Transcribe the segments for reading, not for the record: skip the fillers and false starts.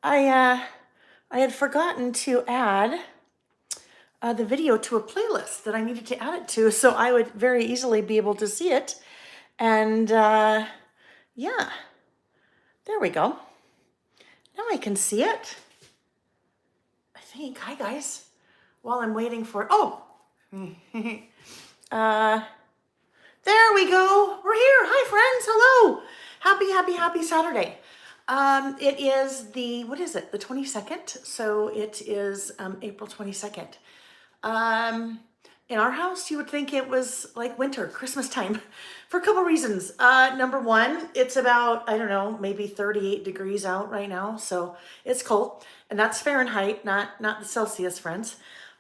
I had forgotten to add the video to a playlist that I needed to add it to, so I would very easily be able to see it. And yeah, there we go. Now I can see it. I think. Hi guys. While I'm waiting for there we go. We're here. Hi friends. Hello. Happy Saturday. It is what is it? The 22nd. So it is April 22nd. In our house, you would think it was like winter, Christmas time, for a couple reasons. Number one, it's about, I don't know, maybe 38 degrees out right now. So it's cold, and that's Fahrenheit, not the Celsius, friends.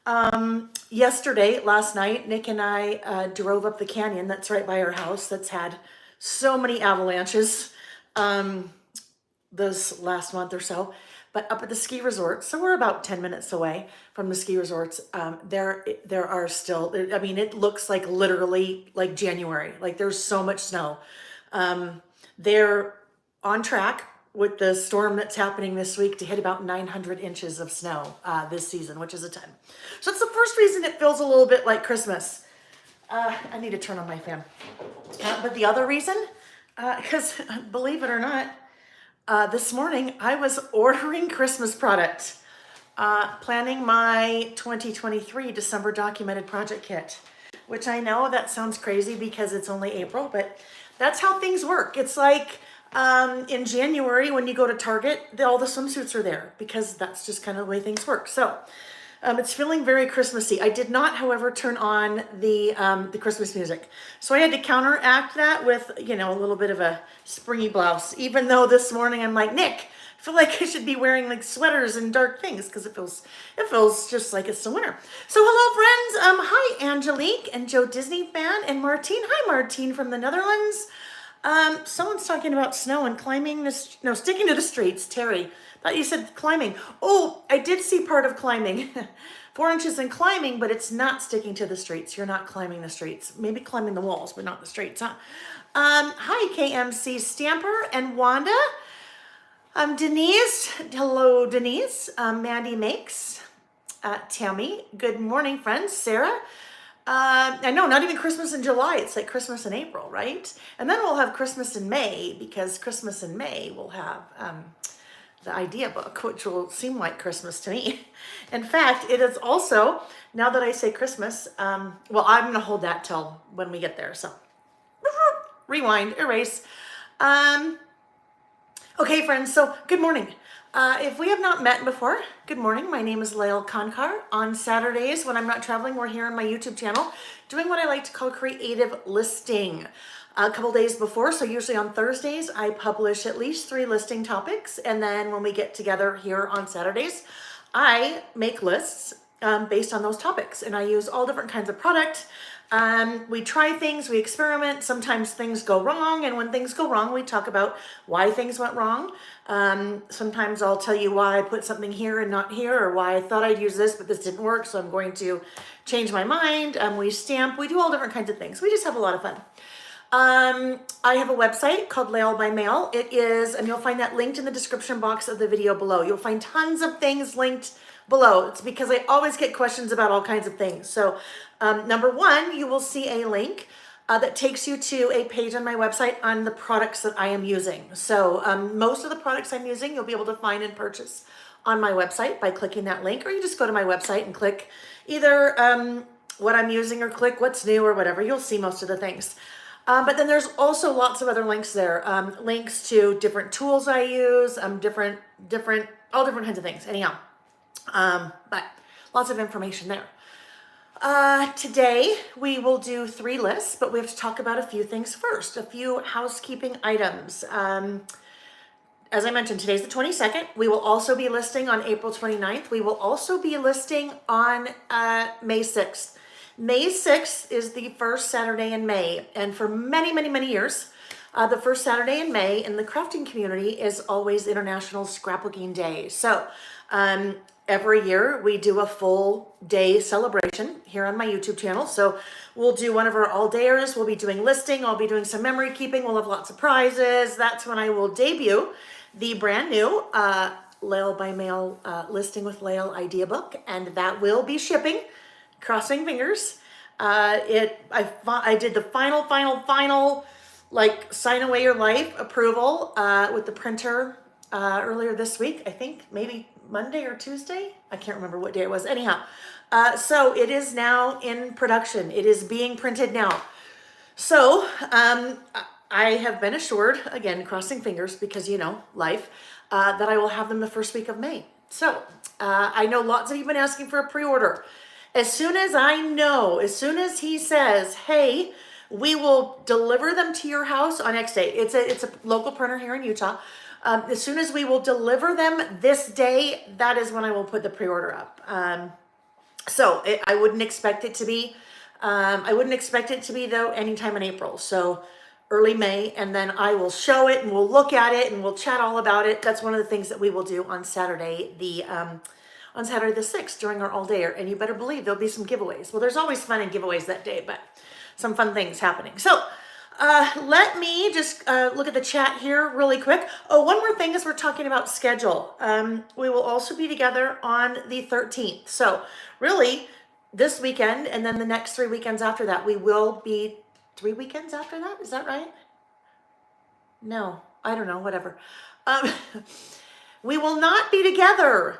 Last night, Nick and I drove up the canyon that's right by our house that's had so many avalanches this last month or so. But up at the ski resorts, so we're about 10 minutes away from the ski resorts, there are still, I mean, it looks like literally like January, like there's so much snow. They're on track with the storm that's happening this week to hit about 900 inches of snow this season, which is a ton. So it's the first reason it feels a little bit like Christmas. I need to turn on my fan. But the other reason, because believe it or not, this morning I was ordering Christmas products, planning my 2023 December documented project kit, which I know that sounds crazy because it's only April, but that's how things work. It's like in January when you go to Target, all the swimsuits are there because that's just kind of the way things work. So it's feeling very Christmassy. I did not, however, turn on the Christmas music. So I had to counteract that with, a little bit of a springy blouse, even though this morning I'm like, Nick, I feel like I should be wearing like sweaters and dark things because it feels just like it's the winter. So hello, friends. Hi, Angelique and Joe Disney fan and Martine. Hi, Martine from the Netherlands. Someone's talking about snow and climbing sticking to the streets. Terry, thought you said climbing. Oh, I did see part of climbing. 4 inches in climbing, but it's not sticking to the streets. You're not climbing the streets. Maybe climbing the walls, but not the streets, huh? Hi, KMC Stamper and Wanda. Denise. Hello, Denise. Mandy Makes. Tammy. Good morning, friends. Sarah. I know, not even Christmas in July. It's like Christmas in April, right? And then we'll have Christmas in May, because Christmas in May we'll have the idea book, which will seem like Christmas to me. In fact, it is also, now that I say Christmas, well, I'm going to hold that till when we get there. So rewind, erase. Okay, friends, so good morning. If we have not met before, good morning. My name is Lael Kankar. On Saturdays, when I'm not traveling, we're here on my YouTube channel doing what I like to call creative listing. A couple days before, so usually on Thursdays, I publish at least 3 listing topics. And then when we get together here on Saturdays, I make lists based on those topics. And I use all different kinds of product. We try things, we experiment. Sometimes things go wrong. And when things go wrong, we talk about why things went wrong. Sometimes I'll tell you why I put something here and not here, or why I thought I'd use this, but this didn't work. So I'm going to change my mind. We stamp, we do all different kinds of things. We just have a lot of fun. I have a website called Lael by Mail. It is, and you'll find that linked in the description box of the video below. You'll find tons of things linked below. It's because I always get questions about all kinds of things. So number one, you will see a link that takes you to a page on my website on the products that I am using. So most of the products I'm using, you'll be able to find and purchase on my website by clicking that link, or you just go to my website and click either what I'm using or click what's new or whatever. You'll see most of the things. But then there's also lots of other links there, links to different tools I use, all different kinds of things. Anyhow, but lots of information there. Today we will do 3 lists, but we have to talk about a few things first, a few housekeeping items. As I mentioned, today's the 22nd. We will also be listing on April 29th. We will also be listing on May 6th. May 6th is the first Saturday in May, and for many, many, many years, the first Saturday in May in the crafting community is always International Scrapbooking Day. So every year we do a full day celebration here on my YouTube channel. So we'll do one of our all-dayers. We'll be doing listing. I'll be doing some memory keeping. We'll have lots of prizes. That's when I will debut the brand new Lael by Mail listing with Lael idea book, and that will be shipping. Crossing fingers. I did the final like sign away your life approval with the printer earlier this week. I think maybe Monday or Tuesday. I can't remember what day it was. Anyhow, so it is now in production. It is being printed now. So I have been assured, again, crossing fingers because, you know, life, that I will have them the first week of May. So I know lots of you have been asking for a pre-order. As soon as I know, as soon as he says, hey, we will deliver them to your house on X date. It's a local printer here in Utah. As soon as we will deliver them this day, that is when I will put the pre-order up. I wouldn't expect it to be, though anytime in April. So early May, and then I will show it and we'll look at it and we'll chat all about it. That's one of the things that we will do on Saturday, the 6th during our all dayer. And you better believe there'll be some giveaways. Well, there's always fun in giveaways that day, but some fun things happening. So let me just look at the chat here really quick. Oh, one more thing as we're talking about schedule. We will also be together on the 13th. So really this weekend and then the next 3 weekends after that, we will be 3 weekends after that. Is that right? No, I don't know, whatever. We will not be together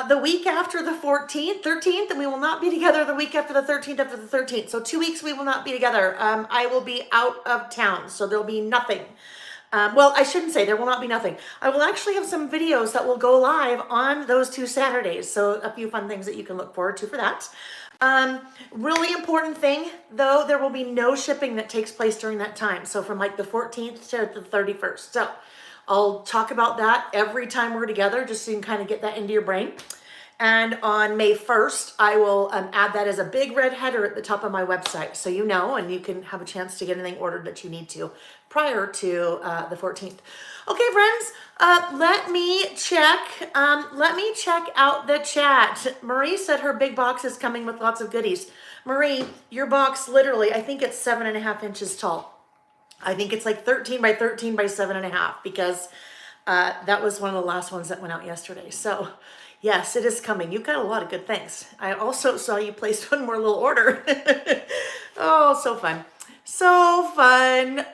the week after the 13th, and we will not be together the week after the 13th, So 2 weeks we will not be together. I will be out of town, so there'll be nothing. Well, I shouldn't say there will not be nothing. I will actually have some videos that will go live on those 2 Saturdays. So a few fun things that you can look forward to for that. Really important thing though, there will be no shipping that takes place during that time. So from like the 14th to the 31st. So I'll talk about that every time we're together, just so you can kind of get that into your brain. And on May 1st, I will add that as a big red header at the top of my website. So you know, and you can have a chance to get anything ordered that you need to prior to the 14th. Okay, friends, let me check out the chat. Marie said her big box is coming with lots of goodies. Marie, your box literally, I think it's 7.5 inches tall. I think it's like 13 by 13 by 7.5 because that was one of the last ones that went out yesterday. So yes, it is coming. You've got a lot of good things. I also saw you placed one more little order. Oh, so fun. So fun.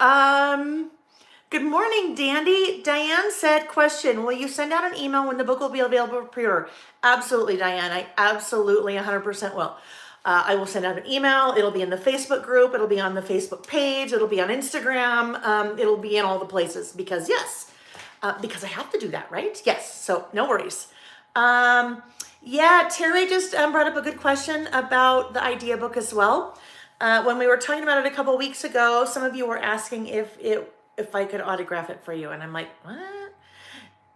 Good morning, Dandy. Diane said, question, will you send out an email when the book will be available for pre-order? Absolutely, Diane. I absolutely 100% will. I will send out an email. It'll be in the Facebook group. It'll be on the Facebook page. It'll be on Instagram. It'll be in all the places because yes, because I have to do that, right? Yes. So no worries. Yeah, Terry just brought up a good question about the idea book as well. When we were talking about it a couple weeks ago, some of you were asking if I could autograph it for you. And I'm like, what?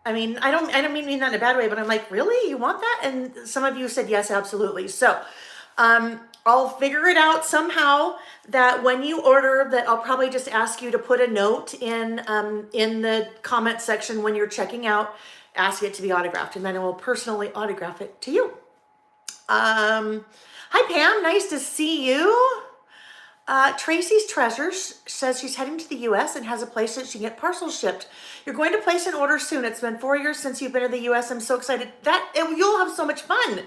I mean, I don't mean that in a bad way, but I'm like, really? You want that? And some of you said, yes, absolutely. So, I'll figure it out somehow that when you order that I'll probably just ask you to put a note in the comment section when you're checking out, ask it to be autographed, and then I will personally autograph it to you. Hi Pam, nice to see you. Tracy's Treasures says she's heading to the US and has a place that she can get parcels shipped. You're going to place an order soon. It's been 4 years since you've been to the US. I'm so excited. You'll have so much fun.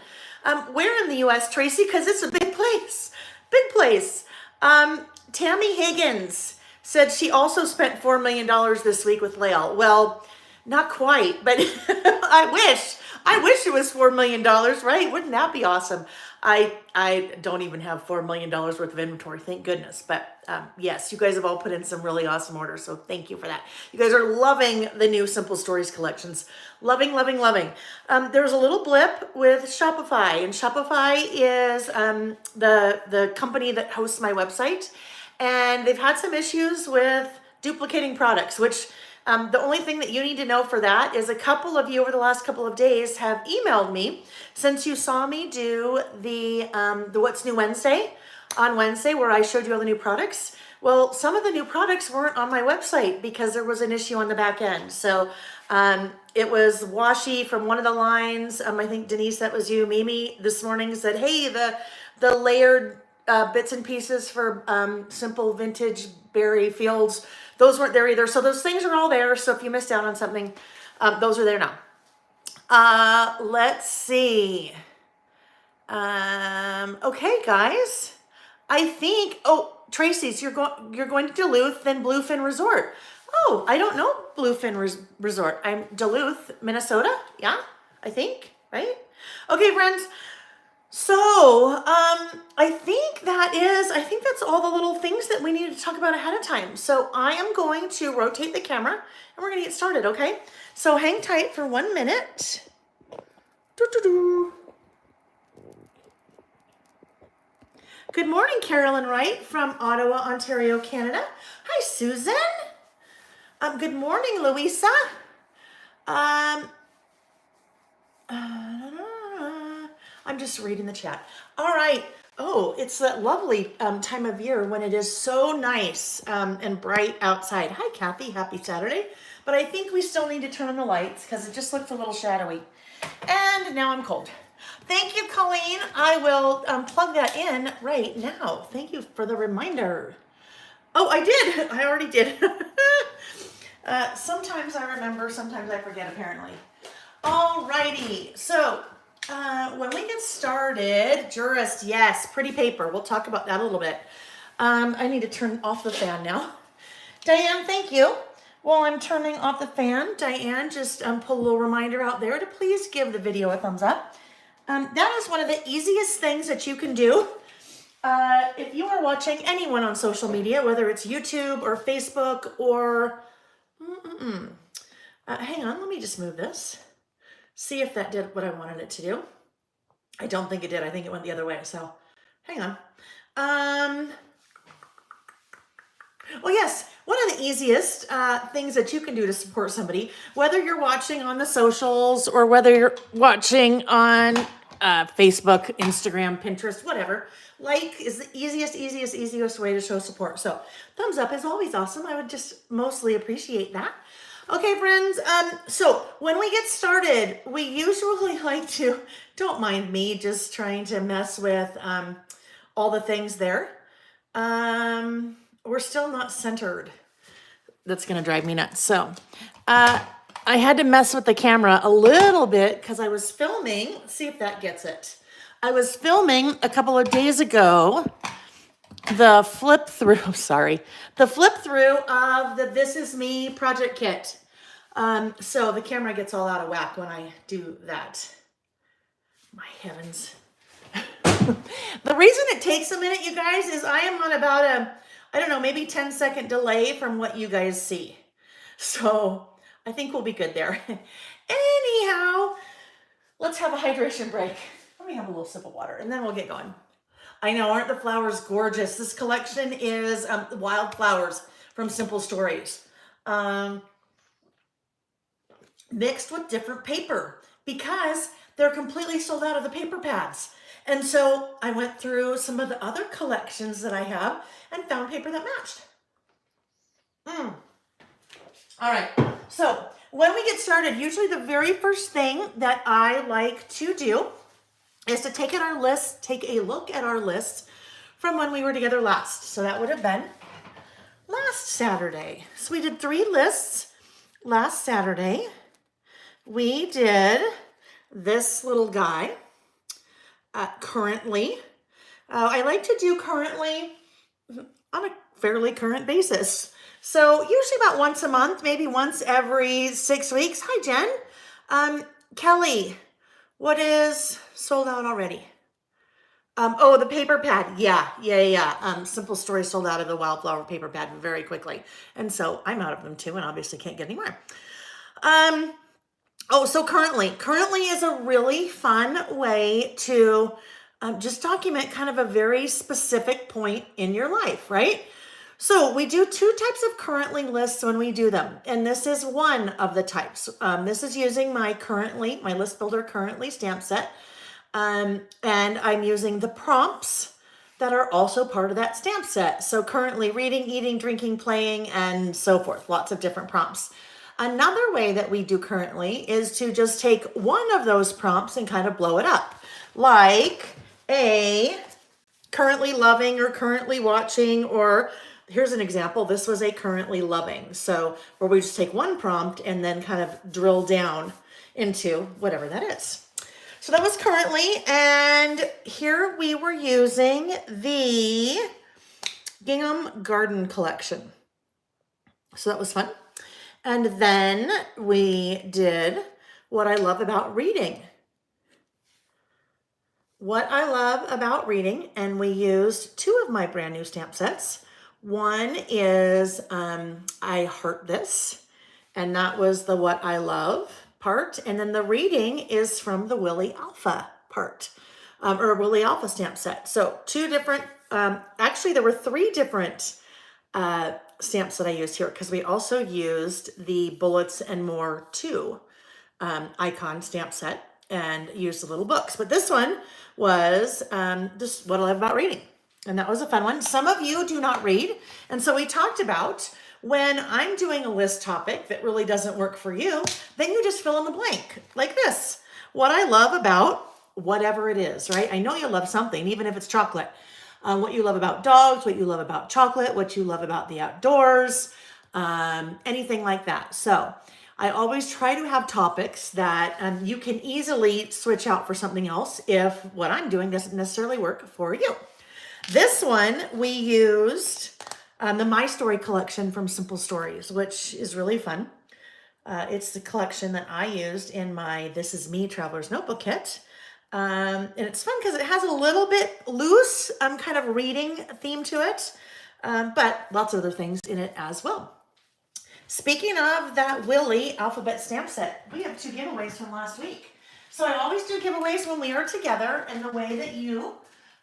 Where in the US, Tracy? Because it's a big place. Big place. Tammy Higgins said she also spent $4 million this week with Lael. Well, not quite, but I wish it was $4 million, right? Wouldn't that be awesome? I don't even have $4 million worth of inventory, thank goodness. But yes, you guys have all put in some really awesome orders, so thank you for that. You guys are loving the new Simple Stories collections. Loving, loving, loving. There was a little blip with Shopify, and Shopify is the company that hosts my website, and they've had some issues with duplicating products, which the only thing that you need to know for that is a couple of you over the last couple of days have emailed me since you saw me do the What's New Wednesday on Wednesday where I showed you all the new products. Well, some of the new products weren't on my website because there was an issue on the back end. So it was washi from one of the lines. I think Denise, that was you. Mimi this morning said, hey, the layered bits and pieces for simple vintage berry fields, those weren't there either. So those things are all there. So if you missed out on something, those are there now. Let's see. Okay, guys. I think, oh, Tracy's, you're going to Duluth, then Bluefin Resort. Oh, I don't know Bluefin Resort. I'm Duluth, Minnesota. Yeah, I think, right? Okay, friends. So, I think that's all the little things that we need to talk about ahead of time. So I am going to rotate the camera and we're going to get started, okay? So hang tight for 1 minute. Doo-doo-doo. Good morning, Carolyn Wright from Ottawa, Ontario, Canada. Hi, Susan. Good morning, Louisa. I'm just reading the chat. All right. Oh, it's that lovely time of year when it is so nice and bright outside. Hi, Kathy. Happy Saturday. But I think we still need to turn on the lights because it just looks a little shadowy. And now I'm cold. Thank you, Colleen. I will plug that in right now. Thank you for the reminder. Oh, I did. I already did. Sometimes I remember, sometimes I forget, apparently. Alrighty. So, when we get started, Jurist, yes, pretty paper. We'll talk about that a little bit. I need to turn off the fan now. Diane, thank you. While I'm turning off the fan, Diane, just put a little reminder out there to please give the video a thumbs up. That is one of the easiest things that you can do. If you are watching anyone on social media, whether it's YouTube or Facebook or... hang on, let me just move this. See if that did what I wanted it to do. I don't think it did. I think it went the other way. So hang on. Oh yes, one of the easiest things that you can do to support somebody, whether you're watching on the socials or whether you're watching on Facebook, Instagram, Pinterest, whatever, like is the easiest way to show support. So thumbs up is always awesome. I would just mostly appreciate that. Okay, friends, so when we get started, we usually like to, don't mind me just trying to mess with all the things there. We're still not centered. That's going to drive me nuts. So I had to mess with the camera a little bit because I was filming. Let's see if that gets it. I was filming a couple of days ago the flip through of the This Is Me project kit. So the camera gets all out of whack when I do that. My heavens. The reason it takes a minute, you guys, is I am on about a, I don't know, maybe 10-second delay from what you guys see. So I think we'll be good there. Anyhow, let's have a hydration break. Let me have a little sip of water and then we'll get going. I know, aren't the flowers gorgeous? This collection is wild flowers from Simple Stories. Mixed with different paper because they're completely sold out of the paper pads. And so I went through some of the other collections that I have and found paper that matched. All right, so when we get started, usually the very first thing that I like to do is to take a look at our list from when we were together last. So that would have been last Saturday. So we did 3 lists last Saturday. We did this little guy, currently. I like to do currently on a fairly current basis. So usually about once a month, maybe once every 6 weeks. Hi, Jen. Kelly, what is sold out already? Oh, the paper pad. Yeah. Simple Story sold out of the wildflower paper pad very quickly. And so I'm out of them too and obviously can't get any more. Oh, so currently is a really fun way to just document kind of a very specific point in your life, right? So we do 2 types of currently lists when we do them. And this is one of the types. This is using my list builder currently stamp set. And I'm using the prompts that are also part of that stamp set. So currently reading, eating, drinking, playing, and so forth. Lots of different prompts. Another way that we do currently is to just take one of those prompts and kind of blow it up. Like a currently loving or currently watching, or here's an example. This was a currently loving. So where we just take one prompt and then kind of drill down into whatever that is. So that was currently, and here we were using the Gingham Garden collection. So that was fun. And then we did what I love about reading. What I love about reading, and we used two of my brand new stamp sets. One is I Heart This, and that was the What I Love part. And then the reading is from the Willy Alpha part, or Willy Alpha stamp set. So two different, actually there were three different stamps that I used here, because we also used the Bullets and More 2 icon stamp set and used the little books. But this one was just what I love about reading. And that was a fun one. Some of you do not read. And so we talked about when I'm doing a list topic that really doesn't work for you, then you just fill in the blank like this. What I love about whatever it is, right? I know you love something, even if it's chocolate. What you love about dogs, what you love about chocolate, what you love about the outdoors, anything like that. So I always try to have topics that you can easily switch out for something else if what I'm doing doesn't necessarily work for you. This one, we used the My Story collection from Simple Stories, which is really fun. It's the collection that I used in my This Is Me Traveler's Notebook Kit. And it's fun because it has a little bit loose kind of reading theme to it, but lots of other things in it as well. Speaking of that Willy alphabet stamp set, we have two giveaways from last week. So I always do giveaways when we are together, and the way that you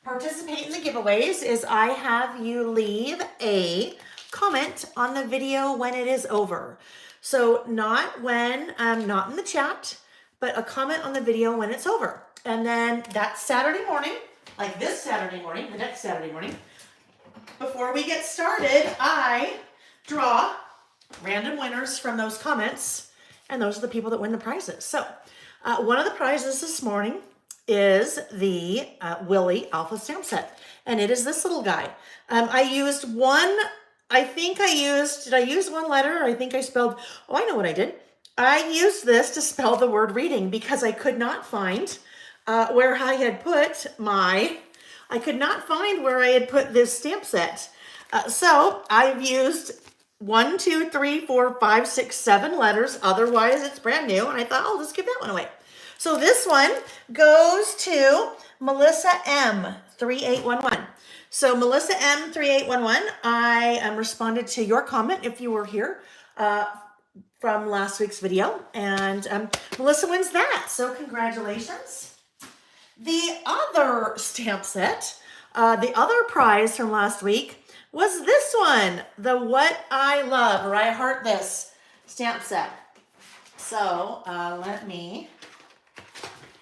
participate in the giveaways is I have you leave a comment on the video when it is over. So not when, not in the chat, but a comment on the video when it's over. And then that Saturday morning, like this Saturday morning, the next Saturday morning, before we get started, I draw random winners from those comments, and those are the people that win the prizes. So one of the prizes this morning is the Willy Alpha stamp set, and it is this little guy. I used one, did I use one letter? I think I spelled, oh, I know what I did. I used this to spell the word reading because I could not find where I had put this stamp set. So I've used 1, 2, 3, 4, 5, 6, 7 letters. Otherwise, it's brand new. And I thought, oh, let's give that one away. So this one goes to Melissa M. 3811. So Melissa M. 3811, I responded to your comment if you were here from last week's video. And Melissa wins that. So congratulations. The other stamp set, the other prize from last week was this one, the What I Love, or I Heart This stamp set. So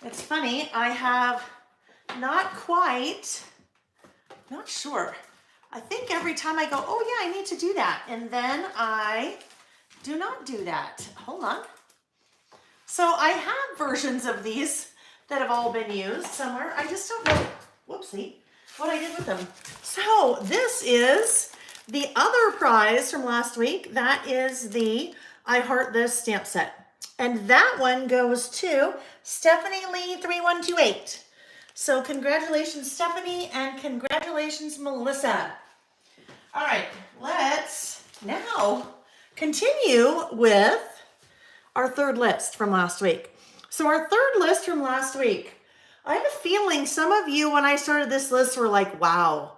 it's funny, I have not sure. I think every time I go, oh yeah, I need to do that. And then I do not do that. Hold on. So I have versions of these that have all been used somewhere. I just don't know, whoopsie, what I did with them. So this is the other prize from last week. That is the I Heart This stamp set. And that one goes to Stephanie Lee 3128. So congratulations, Stephanie, and congratulations, Melissa. All right, let's now continue with our third list from last week. So our third list from last week, I have a feeling some of you, when I started this list, were like, wow,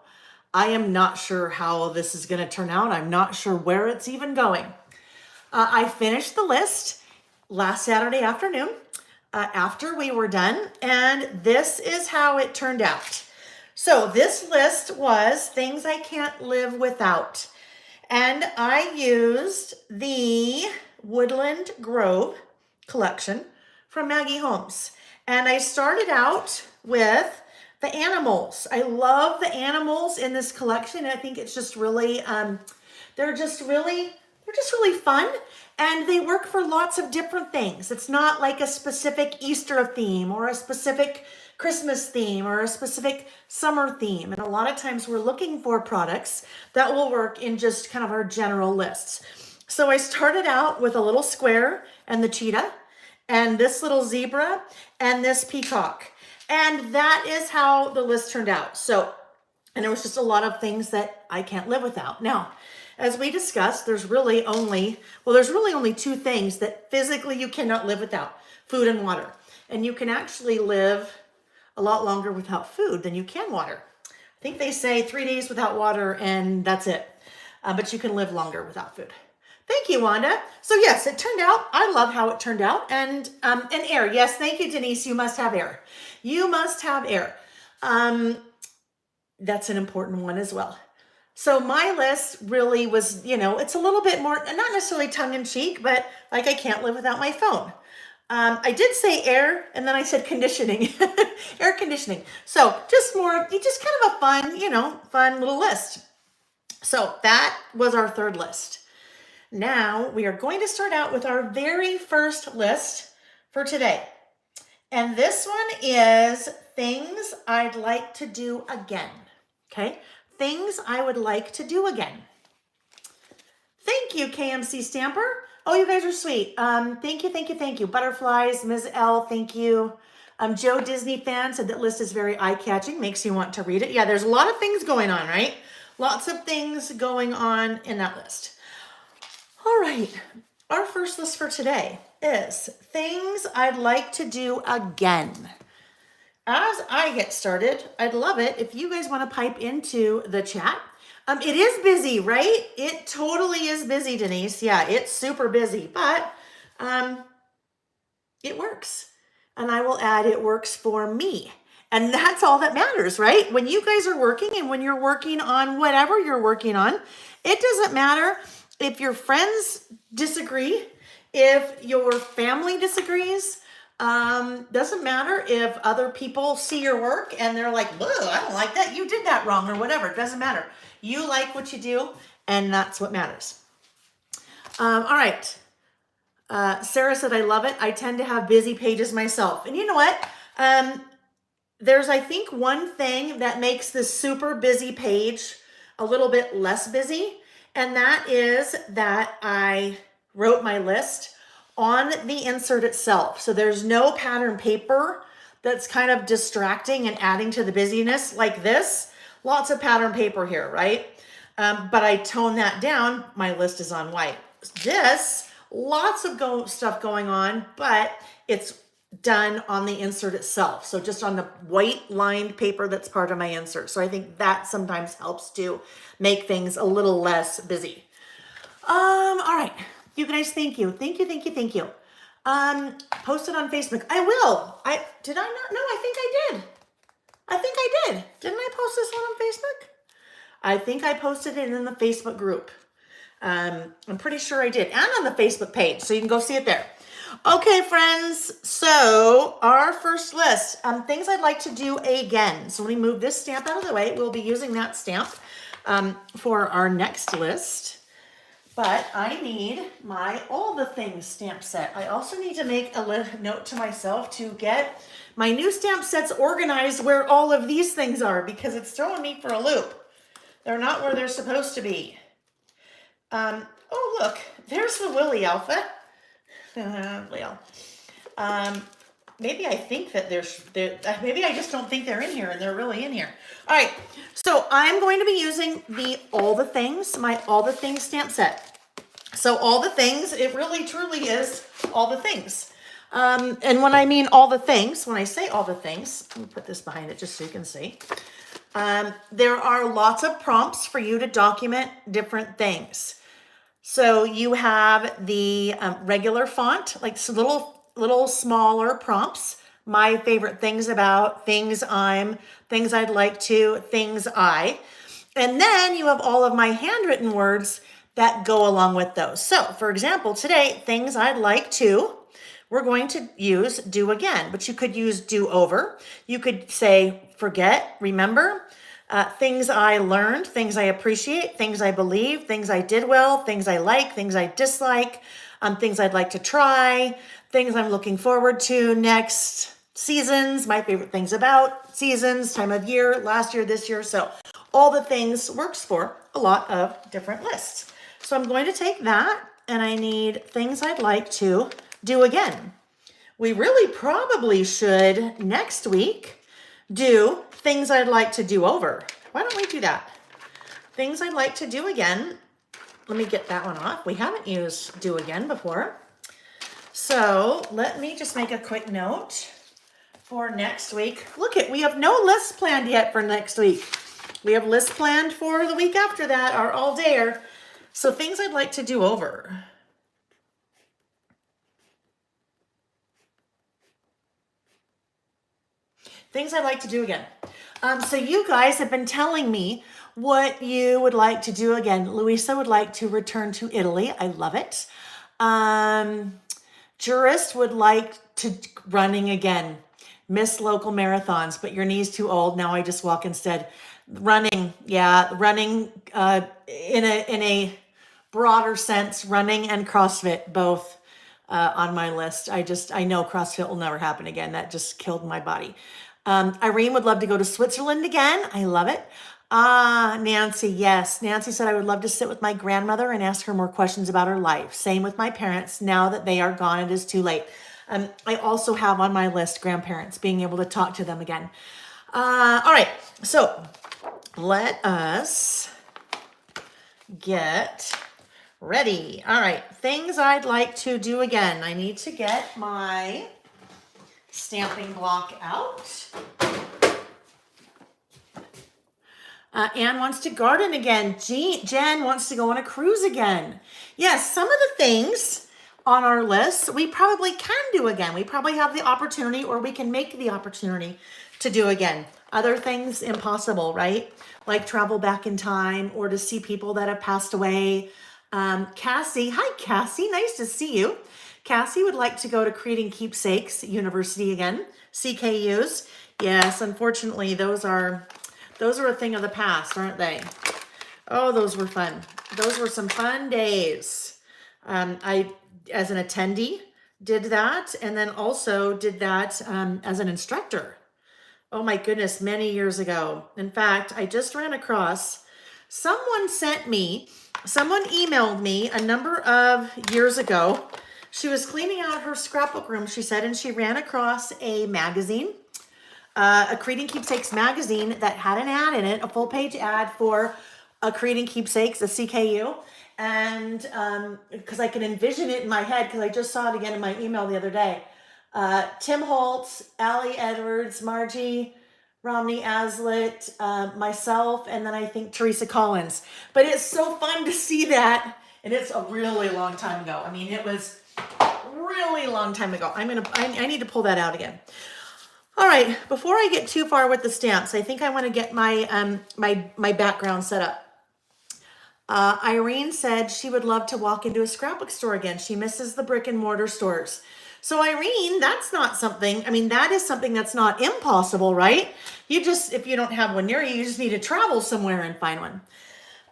I am not sure how this is going to turn out. I'm not sure where it's even going. I finished the list last Saturday afternoon after we were done, and this is how it turned out. So this list was things I can't live without. And I used the Woodland Grove collection from Maggie Holmes. And I started out with the animals. I love the animals in this collection. I think it's just really, they're just really fun, and they work for lots of different things. It's not like a specific Easter theme or a specific Christmas theme or a specific summer theme. And a lot of times we're looking for products that will work in just kind of our general lists. So I started out with a little square and the cheetah, and this little zebra and this peacock. And that is how the list turned out. So, and there was just a lot of things that I can't live without. Now, as we discussed, there's really only two things that physically you cannot live without: food and water. And you can actually live a lot longer without food than you can water. I think they say 3 days without water and that's it. But you can live longer without food. Thank you, Wanda. So yes, it turned out, I love how it turned out. And air. Yes, thank you, Denise. You must have air. You must have air. That's an important one as well. So my list really was, it's a little bit more, not necessarily tongue in cheek, but like I can't live without my phone. I did say air, and then I said conditioning, air conditioning. So just kind of a fun little list. So that was our third list. Now we are going to start out with our very first list for today. And this one is things I'd like to do again. Okay, things I would like to do again. Thank you, KMC Stamper. Oh, you guys are sweet. Thank you. Butterflies, Ms. L, thank you. Joe Disney fan said that list is very eye-catching, makes you want to read it. Yeah, there's a lot of things going on, right? Lots of things going on in that list. All right, our first list for today is things I'd like to do again. As I get started, I'd love it if you guys want to pipe into the chat. It is busy, right? It totally is busy, Denise. Yeah, it's super busy, but it works. And I will add, it works for me. And that's all that matters, right? When you guys are working and when you're working on whatever you're working on, it doesn't matter if your friends disagree, if your family disagrees. Doesn't matter if other people see your work and they're like, "Whoa, I don't like that. You did that wrong," or whatever. It doesn't matter. You like what you do, and that's what matters. All right. Sarah said, I love it. I tend to have busy pages myself. And you know what? There's, I think, one thing that makes this super busy page a little bit less busy, and that is that I wrote my list on the insert itself. So there's no pattern paper that's kind of distracting and adding to the busyness like this. Lots of pattern paper here, right? But I tone that down. My list is on white. This, lots of stuff going on, but it's done on the insert itself. So just on the white lined paper that's part of my insert. So I think that sometimes helps to make things a little less busy. All right. You guys, thank you. Post it on Facebook. I will. Did I not? No, I think I did. Didn't I post this one on Facebook? I think I posted it in the Facebook group. I'm pretty sure I did. And on the Facebook page. So you can go see it there. Okay, friends. So our first list, things I'd like to do again. So let me move this stamp out of the way. We'll be using that stamp for our next list. But I need my all the things stamp set. I also need to make a note to myself to get my new stamp sets organized where all of these things are, because it's throwing me for a loop. They're not where they're supposed to be. Oh, look, there's the Willy outfit. Well, maybe I think that maybe I just don't think they're in here and they're really in here. All right, so I'm going to be using my All the Things stamp set. So all the things, it really truly is all the things. And when I mean all the things, when I say all the things, let me put this behind it just so you can see. There are lots of prompts for you to document different things. So you have the regular font, like little smaller prompts. My favorite things about, things I'd like to, things I. And then you have all of my handwritten words that go along with those. So for example, today, things I'd like to, we're going to use do again, but you could use do over. You could say forget, remember. Things I learned, things I appreciate, things I believe, things I did well, things I like, things I dislike, things I'd like to try, things I'm looking forward to next, seasons, my favorite things about seasons, time of year, last year, this year. So all the things works for a lot of different lists. So I'm going to take that and I need things I'd like to do again. we really probably should next week do things I'd like to do over. Why don't we do that? Things I'd like to do again. Let me get that one off. We haven't used do again before. So let me just make a quick note for next week. Look we have no list planned yet for next week. We have lists planned for the week after that, our all dayer. So things I'd like to do over. Things I'd like to do again. So you guys have been telling me what you would like to do again. Louisa would like to return to Italy. I love it. Jurist would like to running again. Miss local marathons, but your knee's too old. Now I just walk instead. Running, yeah, running in a broader sense, running and CrossFit both on my list. I know CrossFit will never happen again. That just killed my body. Irene would love to go to Switzerland again. I love it. Nancy, yes. Nancy said, I would love to sit with my grandmother and ask her more questions about her life. Same with my parents. Now that they are gone, it is too late. I also have on my list grandparents, being able to talk to them again. All right, so let us get ready. All right, things I'd like to do again. I need to get my stamping block out. Anne wants to garden again. Jen wants to go on a cruise again. Yes, some of the things on our list we probably can do again. We probably have the opportunity, or we can make the opportunity to do again. Other things impossible, right? Like travel back in time or to see people that have passed away. Cassie, hi Cassie, nice to see you. Cassie would like to go to Creating Keepsakes University again. CKUs. Yes, unfortunately, those are a thing of the past, aren't they? Oh, those were fun. Those were some fun days. I, as an attendee, did that, and then also did that as an instructor. Oh my goodness, many years ago. In fact, I just ran across, someone emailed me a number of years ago. She was cleaning out her scrapbook room, she said, and she ran across a magazine, a Creating Keepsakes magazine that had an ad in it, a full page ad for a Creating Keepsakes, a CKU. And because I can envision it in my head, because I just saw it again in my email the other day. Tim Holtz, Allie Edwards, Margie Romney Aslett, myself, and then I think Teresa Collins. But it's so fun to see that. And it's a really long time ago. I mean, it was really long time ago. I need to pull that out again. All right, before I get too far with the stamps, I think I want to get my my background set up. Irene said she would love to walk into a scrapbook store again. She misses the brick and mortar stores. So Irene, that's not something, I mean, that is something that's not impossible, right? You just, if you don't have one near you, you just need to travel somewhere and find one.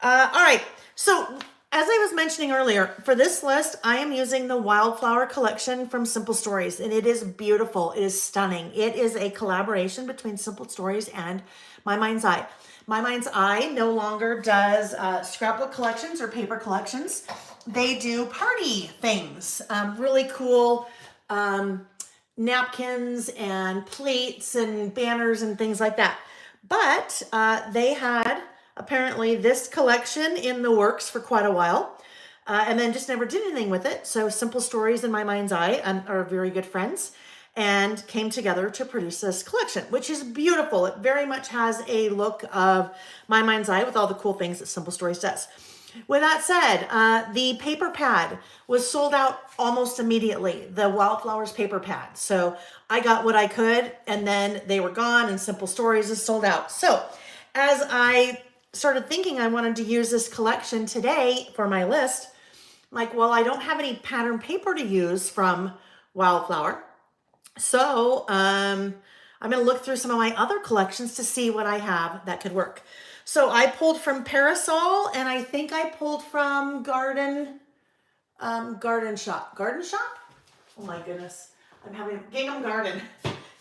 All right, so as I was mentioning earlier, for this list, I am using the Wildflower collection from Simple Stories, and it is beautiful. It is stunning. It is a collaboration between Simple Stories and My Mind's Eye. My Mind's Eye no longer does scrapbook collections or paper collections. They do party things, really cool napkins and plates and banners and things like that. But they had apparently this collection in the works for quite a while, and then just never did anything with it. So Simple Stories and My Mind's Eye are very good friends and came together to produce this collection, which is beautiful. It very much has a look of My Mind's Eye with all the cool things that Simple Stories does. With that said, the paper pad was sold out almost immediately, the Wildflowers paper pad. So I got what I could, and then they were gone, and Simple Stories is sold out. So as I started thinking I wanted to use this collection today for my list, I'm like, well, I don't have any pattern paper to use from Wildflower. So I'm going to look through some of my other collections to see what I have that could work. So I pulled from Parasol, and I think I pulled from Garden Shop. Garden Shop? Oh my goodness. I'm having Gingham Garden.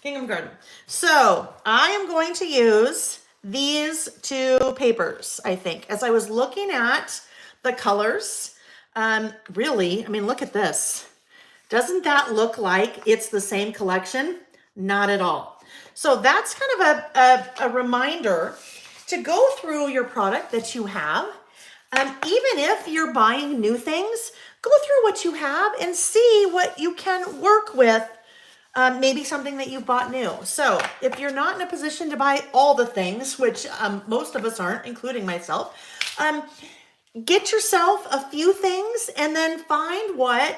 Gingham Garden. So I am going to use these two papers, I think. As I was looking at the colors, really, I mean, look at this. Doesn't that look like it's the same collection? Not at all. So that's kind of a reminder to go through your product that you have. Even if you're buying new things, go through what you have and see what you can work with. Maybe something that you bought new. So if you're not in a position to buy all the things, which most of us aren't, including myself, get yourself a few things and then find what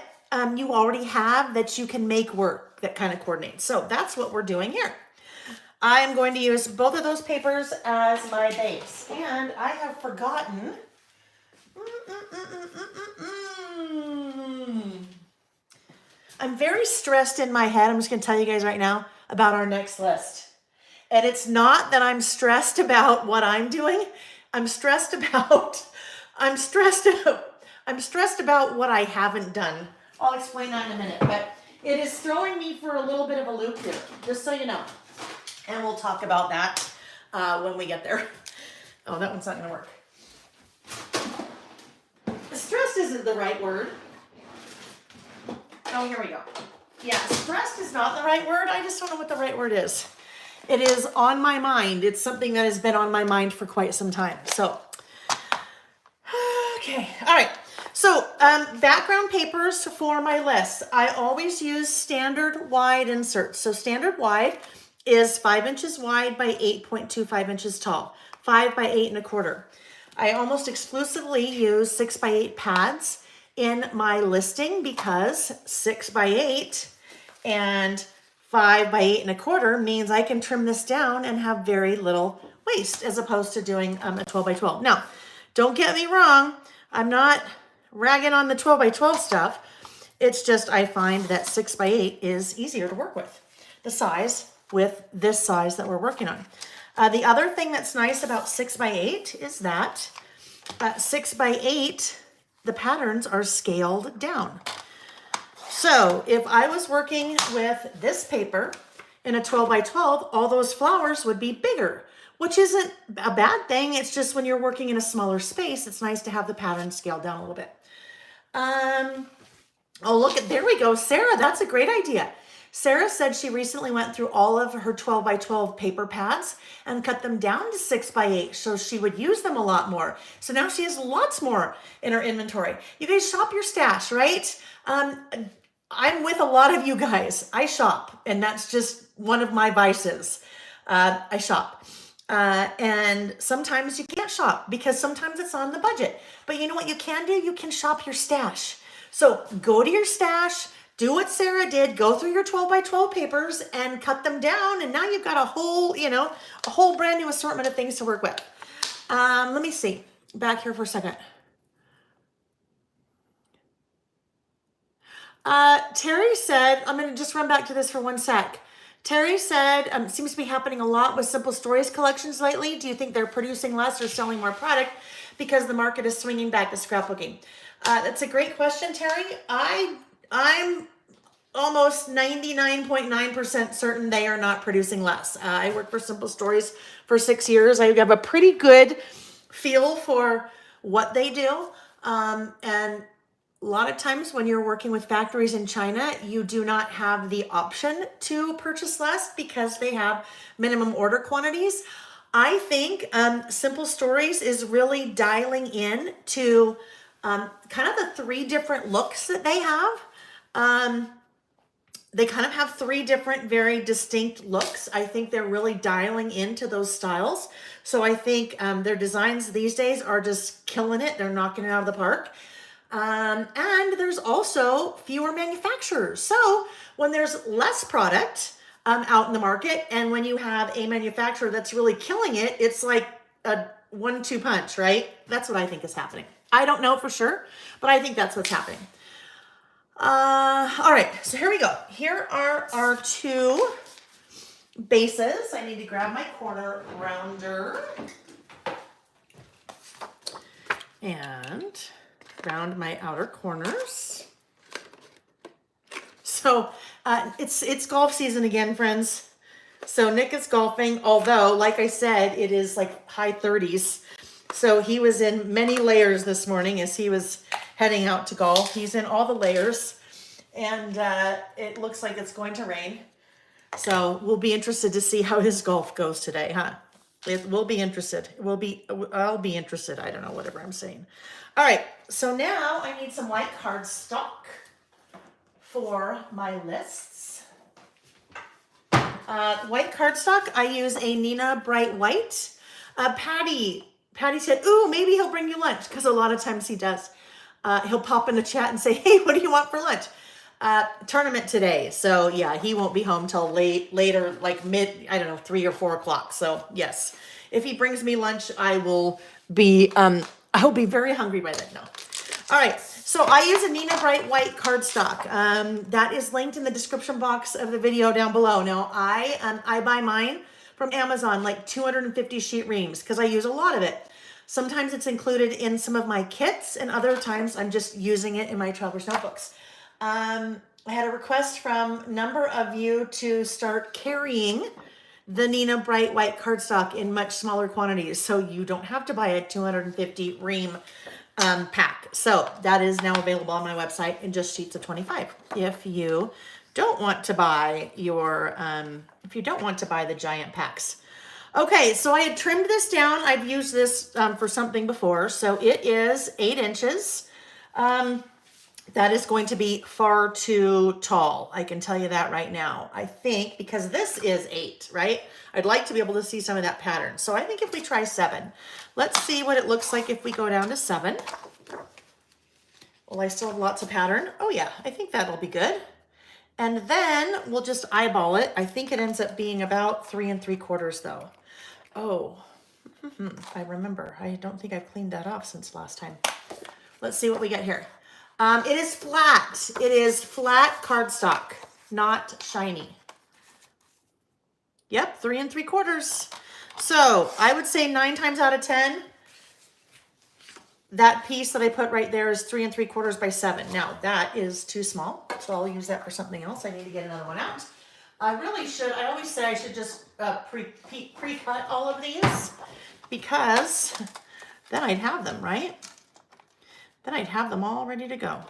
you already have that you can make work that kind of coordinates. So that's what we're doing here. I am going to use both of those papers as my base. And I have forgotten. I'm very stressed in my head. I'm just going to tell you guys right now about our next list. And it's not that I'm stressed about what I'm doing. I'm stressed about what I haven't done. I'll explain that in a minute, but it is throwing me for a little bit of a loop here, just so you know. And we'll talk about that when we get there. Oh, that one's not going to work. Stressed isn't the right word. Oh, here we go. Yeah, stressed is not the right word. I just don't know what the right word is. It is on my mind. It's something that has been on my mind for quite some time. So, okay. All right. So, background papers for my list. I always use standard wide inserts. So, standard wide is 5 inches wide by 8.25 inches tall, 5 by 8.25. I almost exclusively use 6 by 8 pads in my listing because 6 by 8 and 5 by 8.25 means I can trim this down and have very little waste as opposed to doing a 12 by 12. Now, don't get me wrong. I'm not ragging on the 12 by 12 stuff. It's just I find that 6 by 8 is easier to work with. The size with this size that we're working on. The other thing that's nice about 6 by 8 is that 6 by 8, the patterns are scaled down. So if I was working with this paper in a 12 by 12, all those flowers would be bigger, which isn't a bad thing. It's just when you're working in a smaller space, it's nice to have the pattern scaled down a little bit. Oh, look at, there we go. Sarah, that's a great idea. Sarah said she recently went through all of her 12 by 12 paper pads and cut them down to 6 by 8 so she would use them a lot more. So now she has lots more in her inventory. You guys shop your stash, right? I'm with a lot of you guys. I shop, and that's just one of my vices. I shop. And sometimes you can't shop because sometimes it's on the budget. But you know what you can do? You can shop your stash. So go to your stash. Do what Sarah did, go through your 12 by 12 papers and cut them down. And now you've got a whole, a whole brand new assortment of things to work with. Let me see, back here for a second. Terry said, I'm going to just run back to this for one sec. Terry said, seems to be happening a lot with Simple Stories collections lately. Do you think they're producing less or selling more product because the market is swinging back to scrapbooking? That's a great question, Terry. I'm almost 99.9% certain they are not producing less. I worked for Simple Stories for 6 years. I have a pretty good feel for what they do. And a lot of times when you're working with factories in China, you do not have the option to purchase less because they have minimum order quantities. I think Simple Stories is really dialing in to kind of the 3 different looks that they have. They kind of have 3 different, very distinct looks. I think they're really dialing into those styles. So I think their designs these days are just killing it. They're knocking it out of the park. And there's also fewer manufacturers. So when there's less product out in the market, and when you have a manufacturer that's really killing it, it's like a 1-2 punch, right? That's what I think is happening. I don't know for sure, but I think that's what's happening. All right, so here we go. Here are our 2 bases. I need to grab my corner rounder and round my outer corners. So it's golf season again, friends. So Nick is golfing, although, like I said, it is like high 30s. So he was in many layers this morning as he was heading out to golf. He's in all the layers. and it looks like it's going to rain. So we'll be interested to see how his golf goes today, huh? We'll be interested. I'll be interested. I don't know, whatever I'm saying. All right, so now I need some white cardstock for my lists. White cardstock, I use a Nina Bright White. Patty said, ooh, maybe he'll bring you lunch, because a lot of times he does. He'll pop in the chat and say, hey, what do you want for lunch? Tournament today. So yeah, he won't be home till later, like I don't know, 3 or 4 o'clock. So yes, if he brings me lunch, I'll be very hungry by then. No. All right. So I use a Nina Bright White cardstock. That is linked in the description box of the video down below. Now I buy mine from Amazon, like 250 sheet reams, because I use a lot of it. Sometimes it's included in some of my kits, and other times I'm just using it in my traveler's notebooks. I had a request from a number of you to start carrying the Nina Bright White cardstock in much smaller quantities, so you don't have to buy a 250 ream pack. So that is now available on my website in just sheets of 25. If you don't want to buy the giant packs. Okay, so I had trimmed this down. I've used this for something before. So it is 8 inches. That is going to be far too tall. I can tell you that right now. I think because this is 8, right? I'd like to be able to see some of that pattern. So I think if we try 7, let's see what it looks like if we go down to 7. Well, I still have lots of pattern. Oh yeah, I think that'll be good. And then we'll just eyeball it. I think it ends up being about 3 3/4 though. Oh, I remember. I don't think I've cleaned that off since last time. Let's see what we get here. It is flat. It is flat cardstock, not shiny. Yep, 3 3/4. So I would say 9 times out of 10, that piece that I put right there is 3 3/4 by 7. Now that is too small, so I'll use that for something else. I need to get another one out. I really should. I always say I should just pre-cut all of these, because then I'd have them, right? Then I'd have them all ready to go.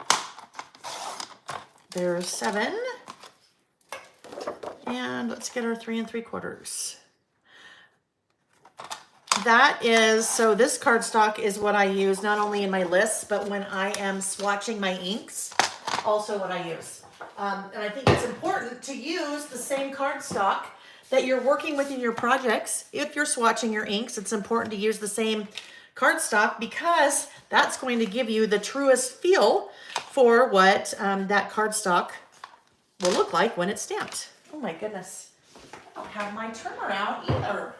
There's 7. And let's get our 3 3/4. That is, so this cardstock is what I use not only in my lists, but when I am swatching my inks, also what I use. And I think it's important to use the same cardstock that you're working with in your projects. If you're swatching your inks, it's important to use the same cardstock, because that's going to give you the truest feel for what that cardstock will look like when it's stamped. Oh my goodness. I don't have my trimmer out either.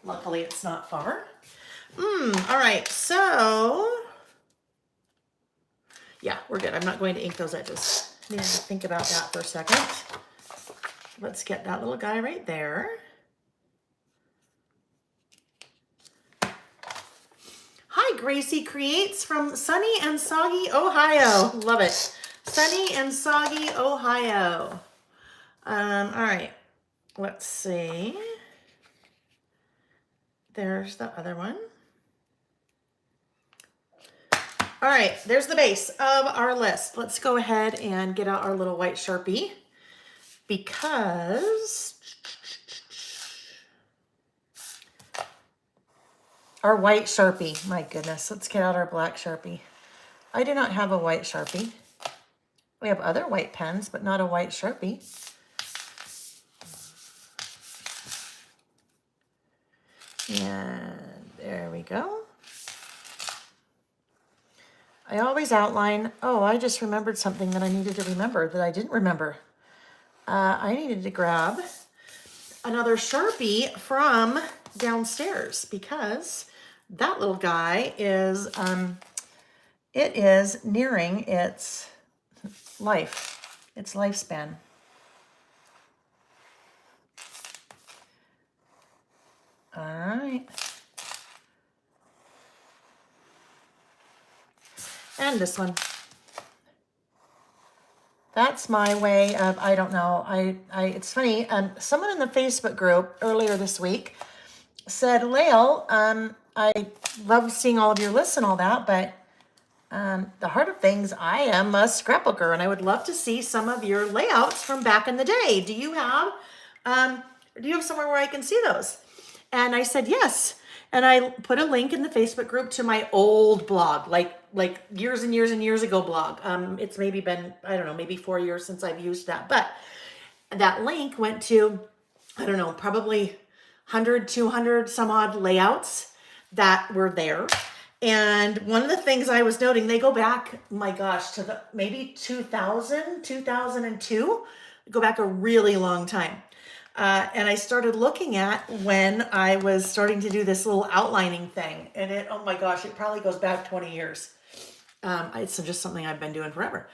Luckily, it's not far. All right, so yeah, we're good. I'm not going to ink those edges. I need to think about that for a second. Let's get that little guy right there. Hi, Gracie Creates from sunny and soggy Ohio. Love it. Sunny and soggy Ohio. All right, let's see. There's the other one. All right, there's the base of our list. Let's go ahead and get out our little white Sharpie, because our white Sharpie, my goodness, let's get out our black Sharpie. I do not have a white Sharpie. We have other white pens, but not a white Sharpie. And there we go. I always outline, oh, I just remembered something that I needed to remember that I didn't remember. I needed to grab another Sharpie from downstairs, because that little guy is, it is nearing its lifespan. All right. And this one. That's my way of, I don't know, it's funny, someone in the Facebook group earlier this week said, Lael, I love seeing all of your lists and all that, but The heart of things, I am a scrapbooker, and I would love to see some of your layouts from back in the day. Do you have somewhere where I can see those? And I said, yes. And I put a link in the Facebook group to my old blog, like years and years and years ago blog. It's maybe been, I don't know, maybe 4 years since I've used that. But that link went to, I don't know, probably 100, 200 some odd layouts that were there. And one of the things I was noting, they go back, my gosh, to the maybe 2000, 2002, go back a really long time. And I started looking at when I was starting to do this little outlining thing. And it, oh my gosh, it probably goes back 20 years. It's just something I've been doing forever.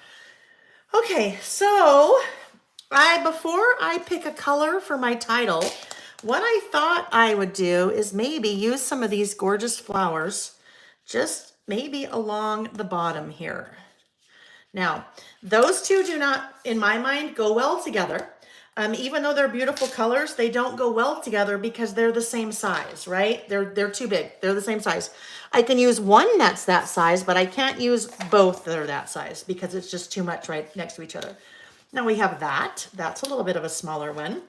Okay, so before I pick a color for my title, what I thought I would do is maybe use some of these gorgeous flowers, just maybe along the bottom here. Now, those two do not, in my mind, go well together. Even though they're beautiful colors, they don't go well together because they're the same size, right? They're too big. They're the same size. I can use one that's that size, but I can't use both that are that size because it's just too much right next to each other. Now we have that. That's a little bit of a smaller one.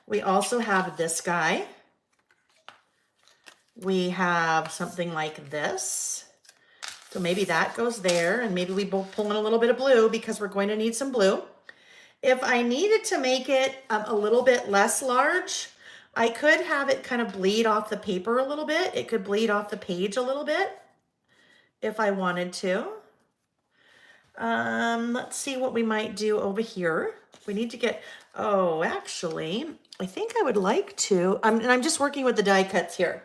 We also have this guy. We have something like this. So maybe that goes there, and maybe we both pull in a little bit of blue because we're going to need some blue. If I needed to make it a little bit less large, I could have it kind of bleed off the paper a little bit. It could bleed off the page a little bit if I wanted to. Let's see what we might do over here. We need to get, oh, actually, I think I would like to, and I'm just working with the die cuts here.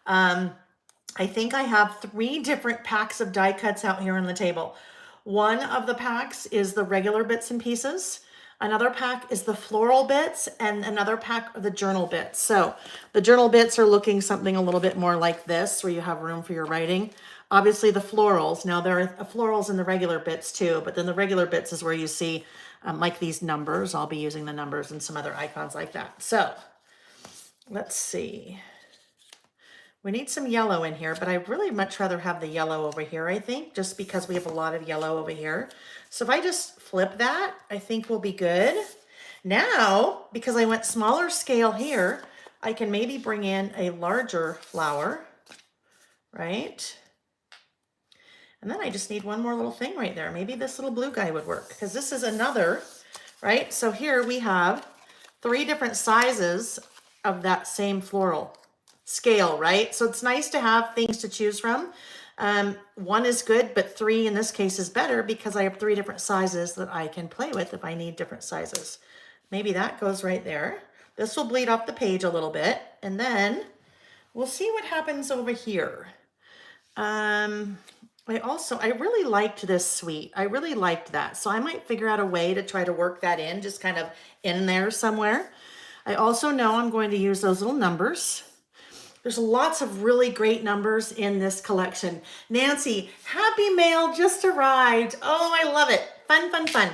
I think I have 3 different packs of die cuts out here on the table. One of the packs is the regular bits and pieces. Another pack is the floral bits, and another pack are the journal bits. So the journal bits are looking something a little bit more like this, where you have room for your writing. Obviously the florals, now there are florals in the regular bits too, but then the regular bits is where you see like these numbers. I'll be using the numbers and some other icons like that. So let's see. We need some yellow in here, but I'd really much rather have the yellow over here, I think, just because we have a lot of yellow over here. So if I just flip that, I think we'll be good. Now, because I went smaller scale here, I can maybe bring in a larger flower, right? And then I just need one more little thing right there. Maybe this little blue guy would work, because this is another, right? So here we have 3 different sizes of that same floral scale, right? So it's nice to have things to choose from. 1 is good, but 3 in this case is better because I have 3 different sizes that I can play with if I need different sizes. Maybe that goes right there. This will bleed off the page a little bit, and then we'll see what happens over here. I really liked this suite. I really liked that. So I might figure out a way to try to work that in, just kind of in there somewhere. I also know I'm going to use those little numbers. There's lots of really great numbers in this collection. Nancy, happy mail just arrived. Oh, I love it. Fun, fun, fun.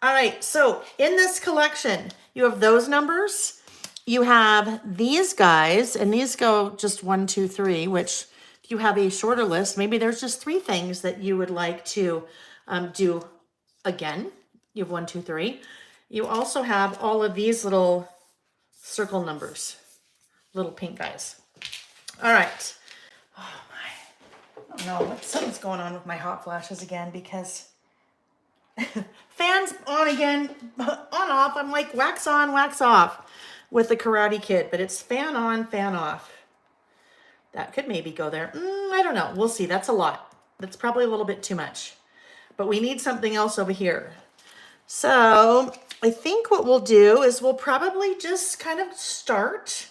All right, so in this collection, you have those numbers. You have these guys, and these go just 1, 2, 3, which if you have a shorter list, maybe there's just 3 things that you would like to do again. You have 1, 2, 3. You also have all of these little circle numbers, little pink guys. All right. Oh my. I don't know. Something's going on with my hot flashes again because fans on again, on off. I'm like wax on, wax off with the Karate Kid, but it's fan on, fan off. That could maybe go there. I don't know. We'll see. That's a lot. That's probably a little bit too much. But we need something else over here. So I think what we'll do is we'll probably just kind of start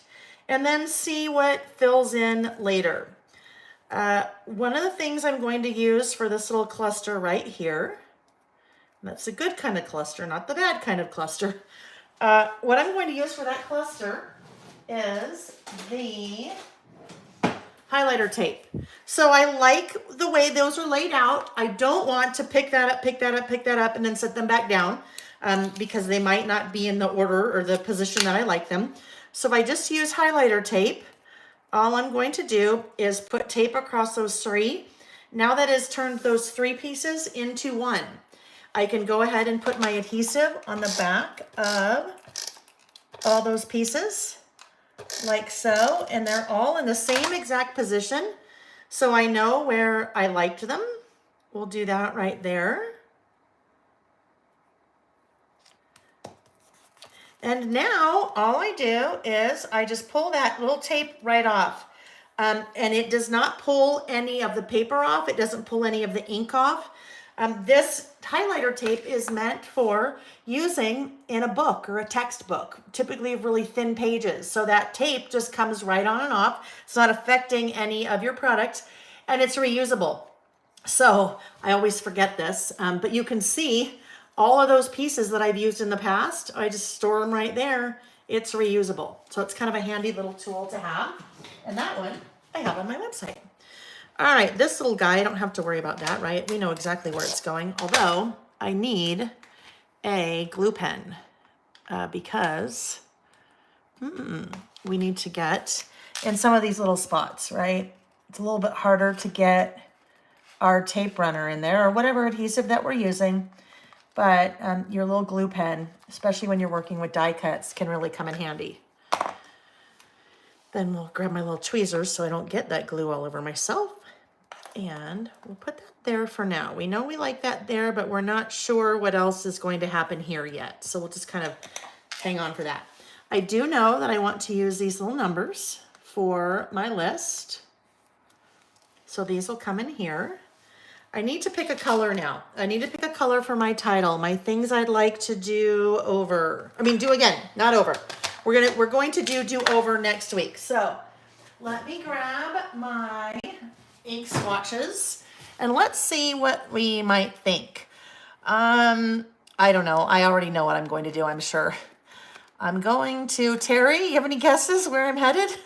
and then see what fills in later. One of the things I'm going to use for this little cluster right here, that's a good kind of cluster, not the bad kind of cluster. What I'm going to use for that cluster is the highlighter tape. So I like the way those are laid out. I don't want to pick that up, pick that up, pick that up, and then set them back down because they might not be in the order or the position that I like them. So if I just use highlighter tape, all I'm going to do is put tape across those 3. Now that has turned those 3 pieces into 1, I can go ahead and put my adhesive on the back of all those pieces, like so, and they're all in the same exact position, so I know where I liked them. We'll do that right there. And now all I do is I just pull that little tape right off. And it does not pull any of the paper off. It doesn't pull any of the ink off. This highlighter tape is meant for using in a book or a textbook, typically of really thin pages. So that tape just comes right on and off. It's not affecting any of your product, and it's reusable. So I always forget this, but you can see all of those pieces that I've used in the past. I just store them right there. It's reusable. So it's kind of a handy little tool to have. And that one I have on my website. All right, this little guy, I don't have to worry about that, right? We know exactly where it's going. Although I need a glue pen because we need to get in some of these little spots, right? It's a little bit harder to get our tape runner in there or whatever adhesive that we're using. But your little glue pen, especially when you're working with die cuts, can really come in handy. Then we'll grab my little tweezers so I don't get that glue all over myself. And we'll put that there for now. We know we like that there, but we're not sure what else is going to happen here yet. So we'll just kind of hang on for that. I do know that I want to use these little numbers for my list. So these will come in here. I need to pick a color now. I need to pick a color for my title, my things I'd like to do over. I mean, do again, not over. We're going to do over next week. So let me grab my ink swatches and let's see what we might think. I don't know. I already know what I'm going to do, I'm sure. I'm going to, Terry, you have any guesses where I'm headed?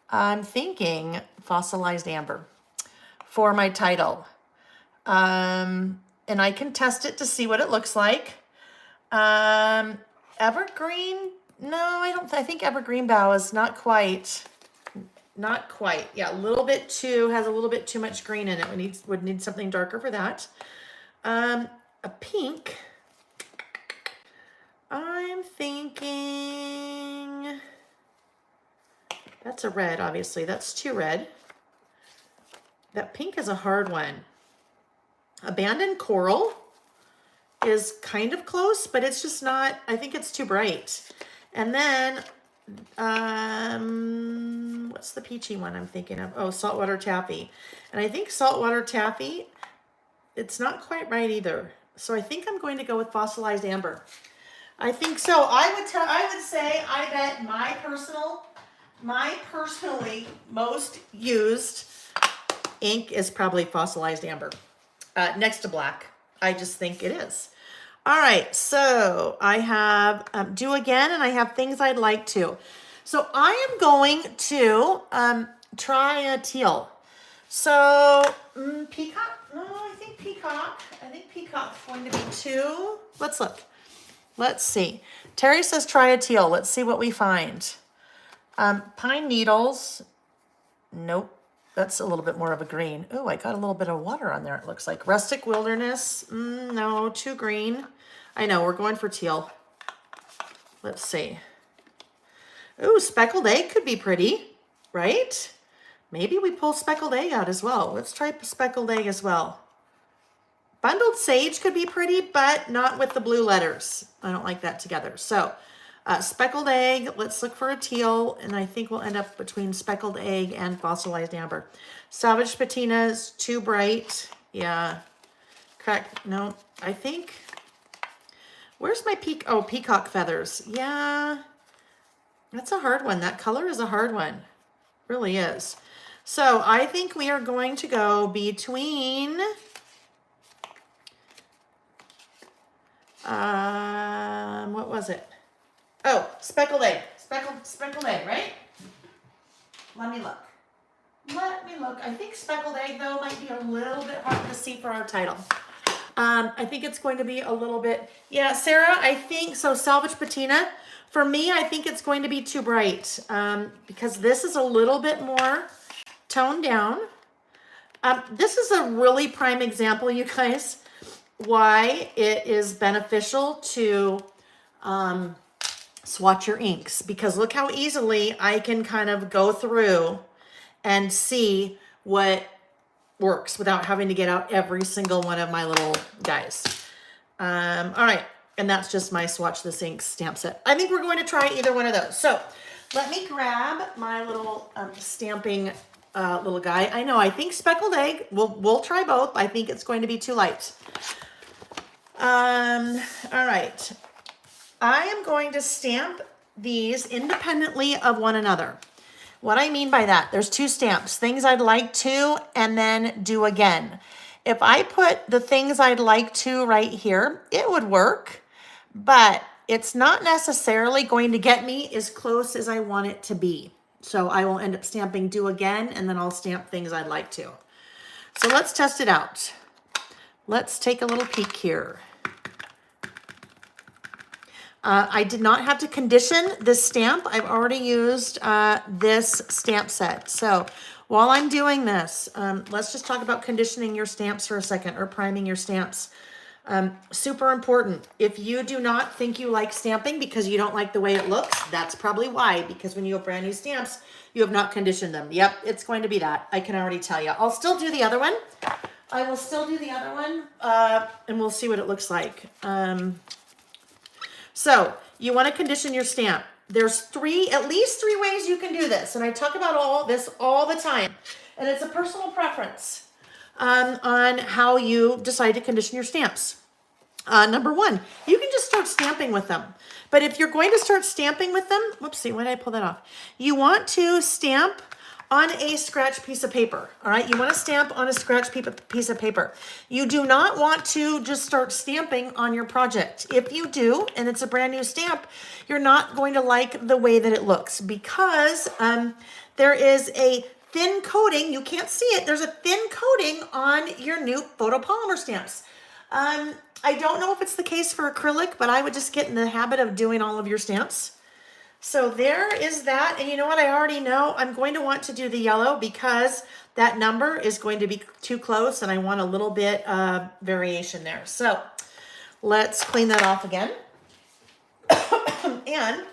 I'm thinking fossilized amber for my title. And I can test it to see what it looks like. Evergreen, no, I think evergreen bough is not quite. Yeah, a little bit too, has a little bit too much green in it. Would need something darker for that. A pink, I'm thinking, that's a red, obviously, that's too red. That pink is a hard one. Abandoned coral is kind of close, but it's just not, I think it's too bright. And then, what's the peachy one I'm thinking of? Oh, saltwater taffy. And I think saltwater taffy, it's not quite right either. So I think I'm going to go with fossilized amber. I think so. I would say, I bet my personally most used ink is probably fossilized amber, next to black. I just think it is. All right, so I have do again, and I have things I'd like to. So I am going to try a teal. So peacock, no, I think peacock's going to be 2. Let's look. Let's see. Terry says try a teal. Let's see what we find. Pine needles, nope. That's a little bit more of a green. Oh, I got a little bit of water on there, it looks like. Rustic wilderness, no, too green. I know, we're going for teal. Let's see. Ooh, speckled egg could be pretty, right? Maybe we pull speckled egg out as well. Let's try speckled egg as well. Bundled sage could be pretty, but not with the blue letters. I don't like that together. So speckled egg, let's look for a teal, and I think we'll end up between speckled egg and fossilized amber. Salvage patina is too bright. Yeah. Correct. No, I think, where's my peacock feathers? Yeah, that's a hard one. That color is a hard one. Really is. So I think we are going to go between what was it? Oh, speckled egg. Speckled egg, right? Let me look. I think speckled egg, though, might be a little bit hard to see for our title. I think it's going to be a little bit, yeah, Sarah, I think, so salvage patina, for me, I think it's going to be too bright, because this is a little bit more toned down. This is a really prime example, you guys, why it is beneficial to swatch your inks, because look how easily I can kind of go through and see what works without having to get out every single one of my little guys. All right, and that's just my Swatch This Ink stamp set. I think we're going to try either one of those. So let me grab my little stamping little guy. I know, I think speckled egg. We'll try both. I think it's going to be too light. All right. I am going to stamp these independently of one another. What I mean by that, there's two stamps, things I'd like to, and then do again. If I put the things I'd like to right here, it would work, but it's not necessarily going to get me as close as I want it to be. So I will end up stamping do again, and then I'll stamp things I'd like to. So let's test it out. Let's take a little peek here. I did not have to condition this stamp. I've already used this stamp set. So while I'm doing this, let's just talk about conditioning your stamps for a second, or priming your stamps. Super important. If you do not think you like stamping because you don't like the way it looks, that's probably why, because when you have brand new stamps, you have not conditioned them. Yep, it's going to be that. I can already tell you. I'll still do the other one. I will still do the other one, and we'll see what it looks like. So you want to condition your stamp. There's at least three ways you can do this. And I talk about all this all the time. And it's a personal preference on how you decide to condition your stamps. Number one, you can just start stamping with them. But if you're going to start stamping with them, whoopsie, why did I pull that off? You want to stamp on a scratch piece of paper. All right, you want to stamp on a scratch piece of paper. You do not want to just start stamping on your project. If you do, and it's a brand new stamp, you're not going to like the way that it looks, because there is a thin coating. You can't see it. There's a thin coating on your new photopolymer stamps. I don't know if it's the case for acrylic, but I would just get in the habit of doing all of your stamps. So there is that. And you know what? I already know I'm going to want to do the yellow because that number is going to be too close and I want a little bit of variation there. So let's clean that off again and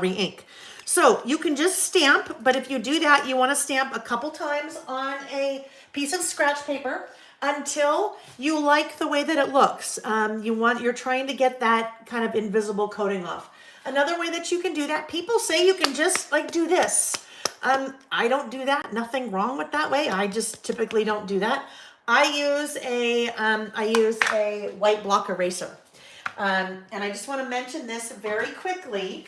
re-ink. So you can just stamp, but if you do that, you want to stamp a couple times on a piece of scratch paper until you like the way that it looks. You're trying to get that kind of invisible coating off. Another way that you can do that, people say you can just like do this. I don't do that. Nothing wrong with that way. I just typically don't do that. I use a white block eraser. And I just want to mention this very quickly.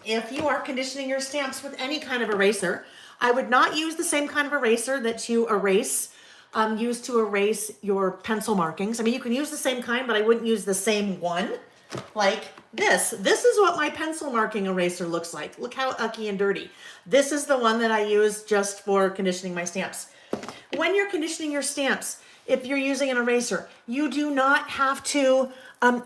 If you are conditioning your stamps with any kind of eraser, I would not use the same kind of eraser that you use to erase your pencil markings. I mean, you can use the same kind, but I wouldn't use the same one. Like this. This is what my pencil marking eraser looks like. Look how ucky and dirty. This is the one that I use just for conditioning my stamps. When you're conditioning your stamps, if you're using an eraser, you do not have to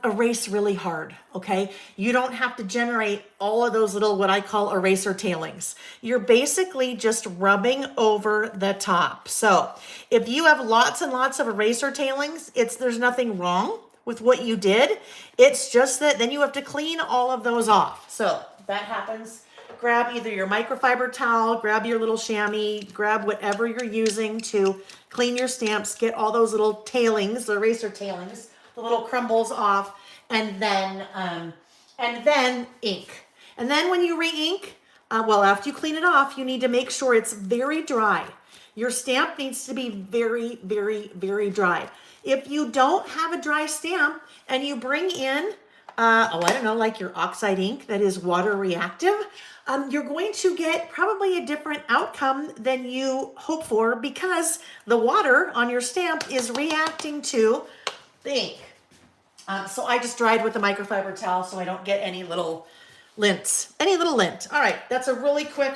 erase really hard, okay? You don't have to generate all of those little, what I call eraser tailings. You're basically just rubbing over the top. So if you have lots and lots of eraser tailings, there's nothing wrong with what you did. It's just that then you have to clean all of those off. So that happens. Grab either your microfiber towel, grab your little chamois, grab whatever you're using to clean your stamps, get all those little tailings, the eraser tailings, the little crumbles off, and then ink. And then when you re-ink, after you clean it off, you need to make sure it's very dry. Your stamp needs to be very, very, very dry. If you don't have a dry stamp and you bring in, like your oxide ink that is water reactive, you're going to get probably a different outcome than you hope for because the water on your stamp is reacting to the ink. So I just dried with a microfiber towel so I don't get any little lint. All right, that's a really quick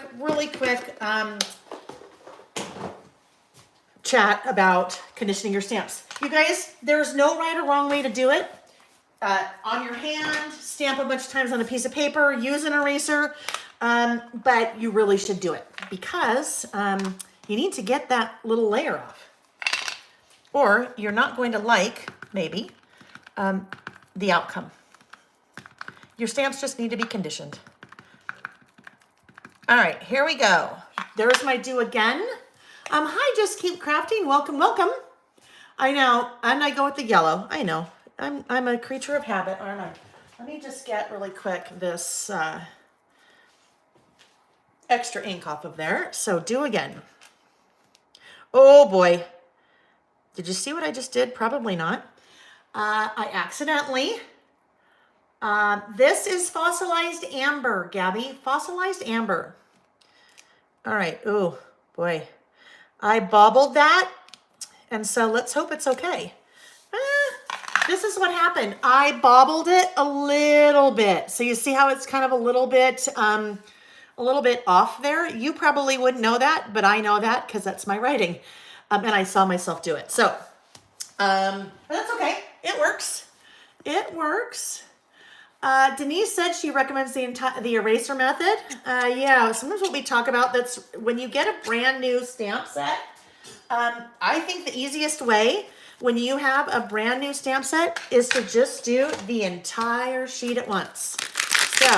chat about conditioning your stamps. You guys, there's no right or wrong way to do it. On your hand, stamp a bunch of times on a piece of paper, use an eraser, but you really should do it because You need to get that little layer off. Or you're not going to like, maybe, the outcome. Your stamps just need to be conditioned. All right, here we go. There's my do again. Hi, Just Keep Crafting. Welcome, welcome. I know, and I go with the yellow. I know. I'm a creature of habit, aren't I? Let me just get really quick this extra ink off of there. So do again. Oh boy. Did you see what I just did? Probably not. I accidentally. This is fossilized amber, Gabby. Fossilized amber. All right. Oh boy. I bobbled that. And so let's hope it's okay. This is what happened. I bobbled it a little bit. So you see how it's kind of a little bit off there. You probably wouldn't know that, but I know that because that's my writing. And I saw myself do it. So, but that's okay. It works. It works. Denise said she recommends the eraser method. Yeah, sometimes what we talk about, that's when you get a brand new stamp set. I think the easiest way when you have a brand new stamp set is to just do the entire sheet at once. So,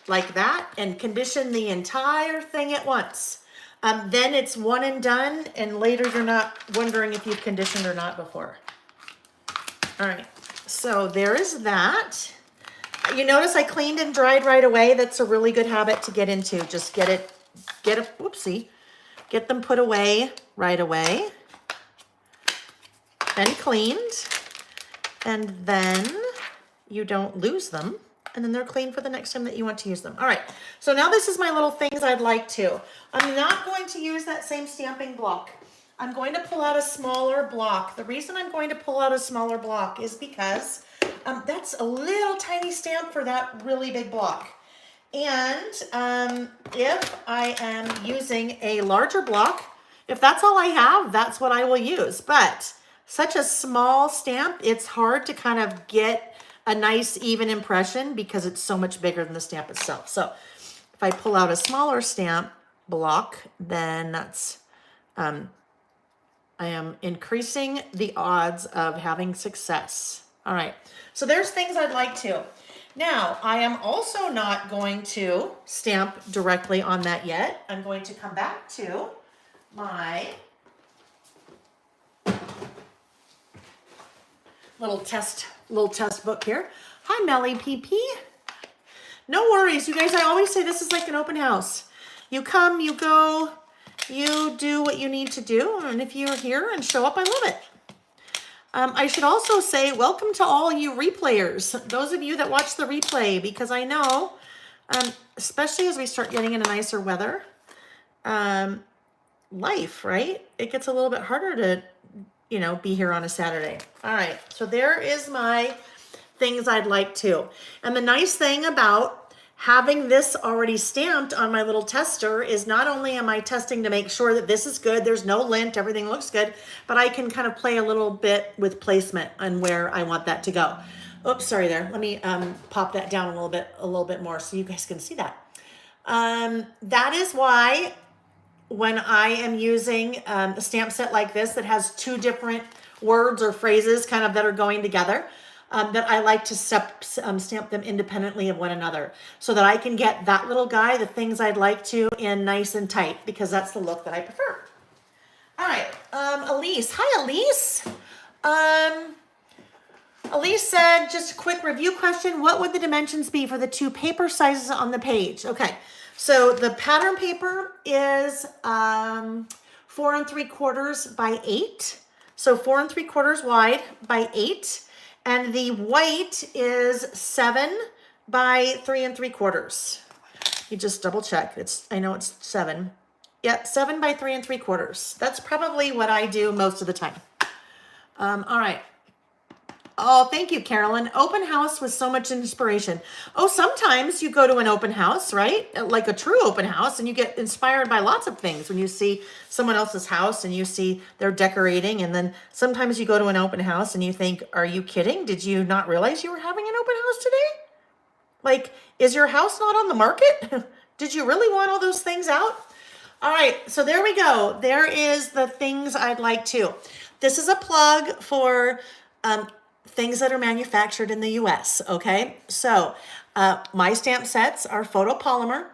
like that, and condition the entire thing at once. Then it's one and done, and later you're not wondering if you've conditioned or not before. All right, so there is that. You notice I cleaned and dried right away. That's a really good habit to get into. Just get them put away right away and cleaned, and then you don't lose them, and then they're clean for the next time that you want to use them. All right, so now this is my little things I'd like to. I'm not going to use that same stamping block. I'm going to pull out a smaller block. The reason I'm going to pull out a smaller block is because that's a little tiny stamp for that really big block. And if I am using a larger block, if that's all I have, that's what I will use. But such a small stamp, it's hard to kind of get a nice even impression because it's so much bigger than the stamp itself. So if I pull out a smaller stamp block, then that's, I am increasing the odds of having success. All right, so there's things I'd like to. Now, I am also not going to stamp directly on that yet. I'm going to come back to my little test book here. Hi, Melly PP. No worries, you guys. I always say this is like an open house. You come, you go, you do what you need to do. And if you're here and show up, I love it. I should also say welcome to all you replayers, those of you that watch the replay, because I know, especially as we start getting into nicer weather, life, right? It gets a little bit harder to, be here on a Saturday. All right, so there is my things I'd like to. And the nice thing about having this already stamped on my little tester is not only am I testing to make sure that this is good, there's no lint, everything looks good, but I can kind of play a little bit with placement on where I want that to go. Oops, sorry there. Let me pop that down a little bit more so you guys can see that. That is why when I am using a stamp set like this that has two different words or phrases kind of that are going together, that I like to stamp them independently of one another so that I can get that little guy, the things I'd like to, in nice and tight, because that's the look that I prefer. All right, Elise. Hi, Elise. Elise said, just a quick review question. What would the dimensions be for the two paper sizes on the page? Okay, so the pattern paper is 4 3/4 by 8. So 4 3/4 wide by 8. And the white is 7 by 3 3/4. You just double check. I know it's 7. Yeah, 7 by 3 3/4. That's probably what I do most of the time. All right. Oh, thank you, Carolyn. Open house with so much inspiration. Oh, sometimes you go to an open house, right? Like a true open house, and you get inspired by lots of things when you see someone else's house and you see they're decorating. And then sometimes you go to an open house and you think, are you kidding? Did you not realize you were having an open house today? Like, is your house not on the market? Did you really want all those things out? All right, so there we go. There is the things I'd like to. This is a plug for things that are manufactured in the US, okay? So my stamp sets are photopolymer.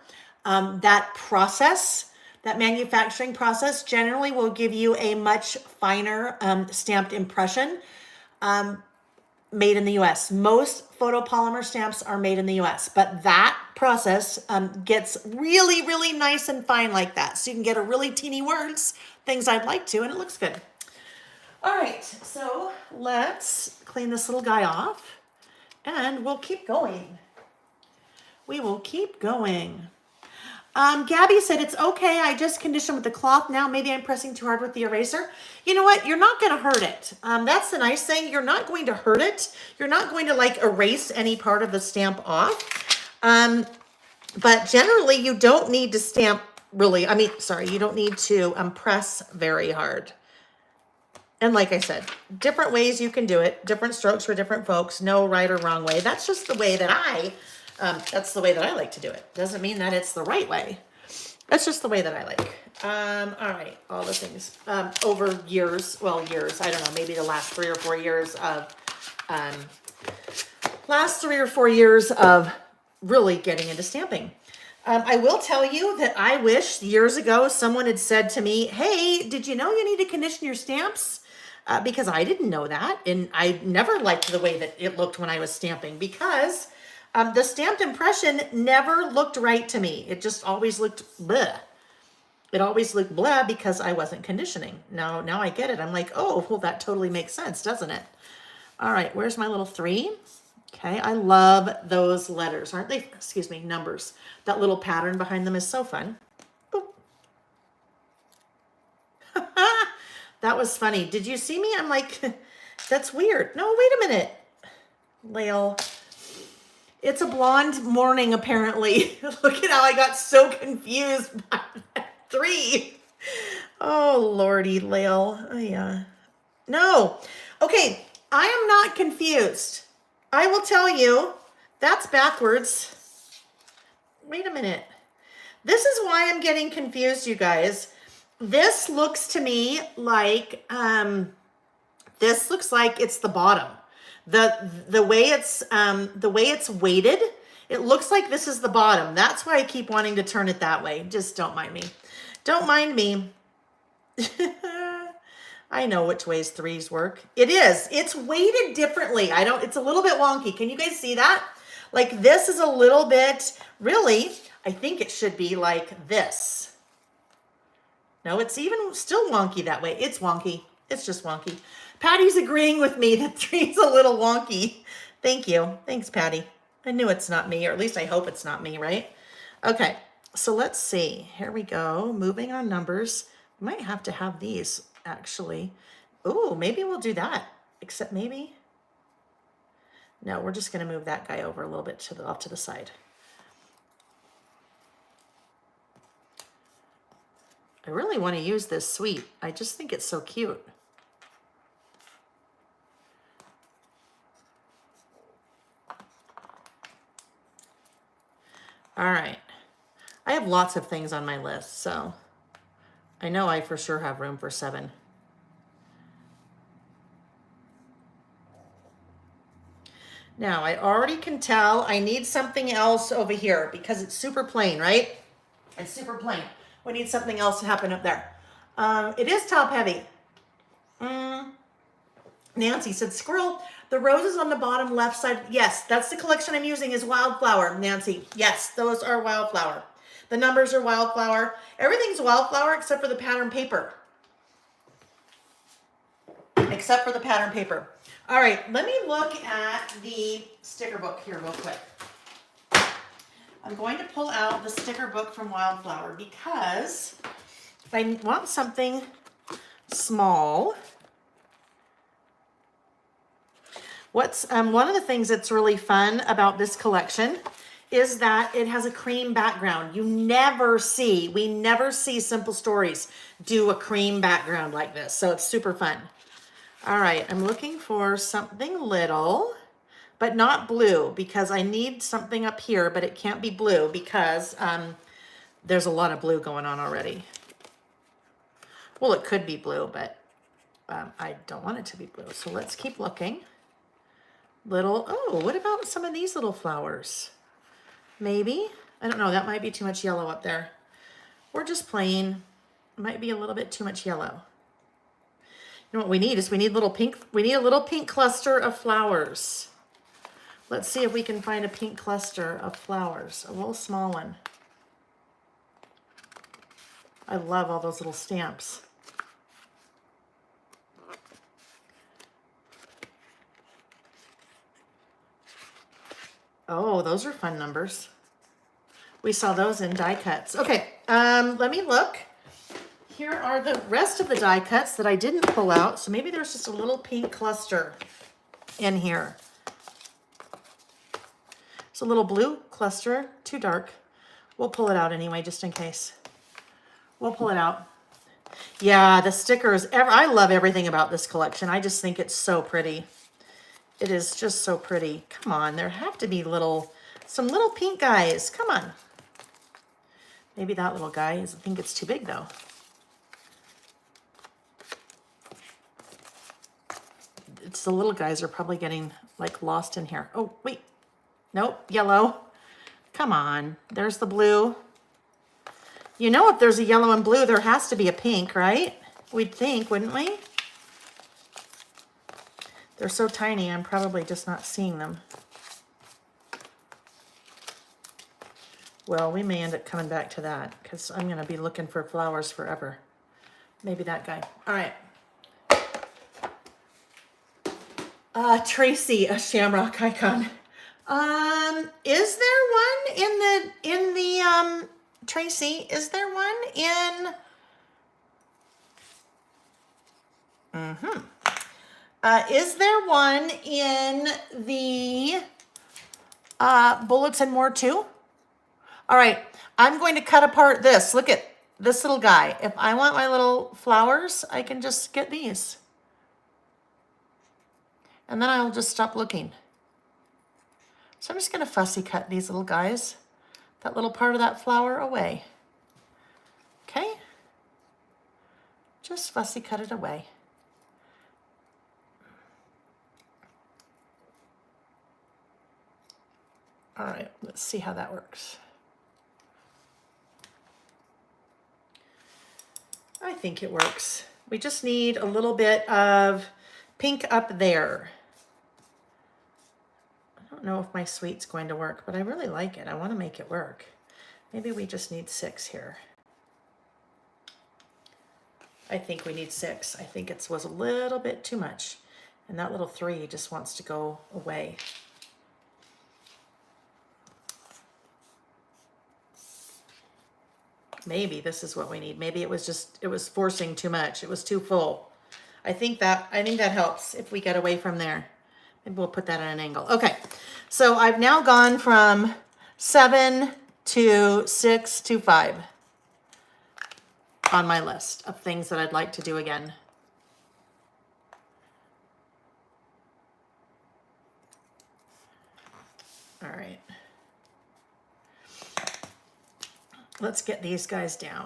That process, that manufacturing process generally will give you a much finer stamped impression made in the US. Most photopolymer stamps are made in the US, but that process gets really, really nice and fine like that. So you can get a really teeny words, things I'd like to, and it looks good. All right, so let's clean this little guy off and we'll keep going. We will keep going. Gabby said, it's okay. I just conditioned with the cloth. Now maybe I'm pressing too hard with the eraser. You know what? You're not going to hurt it. That's the nice thing. You're not going to hurt it. You're not going to like erase any part of the stamp off. But generally you don't need to stamp really. You don't need to press very hard. And like I said, different ways you can do it. Different strokes for different folks. No right or wrong way. That's just the way that that's the way that I like to do it. Doesn't mean that it's the right way. That's just the way that I like. All right, all the things. Over years, I don't know, maybe the last 3 or 4 years of really getting into stamping. I will tell you that I wish years ago someone had said to me, hey, did you know you need to condition your stamps? Because I didn't know that. And I never liked the way that it looked when I was stamping because the stamped impression never looked right to me. It just always looked bleh. It always looked bleh because I wasn't conditioning. Now I get it. I'm like, oh, well, that totally makes sense, doesn't it? All right, where's my little 3? Okay, I love those letters, aren't they? Excuse me, numbers. That little pattern behind them is so fun. That was funny. Did you see me? I'm like, that's weird. No, wait a minute. Lael. It's a blonde morning, apparently. Look at how I got so confused by that 3. Oh, Lordy, Lael. Oh, yeah. No. Okay, I am not confused. I will tell you, that's backwards. Wait a minute. This is why I'm getting confused, you guys. This looks to me like, this looks like it's the bottom. The way it's weighted, it looks like this is the bottom. That's why I keep wanting to turn it that way. Just don't mind me. Don't mind me. I know which ways 3s work. It is. It's weighted differently. It's a little bit wonky. Can you guys see that? Like this is a little bit, really, I think it should be like this. No, it's even still wonky that way. It's wonky. It's just wonky. Patty's agreeing with me that 3's a little wonky. Thank you. Thanks, Patty. I knew it's not me, or at least I hope it's not me, right? Okay, so let's see. Here we go. Moving on numbers. We might have to have these, actually. Ooh, maybe we'll do that. Except maybe. No, we're just going to move that guy over a little bit off to the side. I really want to use this sweet. I just think it's so cute. All right. I have lots of things on my list, so I know I for sure have room for 7. Now, I already can tell I need something else over here because it's super plain, right? It's super plain. We need something else to happen up there. It is top heavy. Nancy said, squirrel, the roses on the bottom left side. Yes, that's the collection I'm using is Wildflower, Nancy. Yes, those are Wildflower. The numbers are Wildflower. Everything's Wildflower except for the pattern paper. Except for the pattern paper. All right, let me look at the sticker book here real quick. I'm going to pull out the sticker book from Wildflower because if I want something small, what's one of the things that's really fun about this collection is that it has a cream background. We never see Simple Stories do a cream background like this, so it's super fun. All right, I'm looking for something little, but not blue because I need something up here, but it can't be blue because there's a lot of blue going on already. Well, it could be blue, but I don't want it to be blue. So let's keep looking. Oh, what about some of these little flowers? Maybe. I don't know. That might be too much yellow up there. We're just playing. It might be a little bit too much yellow. You know what we need is we need a little pink cluster of flowers. Let's see if we can find a pink cluster of flowers, a little small one. I love all those little stamps. Oh, those are fun numbers. We saw those in die cuts. Okay, let me look. Here are the rest of the die cuts that I didn't pull out. So maybe there's just a little pink cluster in here. It's a little blue cluster, too dark. We'll pull it out anyway, just in case. We'll pull it out. Yeah, the stickers, I love everything about this collection. I just think it's so pretty. It is just so pretty. Come on, there have to be some little pink guys. Come on. Maybe that little guy I think it's too big though. It's the little guys are probably getting like lost in here. Oh, wait. Nope, yellow. Come on, there's the blue. You know, if there's a yellow and blue, there has to be a pink, right? We'd think, wouldn't we? They're so tiny, I'm probably just not seeing them. Well, we may end up coming back to that because I'm going to be looking for flowers forever. Maybe that guy. All right. Tracy, a shamrock icon. Is there one in the Tracy, is there one in is there one in the Bullets and More too? All right, I'm going to cut apart this. Look at this little guy. If I want my little flowers, I can just get these. And then I'll just stop looking. So I'm just going to fussy cut these little guys, that little part of that flower away. Okay? Just fussy cut it away. All right, let's see how that works. I think it works. We just need a little bit of pink up there. I don't know if my sweet's going to work, but I really like it. I want to make it work. Maybe we just need 6 here. I think we need 6. I think it was a little bit too much. And that little 3 just wants to go away. Maybe this is what we need. Maybe it was forcing too much. It was too full. I think that helps if we get away from there. Maybe we'll put that at an angle. Okay, so I've now gone from 7 to 6 to 5 on my list of things that I'd like to do again. All right. Let's get these guys down.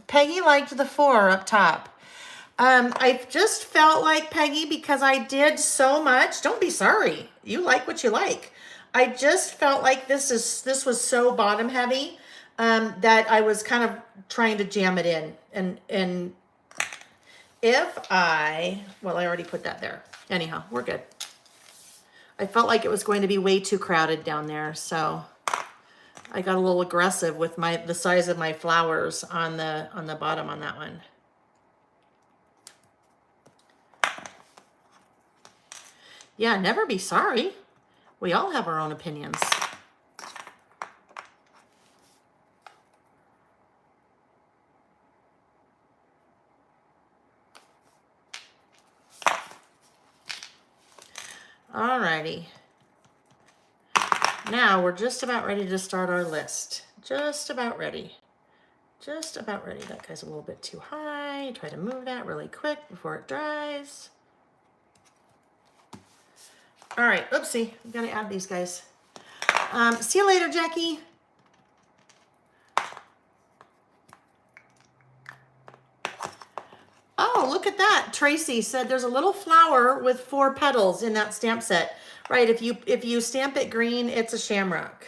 Peggy liked the 4 up top. I just felt like, Peggy, because I did so much, don't be sorry. You like what you like. I just felt like this was so bottom heavy that I was kind of trying to jam it in. And I already put that there. Anyhow, we're good. I felt like it was going to be way too crowded down there, so I got a little aggressive with the size of my flowers on the bottom on that one. Yeah, never be sorry. We all have our own opinions. Alrighty. Now we're just about ready to start our list. Just about ready. Just about ready. That guy's a little bit too high. Try to move that really quick before it dries. All right, oopsie, I'm gonna add these guys. See you later, Jackie. Oh, look at that. Tracy said there's a little flower with 4 petals in that stamp set. Right, if you stamp it green, it's a shamrock.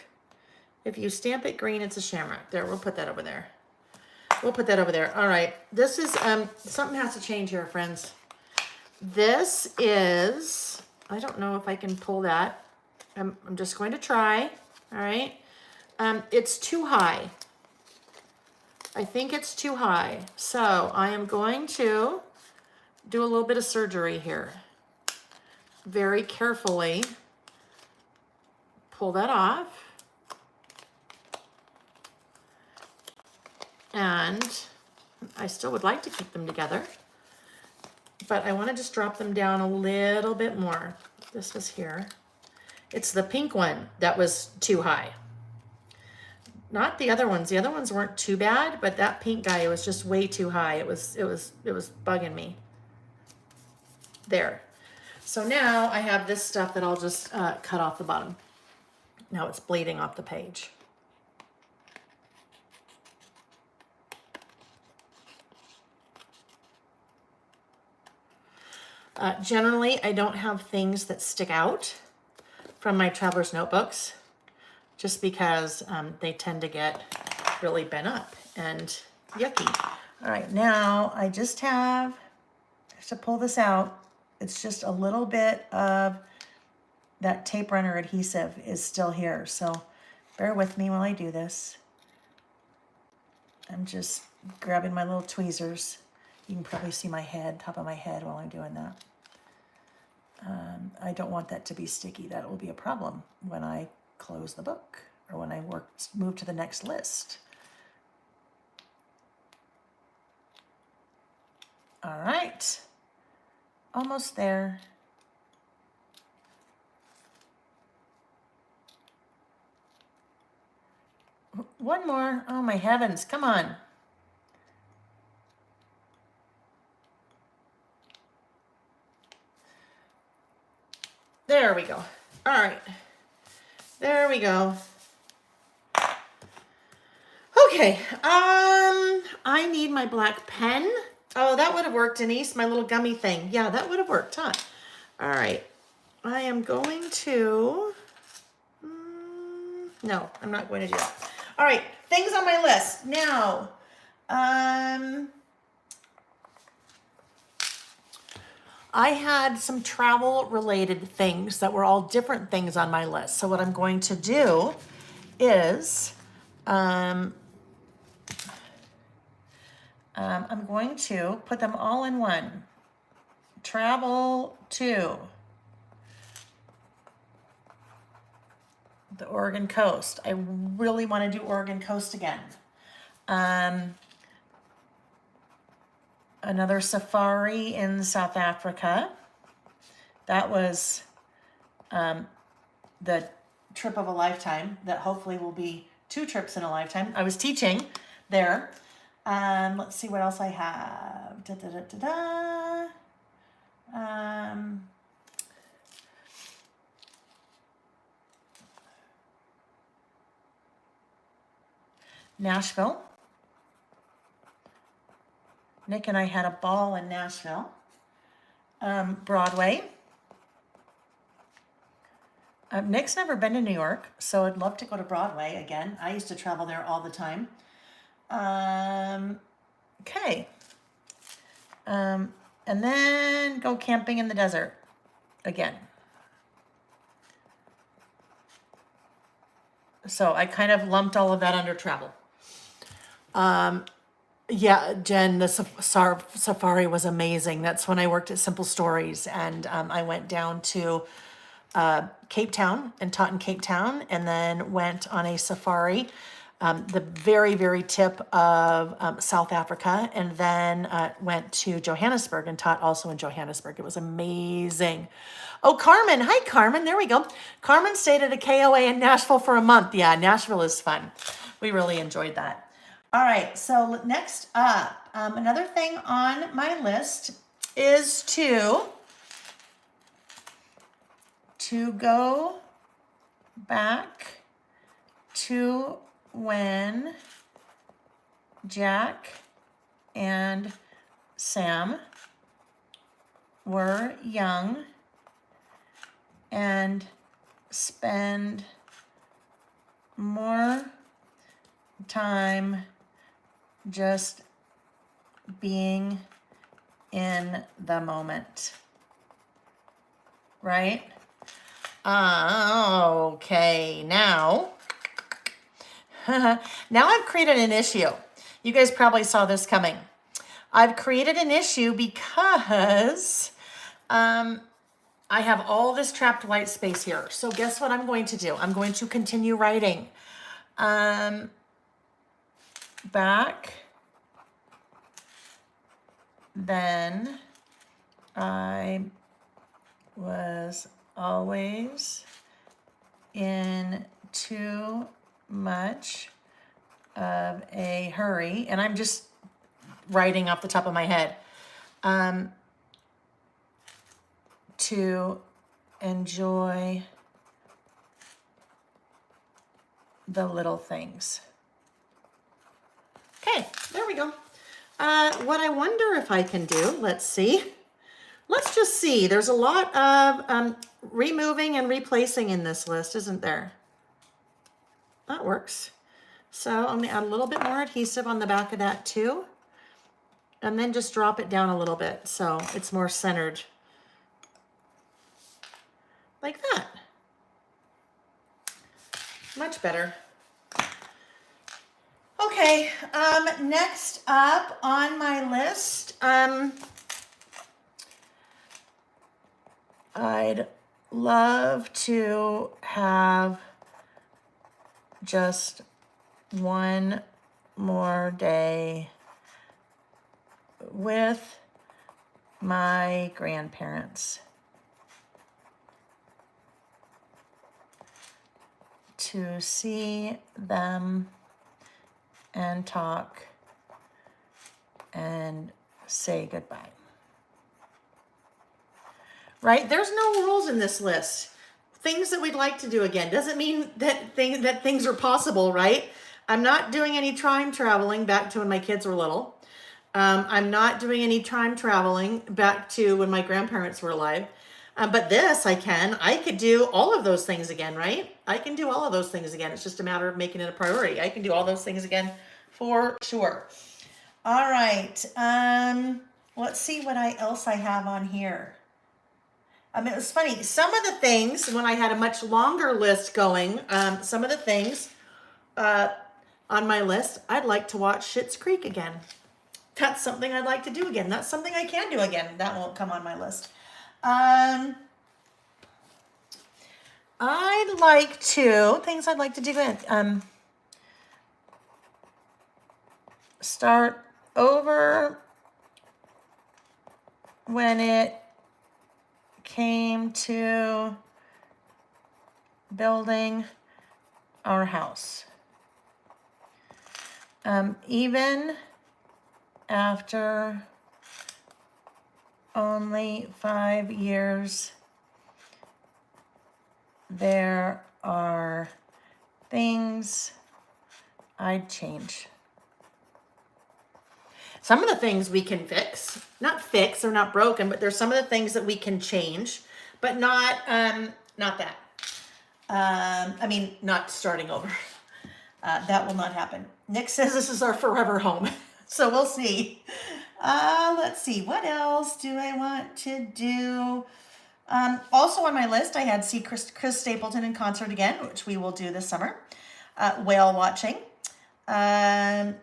If you stamp it green, it's a shamrock. There, we'll put that over there. We'll put that over there. All right, this is, something has to change here, friends. This is, I don't know if I can pull that. I'm just going to try, all right? It's too high. I think it's too high. So I am going to do a little bit of surgery here. Very carefully pull that off. And I still would like to keep them together, but I want to just drop them down a little bit more. This was here. It's the pink one that was too high. Not the other ones. The other ones weren't too bad, but that pink guy was just way too high. It was bugging me. There. So now I have this stuff that I'll just cut off the bottom. Now it's bleeding off the page. Generally, I don't have things that stick out from my traveler's notebooks just because they tend to get really bent up and yucky. All right, now I just have to pull this out. It's just a little bit of that tape runner adhesive is still here. So bear with me while I do this. I'm just grabbing my little tweezers. You can probably see my head, top of my head while I'm doing that. I don't want that to be sticky. That will be a problem when I close the book or when I move to the next list. All right, almost there. One more. Oh my heavens, come on. There we go. All right. There we go. Okay. I need my black pen. Oh, that would have worked, Denise, my little gummy thing. Yeah, that would have worked, huh? All right. I am going to, no, I'm not going to do that. All right, things on my list. Now, I had some travel related things that were all different things on my list. So what I'm going to do is, I'm going to put them all in one. Travel to the Oregon coast. I really want to do Oregon coast again. Another safari in South Africa. That was the trip of a lifetime that hopefully will be 2 trips in a lifetime. I was teaching there. Let's see what else I have. Nashville. Nick and I had a ball in Nashville. Broadway. Nick's never been to New York, so I'd love to go to Broadway again. I used to travel there all the time. Okay. And then go camping in the desert again. So I kind of lumped all of that under travel. Yeah, Jen, the safari was amazing. That's when I worked at Simple Stories, and I went down to Cape Town and taught in Cape Town, and then went on a safari, the very, very tip of South Africa, and then went to Johannesburg and taught also in Johannesburg. It was amazing. Oh, Carmen. Hi, Carmen. There we go. Carmen stayed at a KOA in Nashville for a month. Yeah, Nashville is fun. We really enjoyed that. All right, so next up, another thing on my list is to go back to when Jack and Sam were young and spend more time just being in the moment, right? Okay, now I've created an issue. You guys probably saw this coming. I've created an issue because I have all this trapped white space here. So guess what I'm going to do? I'm going to continue writing. Back then, I was always in too much of a hurry, and I'm just writing off the top of my head, to enjoy the little things. Okay, there we go. What I wonder if I can do, let's see. Let's just see. There's a lot of removing and replacing in this list, isn't there? That works. So I'm gonna add a little bit more adhesive on the back of that too. And then just drop it down a little bit so it's more centered. Like that. Much better. Okay, next up on my list, I'd love to have just one more day with my grandparents. To see them and talk and say goodbye. Right? There's no rules in this list. Things that we'd like to do again doesn't mean that things are possible, right? I'm not doing any time traveling back to when my kids were little. I'm not doing any time traveling back to when my grandparents were alive. But this I can. I could do all of those things again, right? I can do all of those things again. It's just a matter of making it a priority. I can do all those things again for sure. All right. Let's see what else I have on here. It was funny. Some of the things, when I had a much longer list going, some of the things on my list, I'd like to watch Schitt's Creek again. That's something I'd like to do again. That's something I can do again. That won't come on my list. I'd like to, things I'd like to do again. Start over when it came to building our house. Even after only 5 years, there are things I'd change. Some of the things we can fix, not fix, they're not broken, but there's some of the things that we can change, but not that. Not starting over. That will not happen. Nick says this is our forever home. So we'll see. Let's see. What else do I want to do? Also on my list, I had see Chris Stapleton in concert again, which we will do this summer. Whale watching.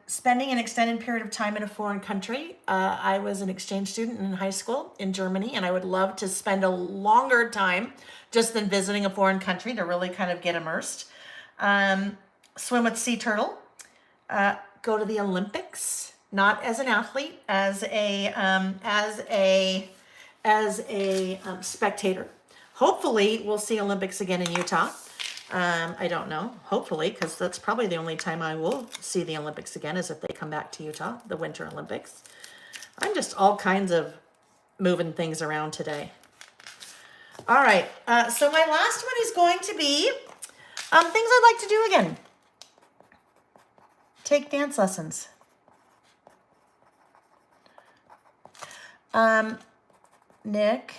Spending an extended period of time in a foreign country. I was an exchange student in high school in Germany, and I would love to spend a longer time just than visiting a foreign country to really kind of get immersed. Swim with sea turtle. Go to the Olympics, not as an athlete, as a spectator. Hopefully we'll see Olympics again in Utah. I don't know, hopefully, because that's probably the only time I will see the Olympics again is if they come back to Utah, the Winter Olympics. I'm just all kinds of moving things around today. All right, so my last one is going to be things I'd like to do again. Take dance lessons. Nick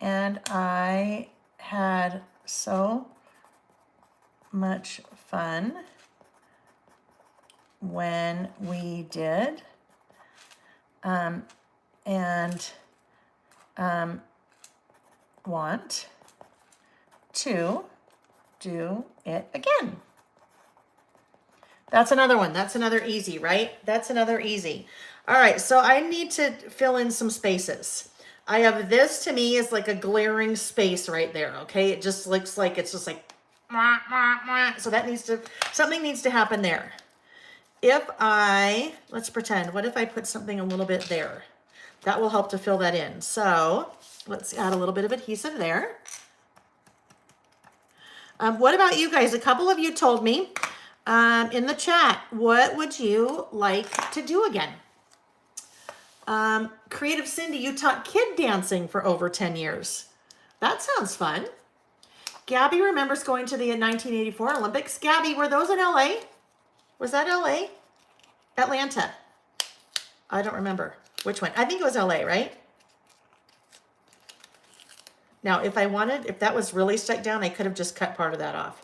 and I had so much fun when we did, and want to do it again. That's another one. That's another easy, right? That's another easy. All right, so I need to fill in some spaces. I have this, to me, is like a glaring space right there, okay? It just looks like it's just like, so that needs to, something needs to happen there. If I, let's pretend, what if I put something a little bit there? That will help to fill that in. So let's add a little bit of adhesive there. What about you guys? A couple of you told me in the chat, what would you like to do again? Creative Cindy, you taught kid dancing for over 10 years. That sounds fun. Gabby remembers going to the 1984 Olympics. Gabby, were those in LA? Was that LA? Atlanta. I don't remember which one. I think it was LA, right? Now, if I wanted, if that was really stuck down, I could have just cut part of that off.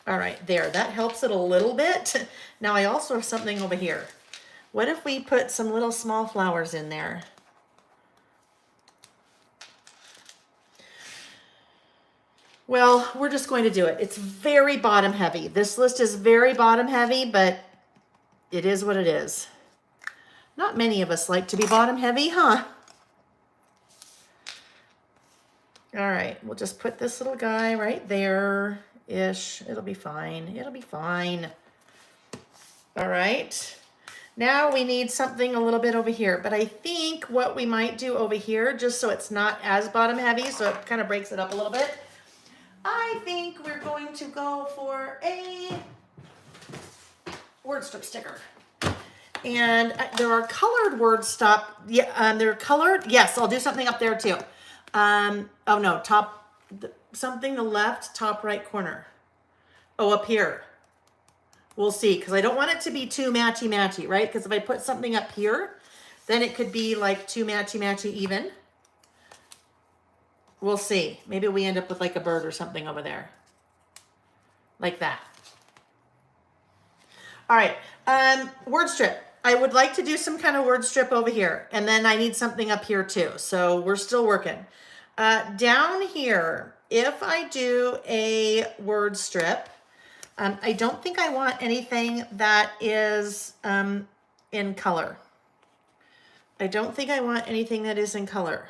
All right, there, that helps it a little bit. Now I also have something over here. What if we put some little small flowers in there? Well, we're just going to do it. It's very bottom heavy. This list is very bottom heavy, but it is what it is. Not many of us like to be bottom heavy, huh? All right, we'll just put this little guy right there-ish. It'll be fine. It'll be fine. All right. Now we need something a little bit over here, but I think what we might do over here, just so it's not as bottom heavy, so it kind of breaks it up a little bit, I think we're going to go for a word strip sticker. And there are colored word stop. Yeah, they're colored. Yes, I'll do something up there too. Oh no, something the left top right corner. Oh, up here. We'll see, because I don't want it to be too matchy-matchy, right? Because if I put something up here, then it could be like too matchy-matchy even. We'll see. Maybe we end up with like a bird or something over there. Like that. All right, word strip. I would like to do some kind of word strip over here, and then I need something up here too. So we're still working. Down here, if I do a word strip, I don't think I want anything that is in color. I don't think I want anything that is in color.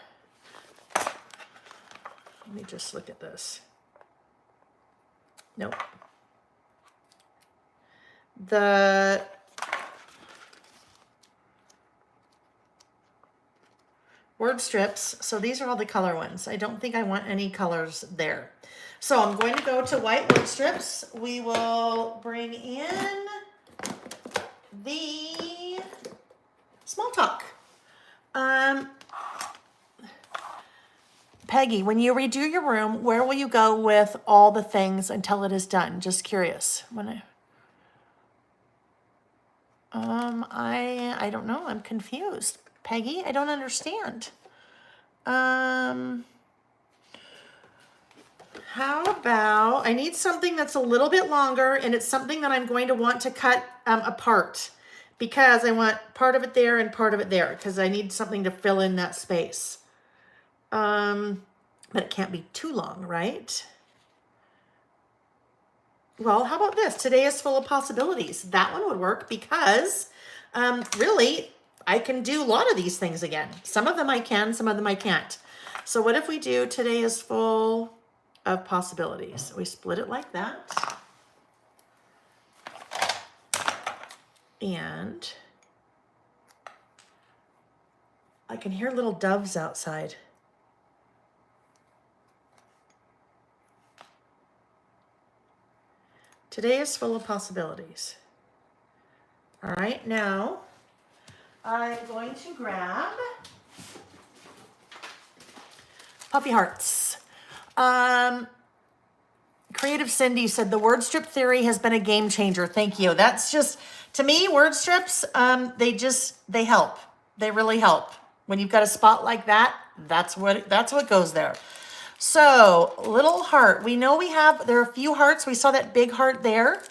Let me just look at this. Nope. The word strips, so these are all the color ones. I don't think I want any colors there. So I'm going to go to white word strips. We will bring in the small talk. Peggy, when you redo your room, where will you go with all the things until it is done? Just curious. I don't know. I'm confused. Peggy, I don't understand. How about, I need something that's a little bit longer, and it's something that I'm going to want to cut apart, because I want part of it there and part of it there, because I need something to fill in that space. But it can't be too long, right? Well, how about this? Today is full of possibilities. That one would work because really, I can do a lot of these things again. Some of them I can, some of them I can't. So what if we do today is full of possibilities? We split it like that. And I can hear little doves outside. Today is full of possibilities. All right, now I'm going to grab Puffy Hearts. Creative Cindy said the word strip theory has been a game changer. Thank you. That's just, to me, word strips, they help. They really help. When you've got a spot like that, that's what goes there. So, little heart. We know there are a few hearts. We saw that big heart there.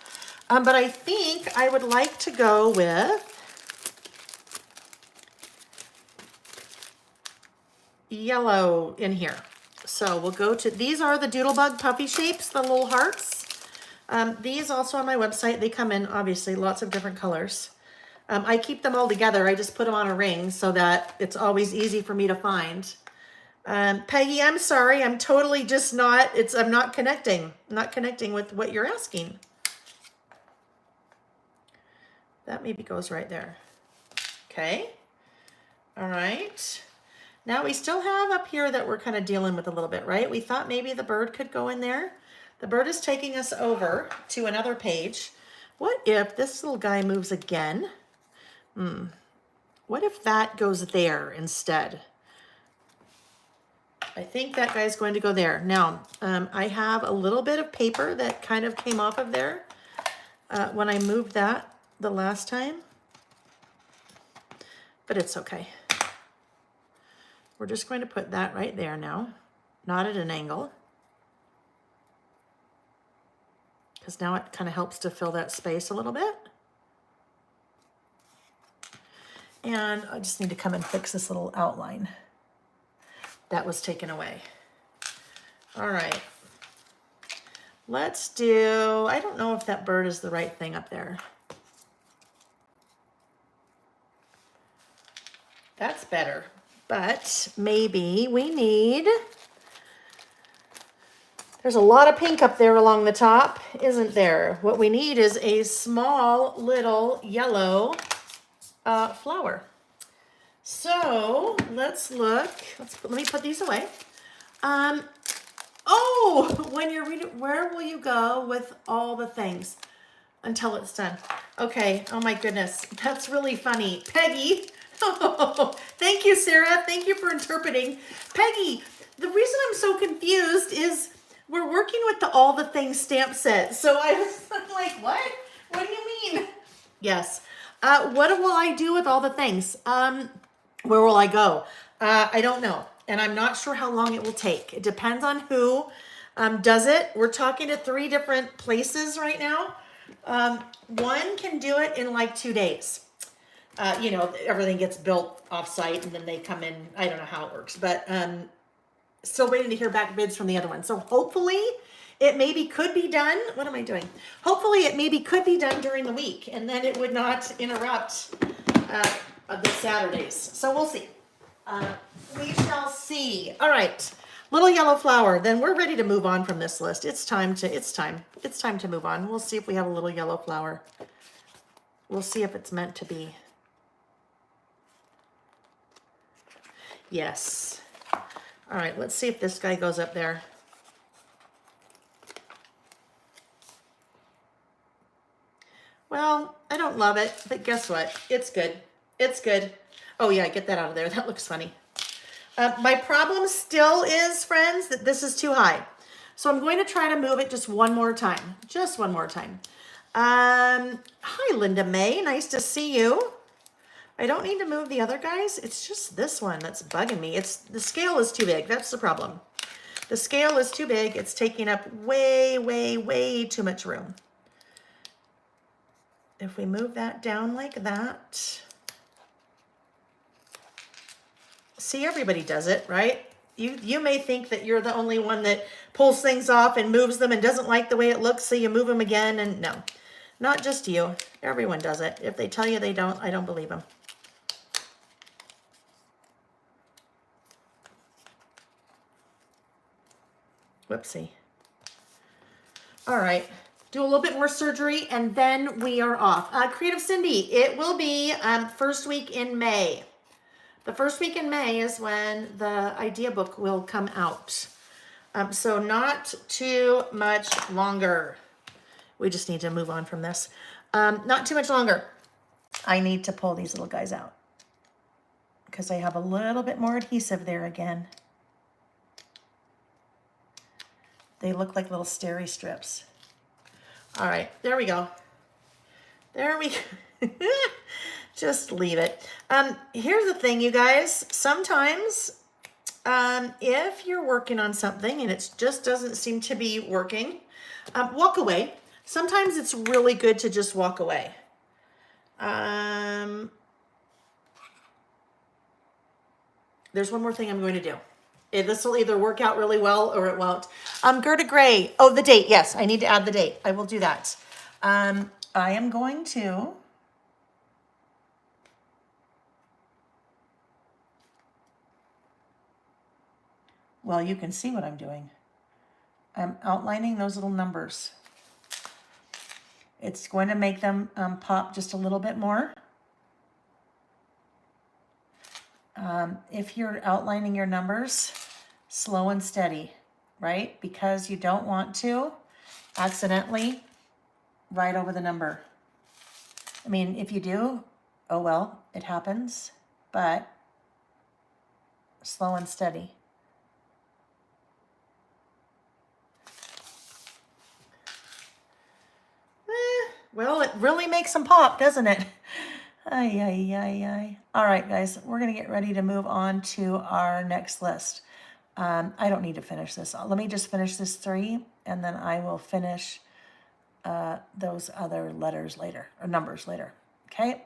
But I think I would like to go with yellow in here. So we'll go to, these are the Doodlebug puffy shapes, the little hearts. These also on my website, they come in obviously lots of different colors. I keep them all together. I just put them on a ring so that it's always easy for me to find. Peggy, I'm sorry. I'm totally just not, I'm not connecting with what you're asking. That maybe goes right there. Okay. All right. Now we still have up here that we're kind of dealing with a little bit, right? We thought maybe the bird could go in there. The bird is taking us over to another page. What if this little guy moves again? What if that goes there instead? I think that guy's going to go there. Now, I have a little bit of paper that kind of came off of there when I moved that the last time, but it's okay. We're just going to put that right there now, not at an angle, because now it kind of helps to fill that space a little bit. And I just need to come and fix this little outline that was taken away. All right. Let's do, I don't know if that bird is the right thing up there. That's better. But maybe we need, there's a lot of pink up there along the top, isn't there? What we need is a small little yellow flower. So let's look, let me put these away. Oh, when you're reading, where will you go with all the things until it's done? Okay, oh my goodness, that's really funny. Peggy, oh, thank you, Sarah. Thank you for interpreting. Peggy, the reason I'm so confused is we're working with the all the things stamp set. So I was like, what? What do you mean? Yes. What will I do with all the things? Where will I go? I don't know. And I'm not sure how long it will take. It depends on who does it. We're talking to 3 different places right now. One can do it in like 2 days. You know, everything gets built off-site and then they come in. I don't know how it works, but still waiting to hear back bids from the other one. So hopefully it maybe could be done. What am I doing? Hopefully it maybe could be done during the week and then it would not interrupt the Saturdays. So we'll see. We shall see. All right. Little yellow flower. Then we're ready to move on from this list. It's time to move on. We'll see if we have a little yellow flower. We'll see if it's meant to be. Yes. All right, let's see if this guy goes up there. Well, I don't love it, but guess what? It's good. It's good. Oh yeah, get that out of there. That looks funny. My problem still is, friends, that this is too high. So I'm going to try to move it just one more time. Just one more time. Hi, Linda May. Nice to see you. I don't need to move the other guys. It's just this one that's bugging me. The scale is too big. That's the problem. The scale is too big. It's taking up way, way, way too much room. If we move that down like that. See, everybody does it, right? You may think that you're the only one that pulls things off and moves them and doesn't like the way it looks, so you move them again, and no. Not just you. Everyone does it. If they tell you they don't, I don't believe them. Whoopsie. All right. Do a little bit more surgery, and then we are off. Creative Cindy, it will be first week in May. The first week in May is when the idea book will come out. So not too much longer. We just need to move on from this. Not too much longer. I need to pull these little guys out because I have a little bit more adhesive there again. They look like little steri strips. All right, there we go. There we go. Just leave it. Here's the thing, you guys. Sometimes if you're working on something and it just doesn't seem to be working, walk away. Sometimes it's really good to just walk away. There's one more thing I'm going to do. This will either work out really well or it won't. Gerda Gray. Oh, the date. Yes, I need to add the date. I will do that. I am going to... Well, you can see what I'm doing. I'm outlining those little numbers. It's going to make them pop just a little bit more. If you're outlining your numbers, slow and steady, right? Because you don't want to accidentally write over the number. I mean, if you do, oh well, it happens, but slow and steady. Well, it really makes them pop, doesn't it? Ay, ay, ay, ay. All right, guys, we're going to get ready to move on to our next list. I don't need to finish this. Let me just finish this 3, and then I will finish those other letters later, or numbers later, okay?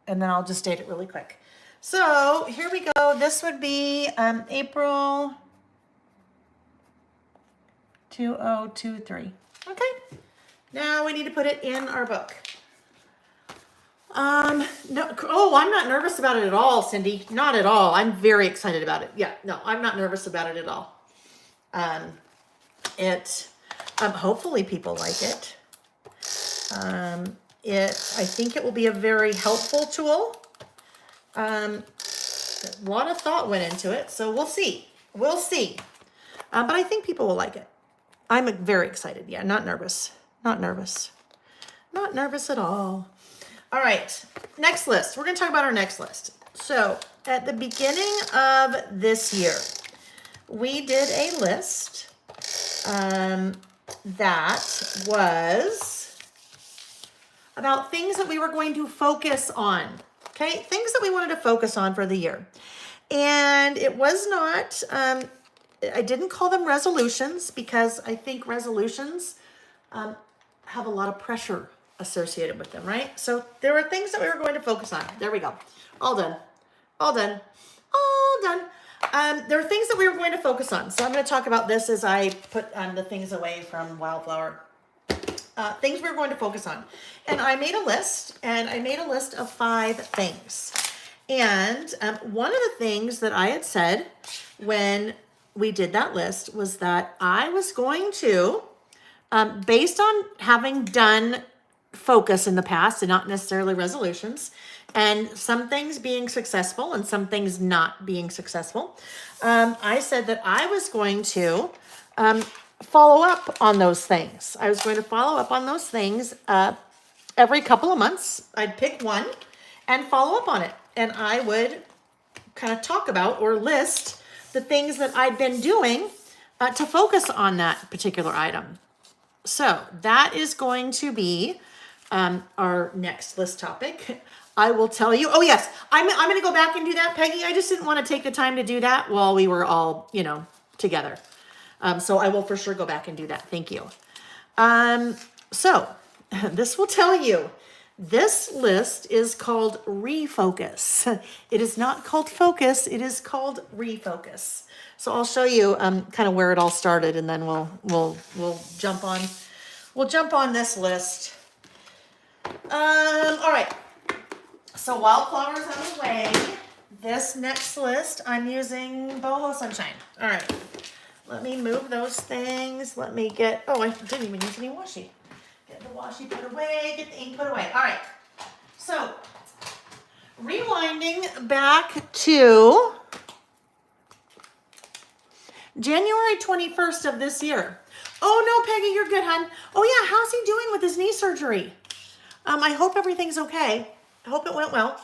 And then I'll just state it really quick. So here we go. This would be April 2023. Okay. Now we need to put it in our book. No, oh, I'm not nervous about it at all, Cindy. Not at all. I'm very excited about it. Yeah, no, I'm not nervous about it at all. Hopefully people like it. I think it will be a very helpful tool. A lot of thought went into it, so we'll see. We'll see. But I think people will like it. I'm very excited. Yeah, not nervous. Not nervous. Not nervous at all. All right, next list. We're going to talk about our next list. So at the beginning of this year, we did a list that was about things that we were going to focus on. Okay, things that we wanted to focus on for the year. And it was not, I didn't call them resolutions because I think resolutions have a lot of pressure associated with them, right? So there were things that we were going to focus on. There we go. All done. All done. All done. There are things that we were going to focus on. So I'm going to talk about this as I put the things away from Wildflower. Things we were going to focus on. And I made a list, and I made a list of 5 things. And one of the things that I had said when we did that list was that I was going to, based on having done focus in the past and not necessarily resolutions, and some things being successful and some things not being successful, I said that I was going to follow up on those things. I was going to follow up on those things every couple of months. I'd pick one and follow up on it. And I would kind of talk about or list the things that I'd been doing to focus on that particular item. So that is going to be our next list topic. I will tell you. Oh yes, I'm going to go back and do that, Peggy. I just didn't want to take the time to do that while we were all, together. So I will for sure go back and do that. Thank you. So this will tell you. This list is called Refocus. It is not called Focus. It is called Refocus. So I'll show you kind of where it all started, and then we'll jump on. We'll jump on this list. All right. So Wildflower's out of the way. This next list, I'm using Boho Sunshine. All right. Let me move those things. Let me get. Oh, I didn't even use any washi. Get the washi put away. Get the ink put away. All right. So rewinding back to January 21st of this year, Oh no, Peggy, you're good, hon. Oh yeah, how's he doing with his knee surgery? I hope everything's okay. I hope it went well.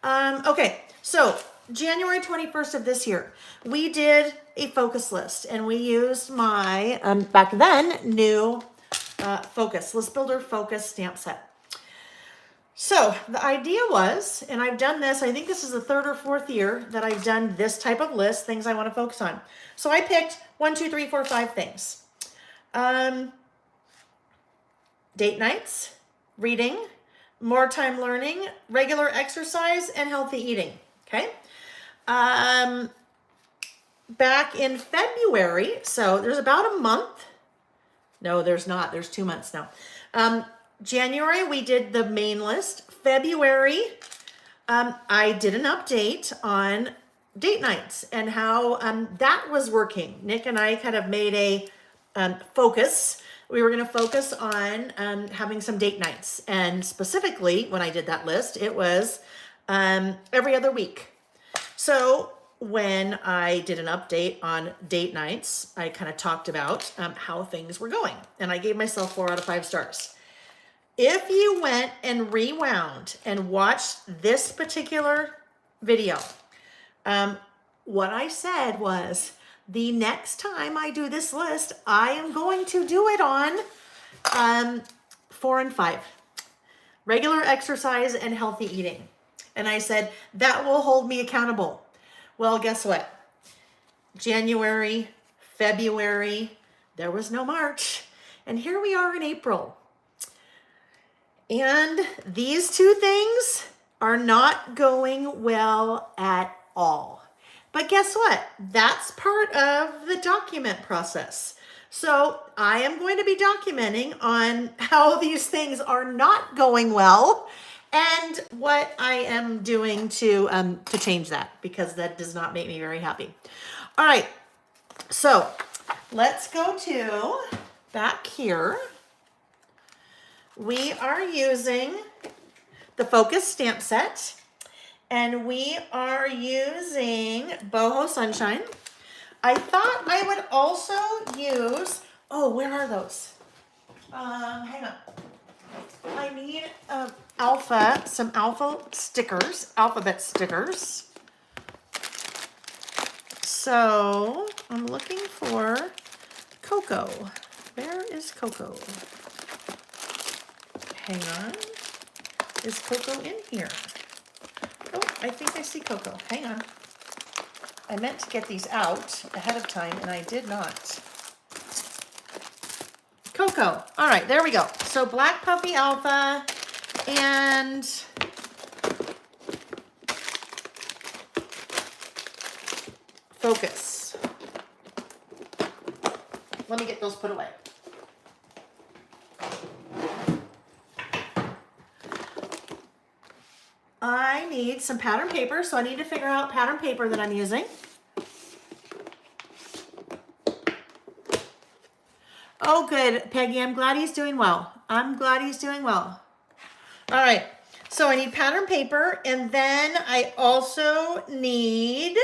Okay, so January 21st of this year, we did a focus list and we used my, back then, new focus, list builder focus stamp set. So the idea was, and I've done this, I think this is the third or fourth year that I've done this type of list, things I want to focus on. So I picked 1, 2, 3, 4, 5 things. Date nights, reading, more time learning, regular exercise, and healthy eating. Okay. Back in February, so there's about a month. No, there's not. There's 2 months now. January, we did the main list. February, I did an update on date nights and how that was working. Nick and I kind of made a focus. We were going to focus on having some date nights. And specifically, when I did that list, it was every other week. So when I did an update on date nights, I kind of talked about how things were going. And I gave myself 4 out of 5 stars. If you went and rewound and watched this particular video, what I said was, the next time I do this list, I am going to do it on 4 and 5. Regular exercise and healthy eating. And I said, that will hold me accountable. Well, guess what? January, February, there was no March. And here we are in April. And these 2 things are not going well at all. But guess what? That's part of the document process. So I am going to be documenting on how these things are not going well and what I am doing to change that, because that does not make me very happy. All right, so let's go to back here. We are using the Focus stamp set, and we are using Boho Sunshine. I thought I would also use, oh, where are those? Hang on. I need some alpha stickers, alphabet stickers. So I'm looking for Coco. Where is Coco? Hang on. Is Coco in here? Oh, I think I see Coco. Hang on. I meant to get these out ahead of time, and I did not. Coco. All right, there we go. So Black Puffy Alpha and Focus. Let me get those put away. I need some pattern paper, so I need to figure out pattern paper that I'm using. Oh, good, Peggy. I'm glad he's doing well. I'm glad he's doing well. All right, so I need pattern paper, and then I also need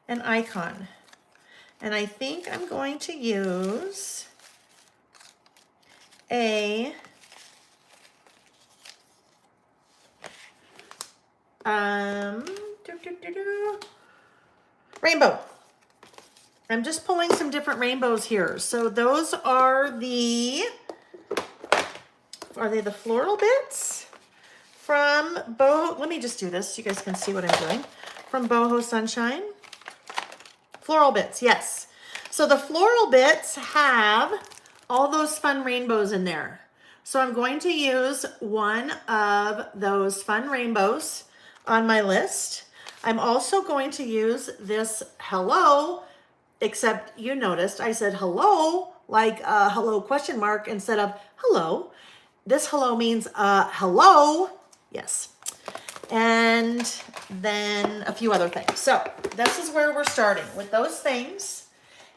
an icon. And I think I'm going to use a rainbow. I'm just pulling some different rainbows here. So those are they the floral bits from Boho? Let me just do this so you guys can see what I'm doing. From Boho Sunshine. Floral bits, yes. So the floral bits have all those fun rainbows in there. So I'm going to use one of those fun rainbows on my list. I'm also going to use this hello, except you noticed I said hello, like a hello question mark instead of hello. This hello means hello, yes. And then a few other things. So this is where we're starting with those things.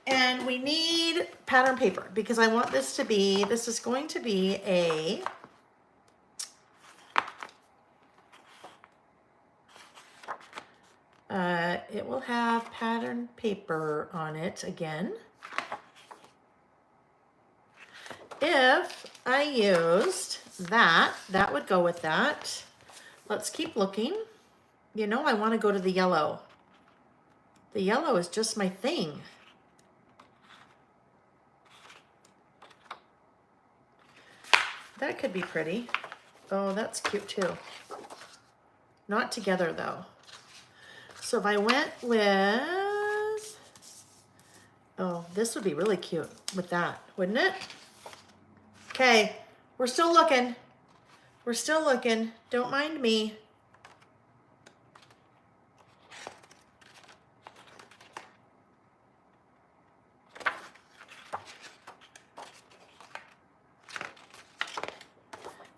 And we need pattern paper because I want this to be, this is going to be a it will have pattern paper on it again. if I used that, that would go with that. Let's keep looking. You know, I want to go to the yellow. The yellow is just my thing. That could be pretty. Oh, that's cute too. Not together though. So if I went with, oh, this would be really cute with that, wouldn't it? Okay, we're still looking. We're still looking. Don't mind me.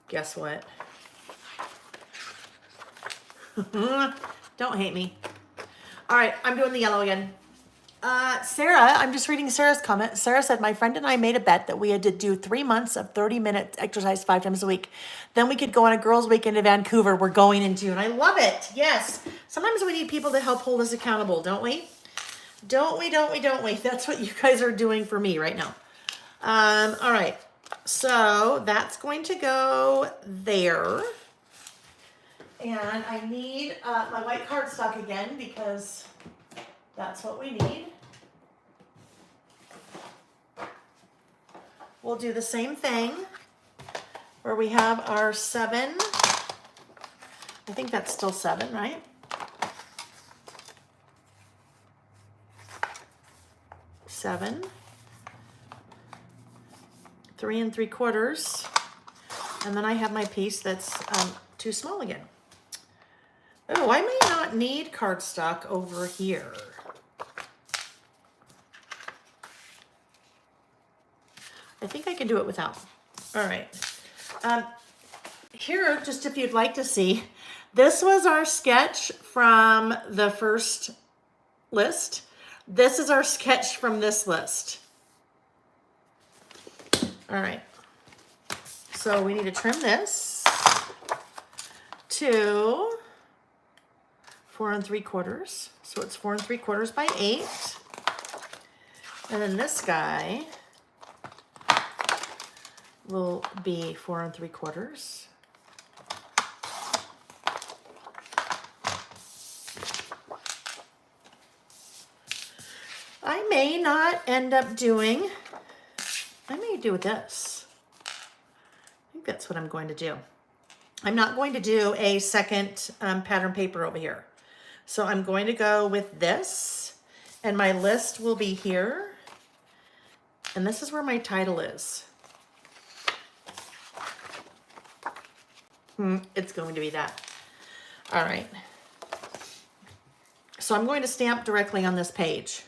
Guess what? Don't hate me. All right, I'm doing the yellow again. Sarah, I'm just reading Sarah's comment. Sarah said, my friend and I made a bet that we had to do 3 months of 30-minute exercise 5 times a week. Then we could go on a girls' weekend to Vancouver. We're going in June. I love it. Yes. Sometimes we need people to help hold us accountable, don't we? Don't we? That's what you guys are doing for me right now. All right. So that's going to go there. And I need my white cardstock again because that's what we need. We'll do the same thing where we have our 7. I think that's still 7, right? Seven. 3 3/4. And then I have my piece that's too small again. Oh, I may not need cardstock over here. I think I can do it without. All right. Here, just if you'd like to see, this was our sketch from the first list. This is our sketch from this list. All right. So we need to trim this to 4 3/4. So it's 4 3/4 by 8. And then this guy will be 4 3/4. I may not end up doing, I may do this. I think that's what I'm going to do. I'm not going to do a second pattern paper over here. So I'm going to go with this, and my list will be here. And this is where my title is. It's going to be that. All right. So I'm going to stamp directly on this page.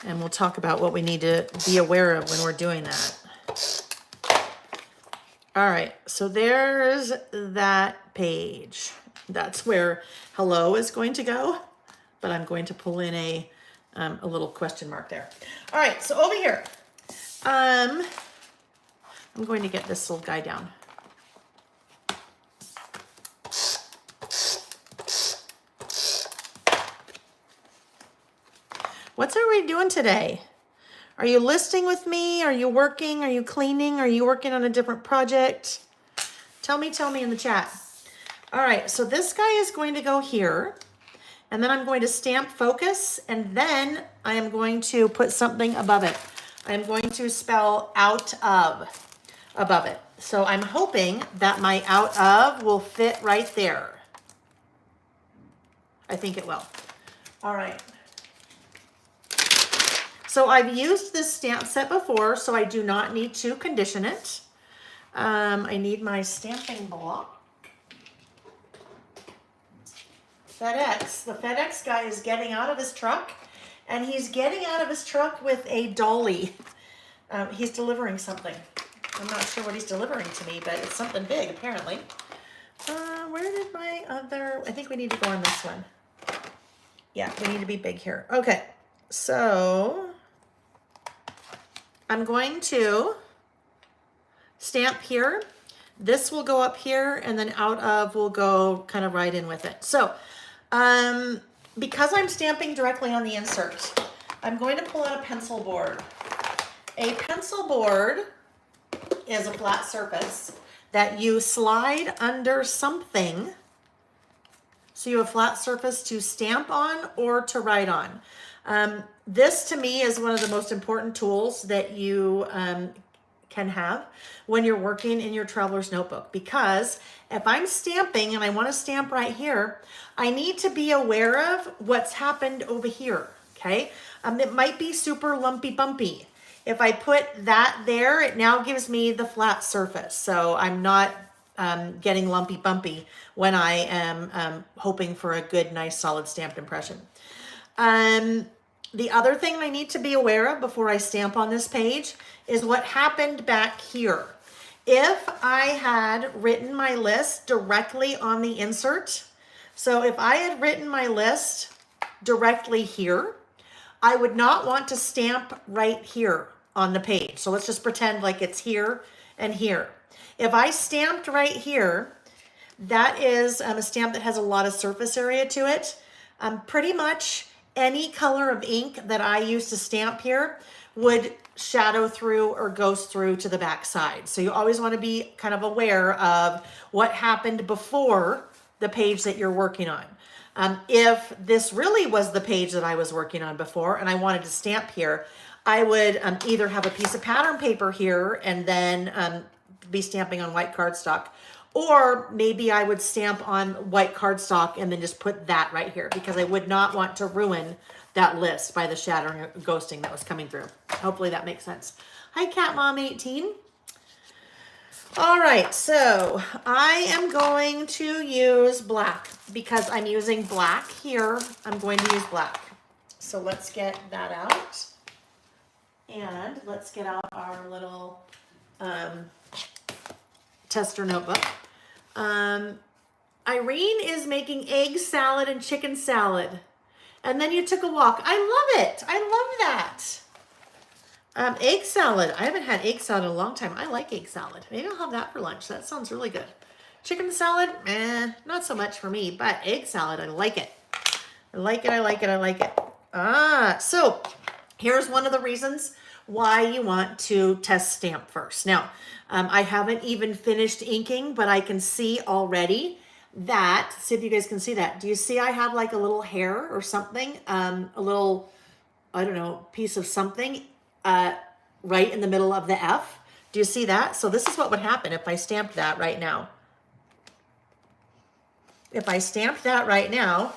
And we'll talk about what we need to be aware of when we're doing that. All right, so there's that page. That's where hello is going to go, but I'm going to pull in a little question mark there. All right, so over here, I'm going to get this little guy down. What are we doing today? Are you listing with me? Are you working? Are you cleaning? Are you working on a different project? Tell me in the chat. All right, so this guy is going to go here, and then I'm going to stamp focus, and then I am going to put something above it. I'm going to spell out of above it. So I'm hoping that my out of will fit right there. I think it will. All right. So I've used this stamp set before, so I do not need to condition it. I need my stamping block. FedEx, the FedEx guy is getting out of his truck, and he's getting out of his truck with a dolly. He's delivering something. I'm not sure what he's delivering to me, but it's something big apparently. Where did my other, I think we need to go on this one. Yeah, we need to be big here. Okay, so I'm going to stamp here. This will go up here, and then out of will go kind of right in with it. So because I'm stamping directly on the insert, I'm going to pull out a pencil board. A pencil board is a flat surface that you slide under something. So you have a flat surface to stamp on or to write on. This to me is one of the most important tools that you can have when you're working in your traveler's notebook, because if I'm stamping and I want to stamp right here, I need to be aware of what's happened over here. Okay. It might be super lumpy bumpy. If I put that there, it now gives me the flat surface. So I'm not getting lumpy bumpy when I am hoping for a good, nice, solid stamped impression. The other thing I need to be aware of before I stamp on this page is what happened back here. If I had written my list directly on the insert, so if I had written my list directly here, I would not want to stamp right here on the page. So let's just pretend like it's here and here. If I stamped right here, that is a stamp that has a lot of surface area to it. Pretty much any color of ink that I use to stamp here would shadow through or ghost through to the back side. So you always want to be kind of aware of what happened before the page that you're working on. If this really was the page that I was working on before and I wanted to stamp here, I would either have a piece of pattern paper here and then be stamping on white cardstock, or maybe I would stamp on white cardstock and then just put that right here, because I would not want to ruin that list by the shattering or ghosting that was coming through. Hopefully that makes sense. Hi, Cat Mom 18. All right, so I am going to use black because I'm using black here. I'm going to use black. So let's get that out. And let's get out our little tester notebook. Irene is making egg salad and chicken salad. And then you took a walk. I love it. I love that. Egg salad. I haven't had egg salad in a long time. I like egg salad. Maybe I'll have that for lunch. That sounds really good. Chicken salad, not so much for me, but egg salad, I like it. I like it, I like it, I like it. So here's one of the reasons why you want to test stamp first. Now, I haven't even finished inking, but I can see already that, see if you guys can see that. Do you see I have like a little hair or something? A little, I don't know, piece of something right in the middle of the F. Do you see that? So this is what would happen if I stamped that right now. If I stamped that right now,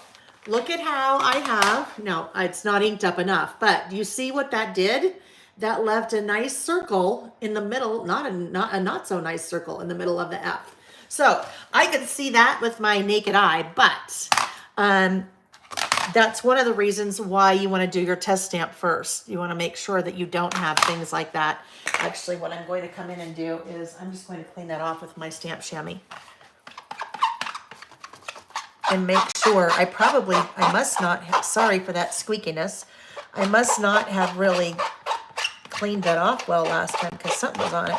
look at how I have, no, it's not inked up enough, but do you see what that did? That left a nice circle in the middle, not a not so nice circle in the middle of the F. So I could see that with my naked eye, but that's one of the reasons why you want to do your test stamp first. You want to make sure that you don't have things like that. Actually, what I'm going to come in and do is I'm just going to clean that off with my stamp chamois. And make sure, I must not have, sorry for that squeakiness. I must not have really cleaned that off well last time because something was on it.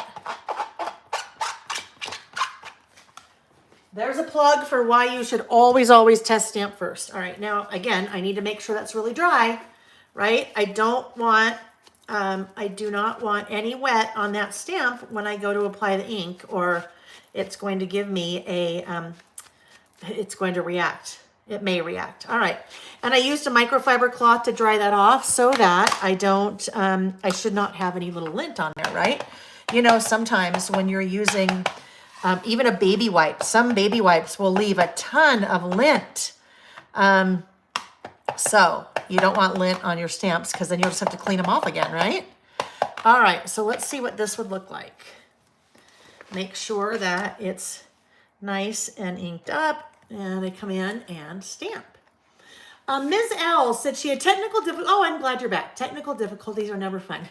There's a plug for why you should always, always test stamp first. All right, now again, I need to make sure that's really dry, right? I don't want, I do not want any wet on that stamp when I go to apply the ink, or it's going to give me a, it's going to react. It may react. All right. And I used a microfiber cloth to dry that off so that I don't, I should not have any little lint on there, right? You know, sometimes when you're using even a baby wipe, some baby wipes will leave a ton of lint. So you don't want lint on your stamps because then you'll just have to clean them off again, right? All right. So let's see what this would look like. Make sure that it's nice and inked up, and I come in and stamp. Ms. L said she had technical difficulties. Oh, I'm glad you're back. Technical difficulties are never fun,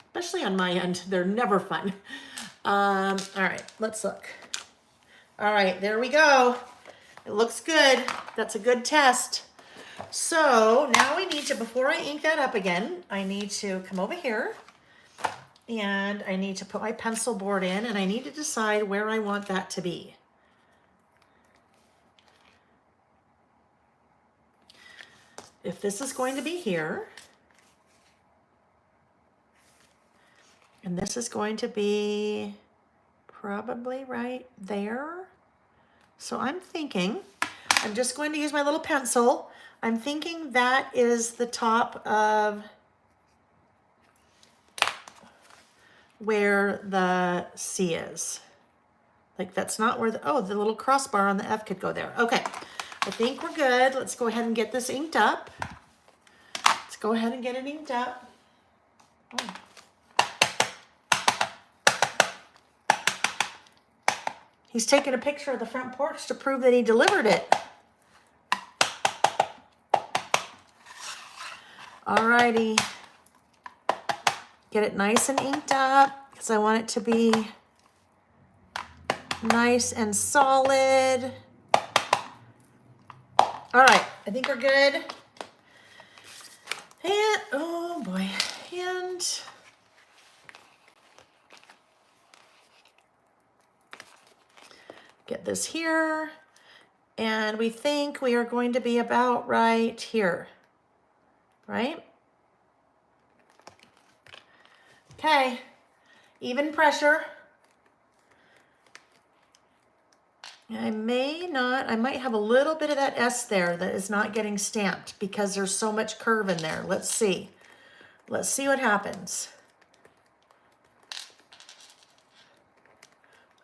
especially on my end. They're never fun. All right, let's look. All right, there we go. It looks good. That's a good test. So now we need to, before I ink that up again, I need to come over here and I need to put my pencil board in, and I need to decide where I want that to be. If this is going to be here, And this is going to be probably right there. So I'm thinking, I'm just going to use my little pencil. I'm thinking that is the top of where the C is. Like that's not where the, oh, the little crossbar on the F could go there. Okay, I think we're good. Let's go ahead and get this inked up. Let's go ahead and get it inked up. Oh. He's taking a picture of the front porch to prove that he delivered it. Alrighty. Get it nice and inked up because I want it to be nice and solid. All right, I think we're good. And, oh boy, and get this here. And we think we are going to be about right here, right? Okay, even pressure. I might have a little bit of that S there that is not getting stamped because there's so much curve in there. Let's see. Let's see what happens.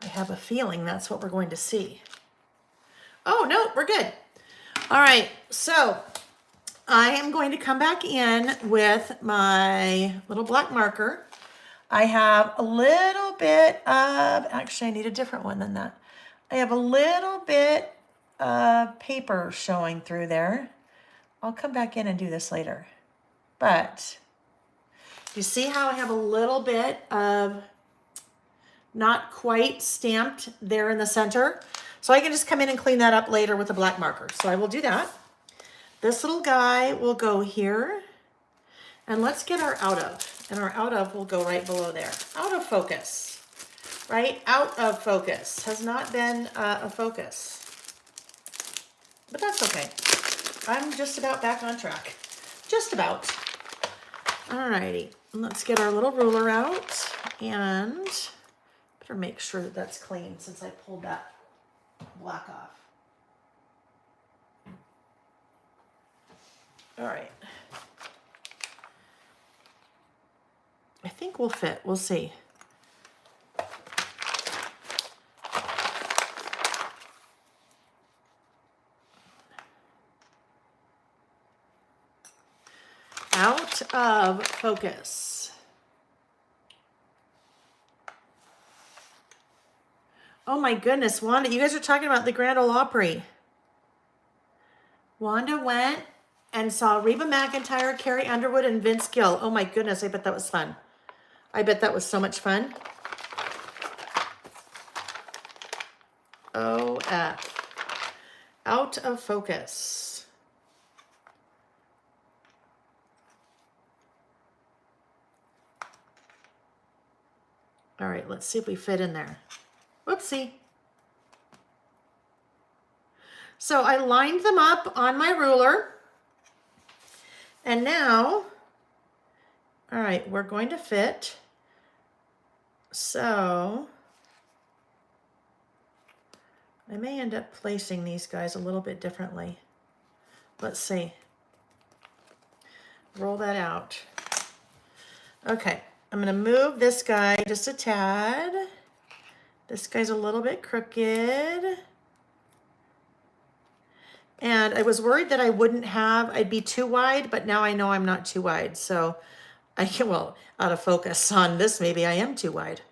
I have a feeling that's what we're going to see. Oh, no, we're good. All right, so I am going to come back in with my little black marker. I have a little bit of, actually I need a different one than that. I have a little bit of paper showing through there. I'll come back in and do this later. But you see how I have a little bit of not quite stamped there in the center? So I can just come in and clean that up later with a black marker. So I will do that. This little guy will go here. And let's get our out of. And our out of will go right below there. Out of focus. Right? Out of focus. Has not been a focus. But that's okay. I'm just about back on track. Just about. Alrighty. Let's get our little ruler out. And better make sure that that's clean since I pulled that black off. Alright. I think we'll fit. We'll see. Out of focus. Oh my goodness, Wanda, you guys are talking about the Grand Ole Opry. Wanda went and saw Reba McEntire, Carrie Underwood, and Vince Gill. Oh my goodness, I bet that was fun. I bet that was so much fun. OF. Out of focus. All right, let's see if we fit in there. Whoopsie. So I lined them up on my ruler. And now, all right, we're going to fit. So I may end up placing these guys a little bit differently. Let's see. Roll that out. Okay, I'm going to move this guy just a tad. This guy's a little bit crooked. And I was worried that I'd be too wide, but now I know I'm not too wide. So I can, well, out of focus on this, maybe I am too wide.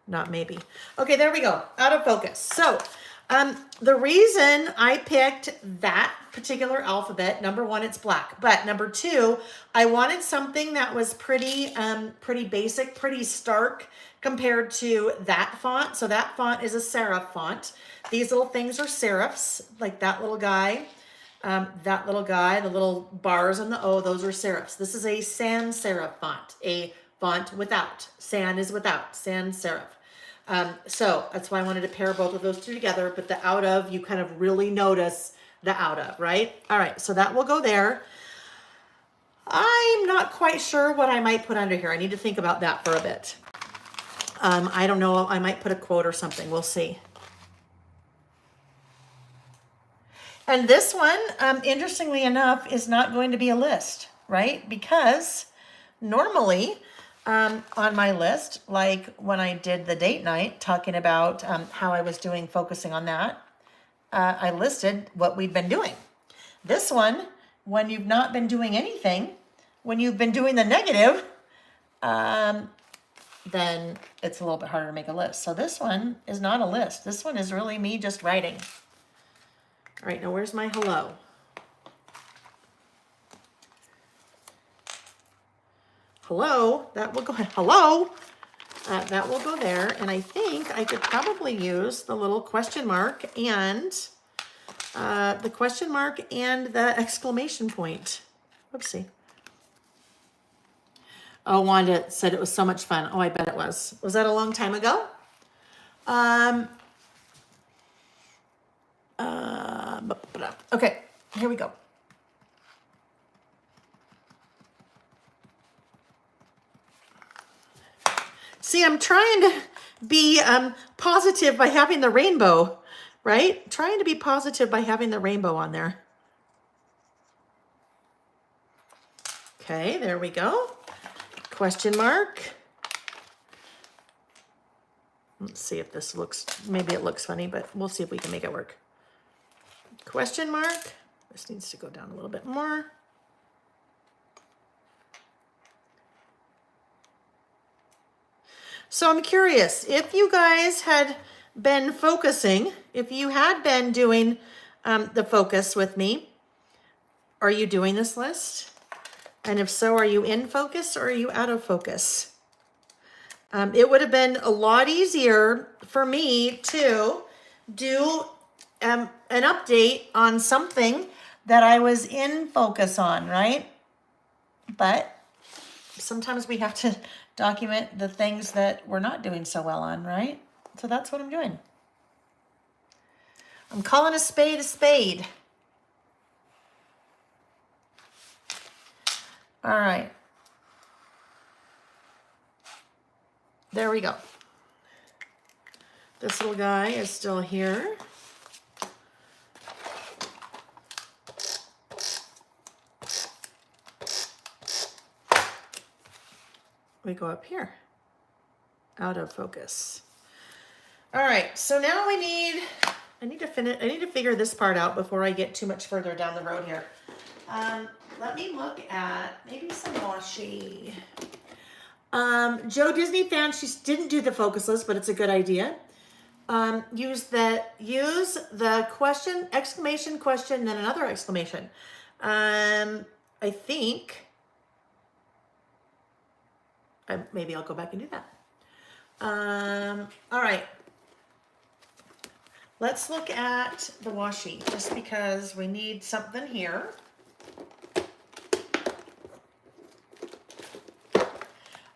Not maybe. Okay, there we go. Out of focus. So the reason I picked that particular alphabet, number one, it's black. But number two, I wanted something that was pretty basic, pretty stark compared to that font. So that font is a serif font. These little things are serifs, like that little guy, the little bars and the O, those are serifs. This is a sans serif font, a font without. Sans is without, sans serif. So that's why I wanted to pair both of those two together, but the out of, you kind of really notice the out of, right? All right, so that will go there. I'm not quite sure what I might put under here. I need to think about that for a bit. I don't know. I might put a quote or something. We'll see. And this one, interestingly enough, is not going to be a list, right? Because normally on my list, like when I did the date night, talking about how I was doing, focusing on that, I listed what we'd been doing. This one, when you've not been doing anything, when you've been doing the negative, then it's a little bit harder to make a list. So this one is not a list. This one is really me just writing. All right, now where's my hello? Hello, that will go, hello, that will go there. And I think I could probably use the little question mark and the exclamation point. Whoopsie. Oh, Wanda said it was so much fun. Oh, I bet it was. Was that a long time ago? Okay, here we go. See, I'm trying to be positive by having the rainbow, right? Trying to be positive by having the rainbow on there. Okay, there we go. Question mark. Let's see if this looks, maybe it looks funny, but we'll see if we can make it work. Question mark. This needs to go down a little bit more. So I'm curious, if you guys had been focusing, if you had been doing the focus with me, are you doing this list? And if so, are you in focus or are you out of focus? It would have been a lot easier for me to do an update on something that I was in focus on, right? But sometimes we have to document the things that we're not doing so well on, right? So that's what I'm doing. I'm calling a spade a spade. All right. There we go. This little guy is still here. We go up here. Out of focus. All right, so now I need to figure this part out before I get too much further down the road here. Let me look at maybe some washi. Joe Disney fan, she didn't do the focus list, but it's a good idea. Use the question, exclamation, question, then another exclamation. I think maybe I'll go back and do that. All right. Let's look at the washi, just because we need something here.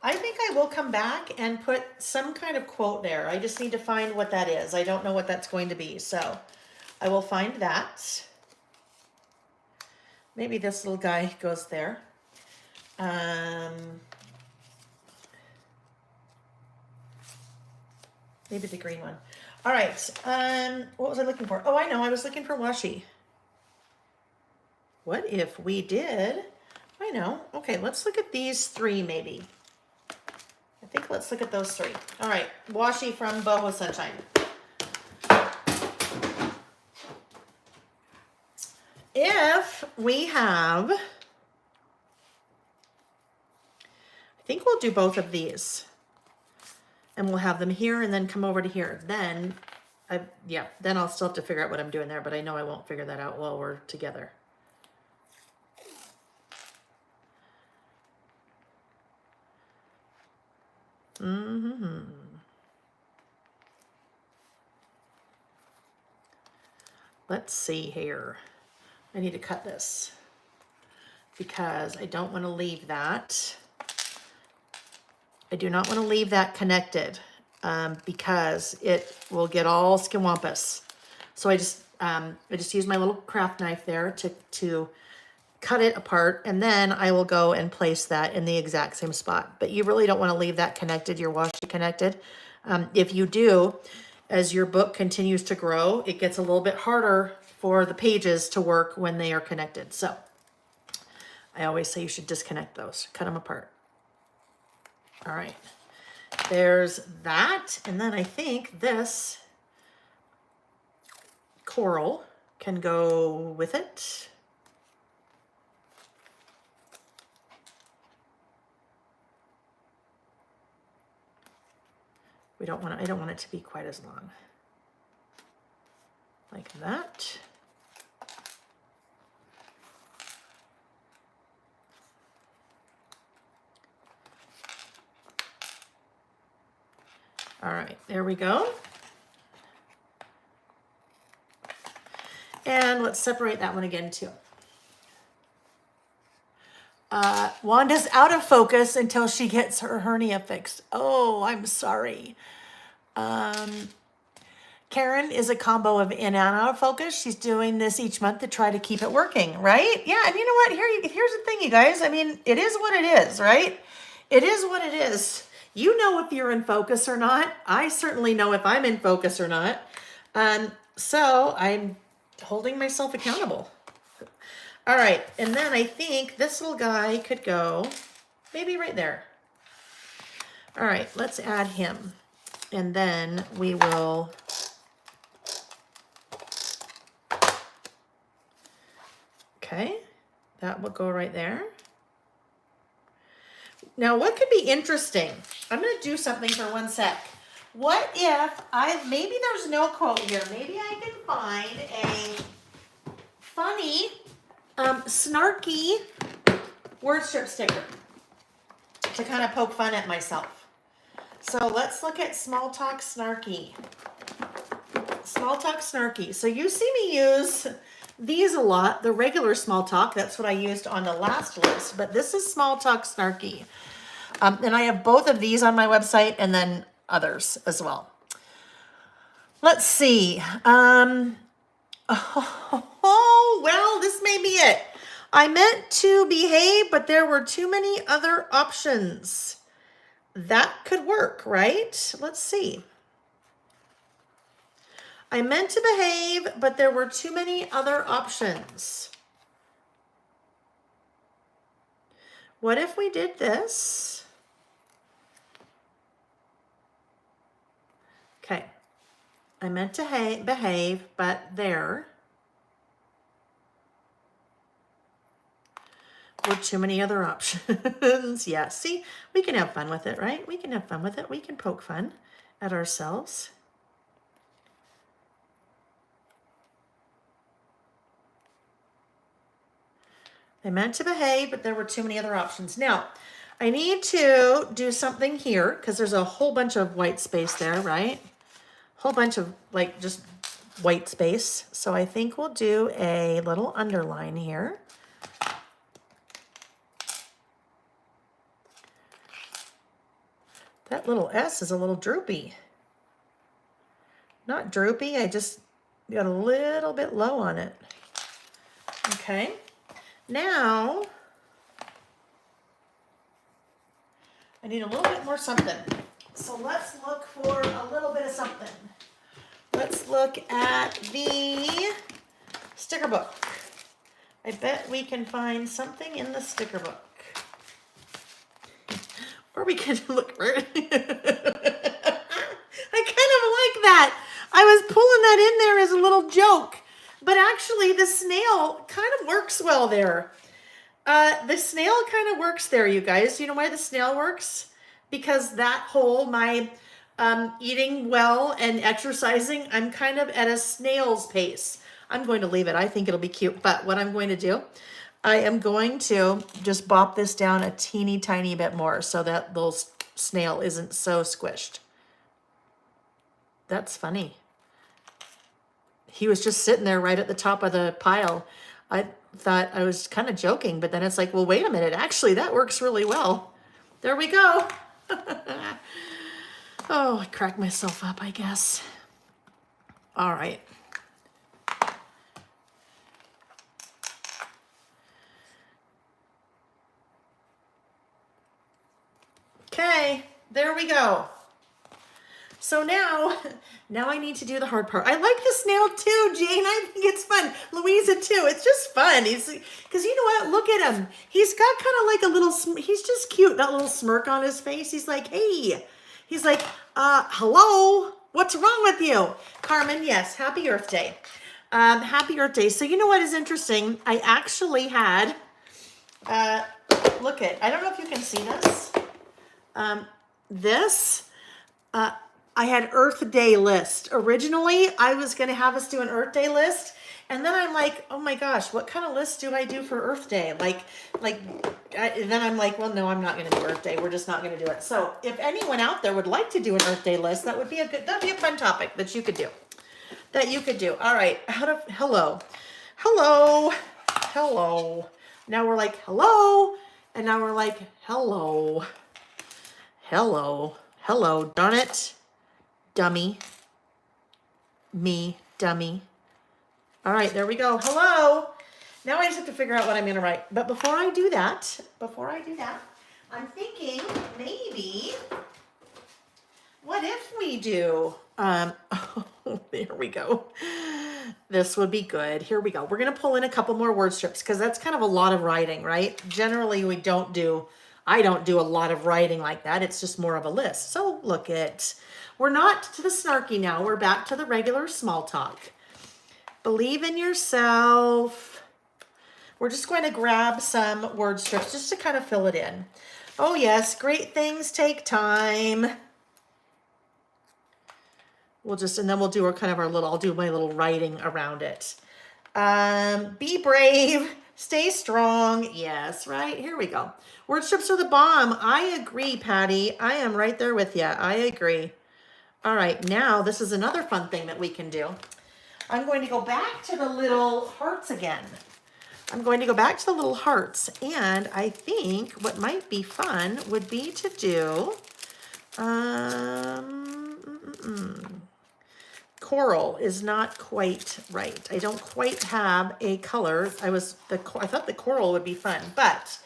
I think I will come back and put some kind of quote there. I just need to find what that is. I don't know what that's going to be, so I will find that. Maybe this little guy goes there. Maybe the green one. All right, what was I looking for? Oh, I know, I was looking for washi. What if we did? I know. Okay, let's look at these three maybe. I think let's look at those three. All right, washi from Boho Sunshine. If we have, I think we'll do both of these. And we'll have them here and then come over to here. Then, then I'll still have to figure out what I'm doing there, but I know I won't figure that out while we're together. Let's see here. I need to cut this because I don't want to leave that. I do not want to leave that connected because it will get all skimwampus. So I just use my little craft knife there to cut it apart, and then I will go and place that in the exact same spot. But you really don't want to leave that connected, your washi connected. If you do, as your book continues to grow, it gets a little bit harder for the pages to work when they are connected. So I always say you should disconnect those, cut them apart. All right, there's that. And then I think this coral can go with it. I don't want it to be quite as long. Like that. All right, there we go. And let's separate that one again too. Wanda's out of focus until she gets her hernia fixed. Oh, I'm sorry. Karen is a combo of in and out of focus. She's doing this each month to try to keep it working, right? Yeah, and you know what? Here's the thing, you guys. I mean, it is what it is, right? It is what it is. You know if you're in focus or not. I certainly know if I'm in focus or not. So I'm holding myself accountable. All right, and then I think this little guy could go maybe right there. All right, let's add him. And then we will okay, that will go right there. Now, what could be interesting? I'm going to do something for 1 sec. What if maybe there's no quote here. Maybe I can find a funny, snarky word strip sticker to kind of poke fun at myself. So let's look at Small Talk Snarky. Small Talk Snarky. So you see me use these a lot. The regular Small Talk, that's what I used on the last list. But this is Small Talk Snarky. And I have both of these on my website and then others as well. Let's see. Oh, well, this may be it. I meant to behave, but there were too many other options. That could work, right? Let's see. I meant to behave, but there were too many other options. What if we did this? Okay. I meant to behave, but there were too many other options. Yeah, see, we can have fun with it, right? We can have fun with it. We can poke fun at ourselves. I meant to behave, but there were too many other options. Now, I need to do something here because there's a whole bunch of white space there, right? Whole bunch of like just white space. So I think we'll do a little underline here. That little S is a little droopy. Not droopy, I just got a little bit low on it. Okay. Now, I need a little bit more something. So let's look for a little bit of something. Let's look at the sticker book. I bet we can find something in the sticker book. Or we can look for it. I kind of like that. I was pulling that in there as a little joke. But actually, the snail kind of works well there. The snail kind of works there, you guys. You know why the snail works? Because that whole, my eating well and exercising, I'm kind of at a snail's pace. I'm going to leave it. I think it'll be cute. But what I'm going to do, I am going to just bop this down a teeny tiny bit more so that little snail isn't so squished. That's funny. He was just sitting there right at the top of the pile. I thought I was kind of joking, but then it's like, well, wait a minute. Actually, that works really well. There we go. Oh, I cracked myself up, I guess. All right. Okay, there we go. So now I need to do the hard part. I like the snail too, Jane. I think it's fun. Louisa too. It's just fun. Because you know what? Look at him. He's got kind of like a little, he's just cute. That little smirk on his face. He's like, hey. He's like, hello? What's wrong with you? Carmen, yes. Happy Earth Day. Happy Earth Day. So you know what is interesting? I actually had, look at, I don't know if you can see this. This, I had Earth Day list. Originally, I was going to have us do an Earth Day list. And then I'm like, oh my gosh, what kind of list do I do for Earth Day? Then I'm like, well, no, I'm not going to do Earth Day. We're just not going to do it. So if anyone out there would like to do an Earth Day list, that'd be a fun topic that you could do. All right. Hello. Now we're like, hello. And now we're like, hello. Darn it. Dummy. Me, dummy. All right, there we go. Hello. Now I just have to figure out what I'm going to write. But before I do that, I'm thinking maybe, what if we do, there we go. This would be good. Here we go. We're going to pull in a couple more word strips because that's kind of a lot of writing, right? Generally, I don't do a lot of writing like that. It's just more of a list. So look at, we're not to the snarky now. We're back to the regular small talk. Believe in yourself. We're just going to grab some word strips just to kind of fill it in. Oh yes, great things take time. And then we'll do I'll do my little writing around it. Be brave, stay strong. Yes, right, here we go. Word strips are the bomb. I agree, Patty. I am right there with you. I agree. All right, now this is another fun thing that we can do. I'm going to go back to the little hearts again. And I think what might be fun would be to do coral is not quite right. I don't quite have a color. I thought the coral would be fun, but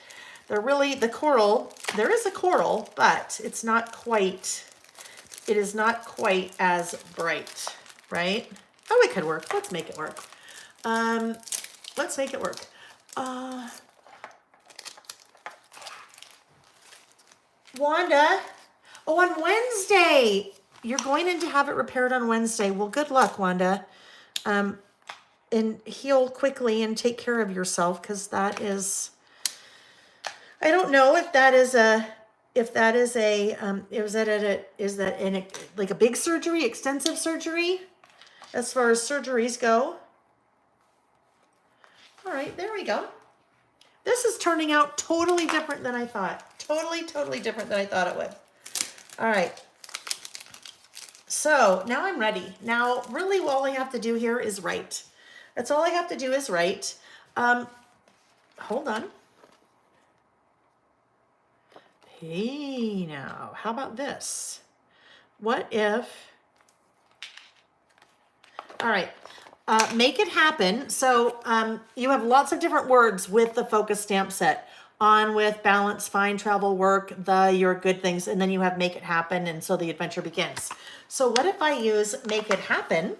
there is a coral, but it is not quite as bright, right? Oh, it could work. Let's make it work. Wanda, on Wednesday, you're going in to have it repaired on Wednesday. Well, good luck, Wanda. And heal quickly and take care of yourself, because that is, I don't know if that is like a big surgery, extensive surgery, as far as surgeries go. All right, there we go. This is turning out totally different than I thought. Totally different than I thought it would. All right. So now I'm ready. Now, really, all I have to do here is write. That's all I have to do is write. Hold on. Hey, now, how about this? What if, all right, make it happen. So you have lots of different words with the focus stamp set. On, with, balance, find, travel, work, your, good things, and then you have make it happen, and so the adventure begins. So what if I use make it happen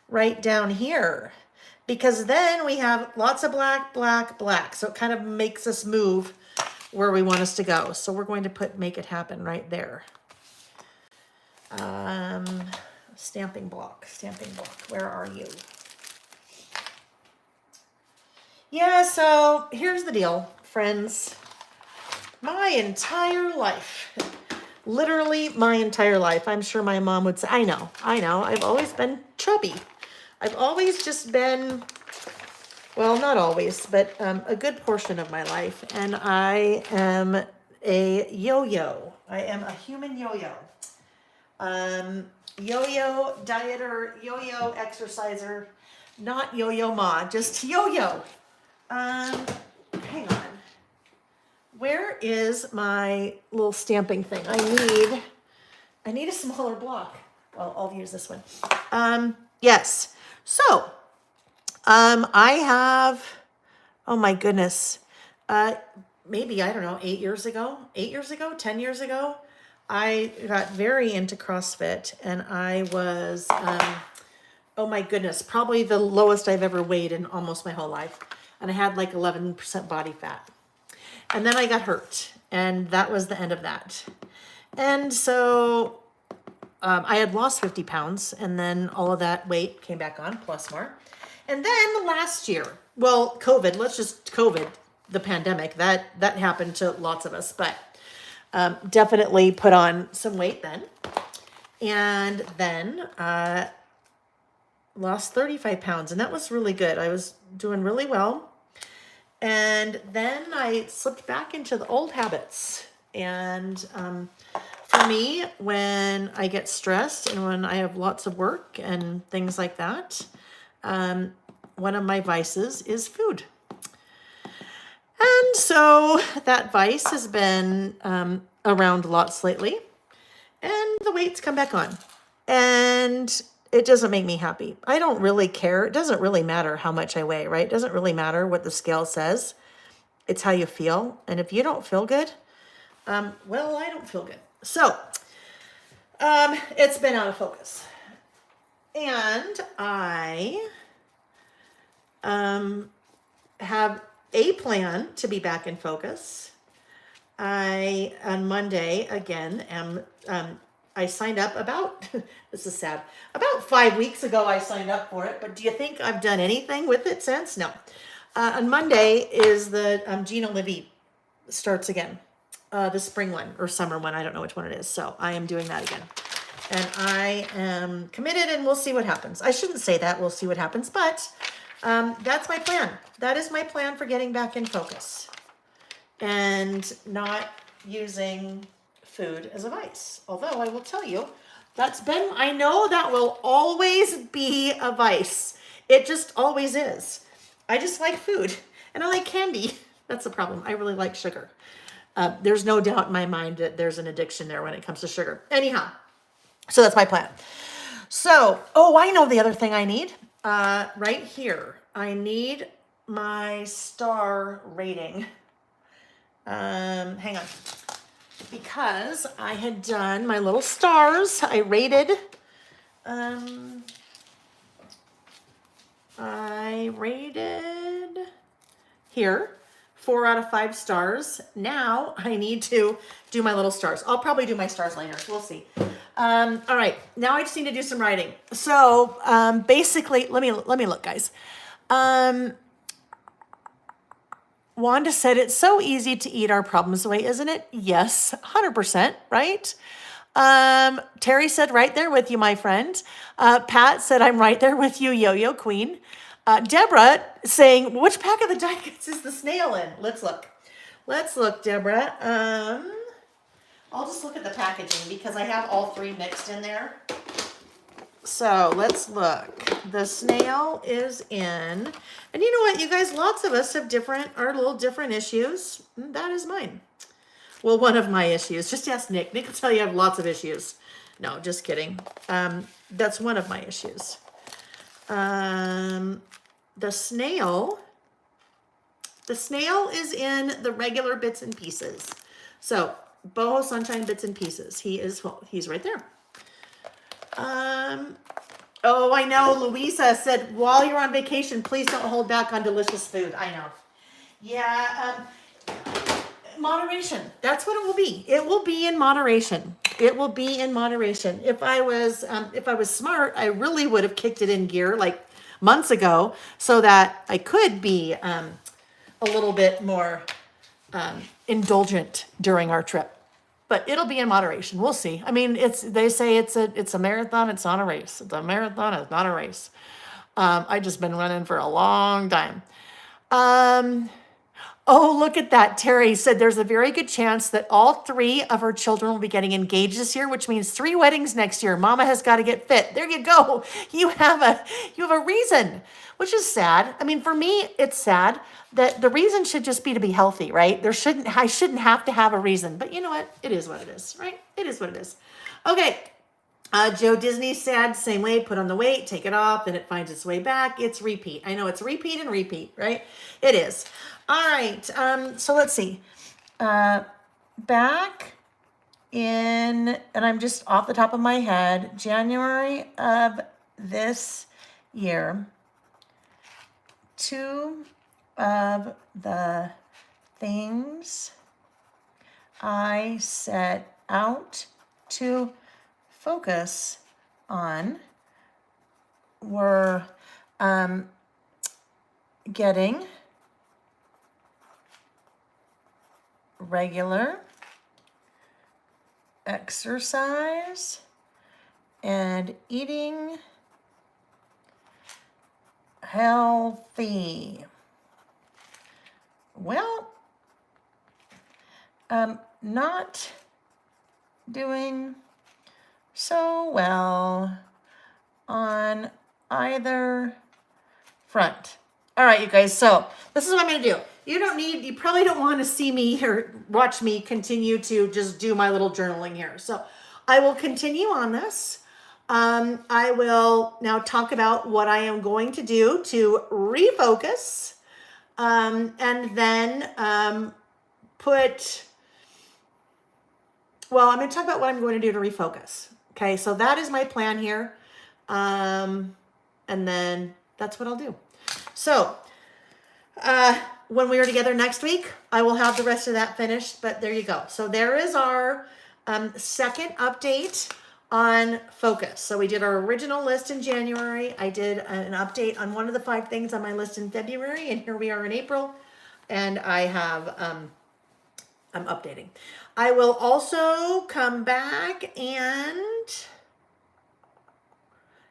right down here? Because then we have lots of black, black, black. So it kind of makes us move where we want us to go. So we're going to put make it happen right there. Stamping block, where are you? Yeah, so here's the deal, friends. My entire life, literally my entire life, I'm sure my mom would say, I know, I've always been chubby. I've always just been, well, not always, but a good portion of my life. And I am a yo-yo. I am a human yo-yo. Yo-yo dieter, yo-yo exerciser, not yo-yo ma, just yo-yo. Hang on. Where is my little stamping thing? I need a smaller block. Well, I'll use this one. Yes. So, I have, oh my goodness. maybe, I don't know, 10 years ago, I got very into CrossFit, and I was, oh my goodness, probably the lowest I've ever weighed in almost my whole life. And I had like 11% body fat. And then I got hurt, and that was the end of that. And so I had lost 50 pounds, and then all of that weight came back on, plus more. And then last year, well, COVID, the pandemic, that happened to lots of us, but definitely put on some weight then. And then lost 35 pounds, and that was really good. I was doing really well. And then I slipped back into the old habits. And for me, when I get stressed and when I have lots of work and things like that, one of my vices is food. And so that vice has been around lots lately, and the weight's come back on. And it doesn't make me happy. I don't really care. It doesn't really matter how much I weigh, right? It doesn't really matter what the scale says. It's how you feel. And if you don't feel good, well, I don't feel good. So it's been out of focus. And I have a plan to be back in focus. On Monday, again, I signed up about, this is sad, about 5 weeks ago I signed up for it, but do you think I've done anything with it since? No. On Monday is the Gina Livy starts again, the spring one or summer one, I don't know which one it is, so I am doing that again. And I am committed, and we'll see what happens. I shouldn't say that, we'll see what happens, but that's my plan. That is my plan for getting back in focus and not using food as a vice. Although I will tell you, I know that will always be a vice. It just always is. I just like food, and I like candy. That's the problem. I really like sugar. There's no doubt in my mind that there's an addiction there when it comes to sugar. Anyhow, so that's my plan. So, I know the other thing I need. Right here. I need my star rating. Hang on. Because I had done my little stars. I rated here 4 out of 5 stars. Now I need to do my little stars. I'll probably do my stars later. We'll see. All right. Now I just need to do some writing. So basically, let me look, guys. Wanda said, it's so easy to eat our problems away, isn't it? Yes, 100%, right? Terry said, right there with you, my friend. Pat said, I'm right there with you, Yo-Yo Queen. Deborah saying, which pack of the die cuts is the snail in? Let's look. Let's look, Deborah. I'll just look at the packaging because I have all 3 mixed in there. So let's look. The snail is in, and you know what, you guys, lots of us have a little different issues. That is mine. Well, one of my issues. Just ask Nick. Nick will tell you I have lots of issues. No, just kidding. That's one of my issues. The snail is in the regular bits and pieces. So Boho Sunshine bits and pieces. He's right there. Oh, I know. Louisa said, while you're on vacation, please don't hold back on delicious food. I know. Yeah. Moderation. That's what it will be. It will be in moderation. It will be in moderation. If I was smart, I really would have kicked it in gear like months ago so that I could be a little bit more indulgent during our trip. But it'll be in moderation. We'll see. I mean, they say it's a marathon. It's not a race. It's a marathon. It's not a race. I just been running for a long time. Oh, look at that. Terry said there's a very good chance that all 3 of her children will be getting engaged this year, which means 3 weddings next year. Mama has got to get fit. There you go. You have a reason, which is sad. I mean, for me, it's sad that the reason should just be to be healthy, right? I shouldn't have to have a reason, but you know what? It is what it is, right? It is what it is. Okay. Joe Disney said, same way, put on the weight, take it off, then it finds its way back. It's repeat. I know it's repeat and repeat, right? It is. All right. So let's see. Back in, and I'm just off the top of my head, January of this year, two of the things I set out to focus on were getting regular exercise and eating healthy. Well, not doing so well on either front. All right, you guys, so this is what I'm going to do. You probably don't want to see me or watch me continue to just do my little journaling here. So I will continue on this. I will now talk about what I am going to do to refocus, and then I'm going to talk about what I'm going to do to refocus. Okay, so that is my plan here. And then that's what I'll do. So, when we are together next week, I will have the rest of that finished, but there you go. So there is our second update on focus. So we did our original list in January. I did an update on one of the 5 things on my list in February, and here we are in April, and I have, I'm updating. I will also come back and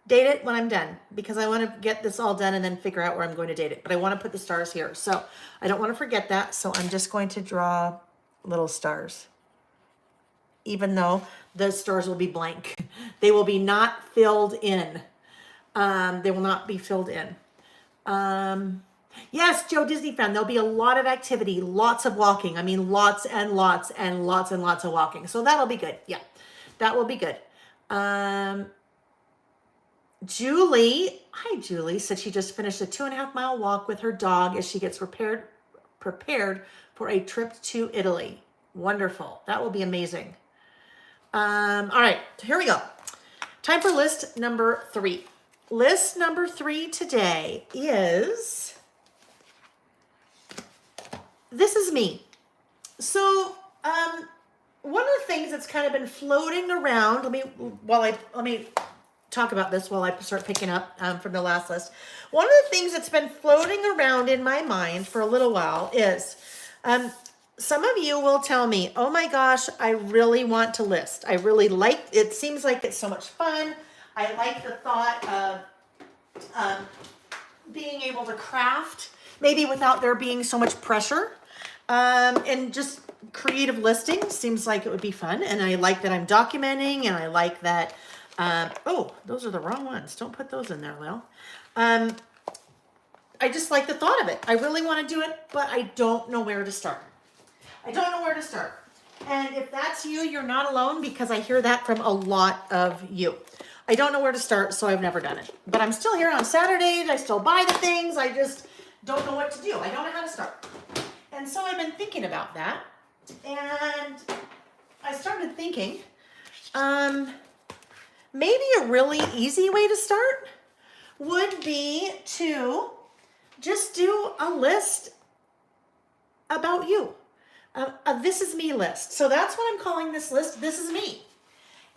date it when I'm done, because I want to get this all done and then figure out where I'm going to date it. But I want to put the stars here. So I don't want to forget that. So I'm just going to draw little stars, even though the stars will be blank. They will be not filled in. They will not be filled in. Yes, Joe Disney fan, there'll be a lot of activity, lots of walking. I mean, lots and lots and lots and lots of walking. So that'll be good. Yeah, that will be good. Julie, hi Julie, said she just finished a 2.5-mile walk with her dog as she gets prepared for a trip to Italy. Wonderful. That will be amazing. All right, so here we go. Time for list number 3. List number 3 today is, this is me. So, one of the things that's kind of been floating around, let me talk about this while I start picking up from the last list. One of the things that's been floating around in my mind for a little while is, some of you will tell me, oh my gosh, I really want to list. I really like, it seems like it's so much fun. I like the thought of being able to craft, maybe without there being so much pressure, and just creative listings seems like it would be fun. And I like that I'm documenting, and I like that, oh, those are the wrong ones. Don't put those in there, Lil. I just like the thought of it. I really want to do it, but I don't know where to start. I don't know where to start. And if that's you, you're not alone, because I hear that from a lot of you. I don't know where to start, so I've never done it. But I'm still here on Saturdays. I still buy the things. I just don't know what to do. I don't know how to start. And so I've been thinking about that. And I started thinking, maybe a really easy way to start would be to just do a list about you. A This Is Me list. So that's what I'm calling this list, This Is Me.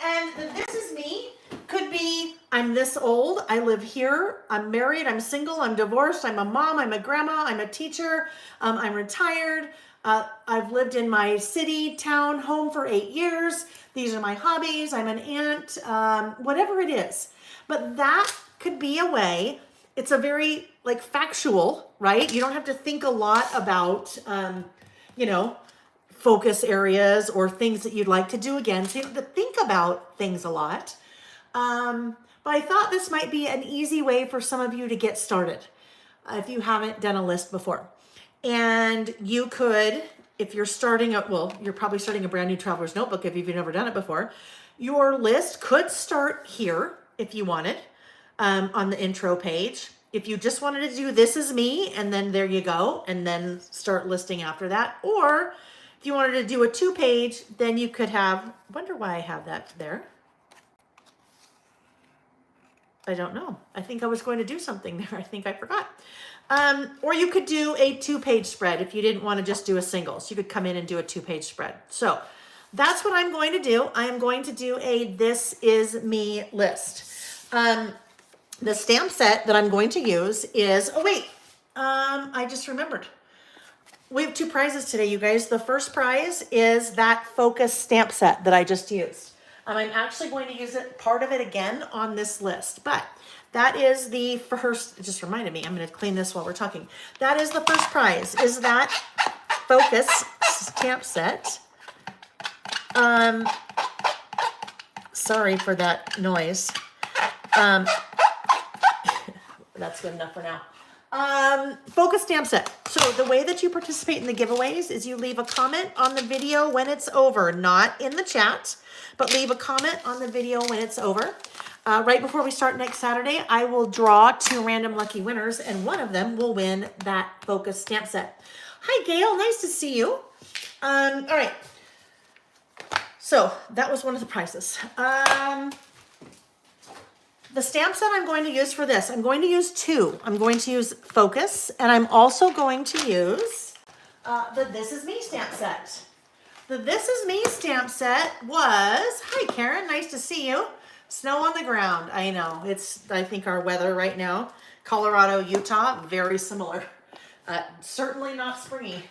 And the This Is Me could be, I'm this old, I live here, I'm married, I'm single, I'm divorced, I'm a mom, I'm a grandma, I'm a teacher, I'm retired, I've lived in my city, town, home for 8 years, these are my hobbies, I'm an aunt, whatever it is. But that could be a way, it's a very like factual, right? You don't have to think a lot about, focus areas or things that you'd like to do again. So you don't have to think about things a lot. But I thought this might be an easy way for some of you to get started if you haven't done a list before. And you could, if you're starting you're probably starting a brand new traveler's notebook if you've never done it before. Your list could start here if you wanted, on the intro page. If you just wanted to do this is me, and then there you go, and then start listing after that. Or if you wanted to do a 2-page, then you could have, wonder why I have that there. I don't know. I think I was going to do something there. I think I forgot. Or you could do a 2-page spread if you didn't want to just do a single. So you could come in and do a 2-page spread. So that's what I'm going to do. I am going to do a This Is Me list. The stamp set that I'm going to use is, oh wait, I just remembered. We have 2 prizes today, you guys. The first prize is that Focus stamp set that I just used. I'm actually going to use part of it again on this list, but that is the first, it just reminded me, I'm going to clean this while we're talking. That is the first prize, is that Focus stamp set. Sorry for that noise. That's good enough for now. Focus stamp set. So the way that you participate in the giveaways is you leave a comment on the video when it's over, not in the chat, but leave a comment on the video when it's over. Right before we start next Saturday, I will draw 2 random lucky winners, and one of them will win that Focus stamp set. Hi, Gail. Nice to see you. All right. So that was one of the prizes. The stamp set I'm going to use for this, I'm going to use 2. I'm going to use Focus, and I'm also going to use the This Is Me stamp set. The This Is Me stamp set was, hi Karen, nice to see you. Snow on the ground. I know, it's, I think our weather right now, Colorado, Utah, very similar. Certainly not springy.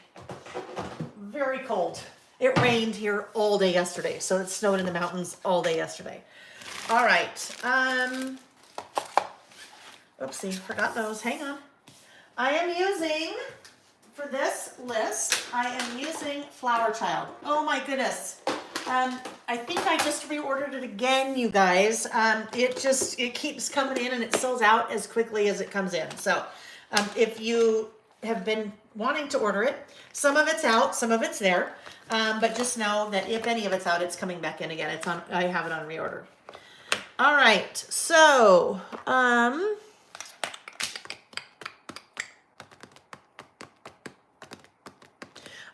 Very cold. It rained here all day yesterday, so it snowed in the mountains all day yesterday. All right. Oopsie, forgot those. Hang on. I am using, for this list, I am using Flower Child. Oh my goodness. I think I just reordered it again, you guys. It keeps coming in and it sells out as quickly as it comes in. So if you have been wanting to order it, some of it's out, some of it's there. But just know that if any of it's out, it's coming back in again. It's on, I have it on reorder. All right, so, I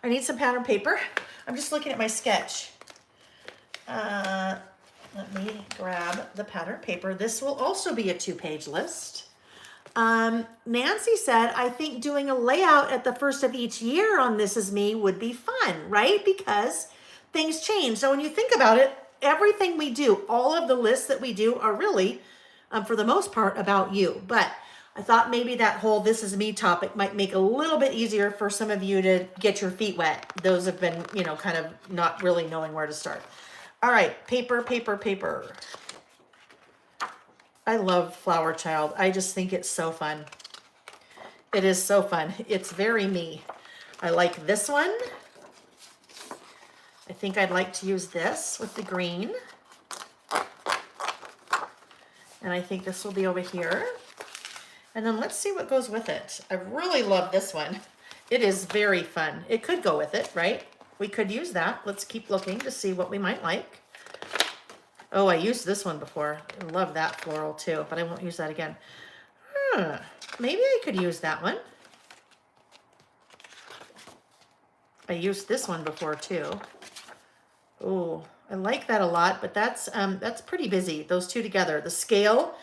need some pattern paper. I'm just looking at my sketch. Let me grab the pattern paper. This will also be a 2-page list. Nancy said, I think doing a layout at the first of each year on This Is Me would be fun, right? Because things change. So when you think about it, everything we do, all of the lists that we do are really, for the most part, about you. But I thought maybe that whole This Is Me topic might make it a little bit easier for some of you to get your feet wet. Those have been, you know, kind of not really knowing where to start. All right, paper, paper, paper. I love Flower Child. I just think it's so fun. It is so fun. It's very me. I like this one. I think I'd like to use this with the green. And I think this will be over here. And then let's see what goes with it. I really love this one. It is very fun. It could go with it, right? We could use that. Let's keep looking to see what we might like. Oh, I used this one before. I love that floral too, but I won't use that again. Maybe I could use that one. I used this one before too. Oh, I like that a lot, but that's pretty busy, those two together. The scale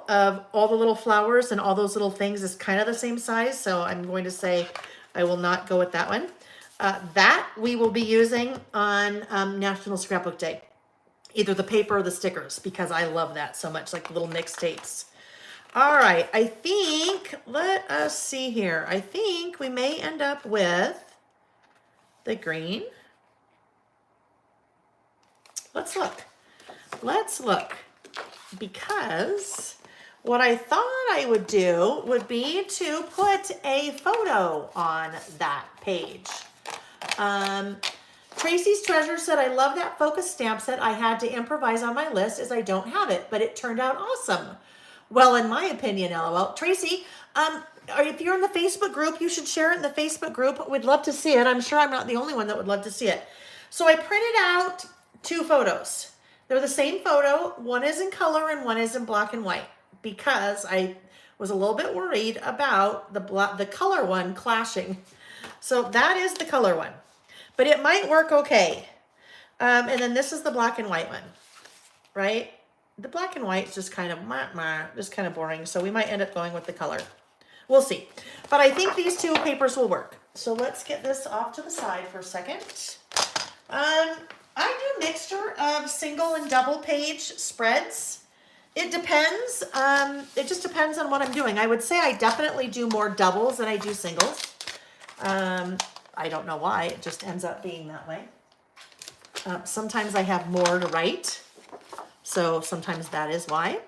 of all the little flowers and all those little things is kind of the same size, so I'm going to say I will not go with that one. That we will be using on National Scrapbook Day. Either the paper or the stickers, because I love that so much, like little mixtapes. All right, I think, let us see here. I think we may end up with the green. Let's look. Let's look. Because what I thought I would do would be to put a photo on that page. Tracy's Treasure said, I love that Focus stamp set. I had to improvise on my list as I don't have it, but it turned out awesome. Well, in my opinion, LOL. Tracy, if you're in the Facebook group, you should share it in the Facebook group. We'd love to see it. I'm sure I'm not the only one that would love to see it. So I printed out 2 photos. They're the same photo. One is in color and one is in black and white because I was a little bit worried about the color one clashing. So that is the color one, but it might work okay. And then this is the black and white one, right? The black and white is just kind of just kind of boring. So we might end up going with the color. We'll see. But I think these 2 papers will work. So let's get this off to the side for a second. I do a mixture of single and double page spreads. It depends. It just depends on what I'm doing. I would say I definitely do more doubles than I do singles. I don't know why. It just ends up being that way. Sometimes I have more to write. So sometimes that is why.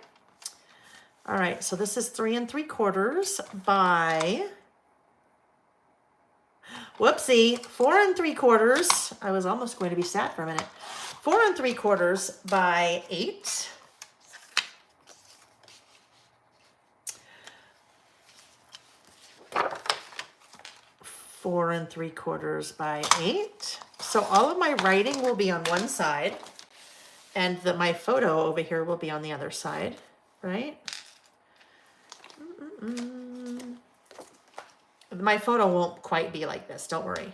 All right, so this is 3 3/4 by, whoopsie, 4 3/4. I was almost going to be sad for a minute. 4 3/4 by 8. Four and 3/4 by 8. So all of my writing will be on one side, and my photo over here will be on the other side, right? My photo won't quite be like this, don't worry.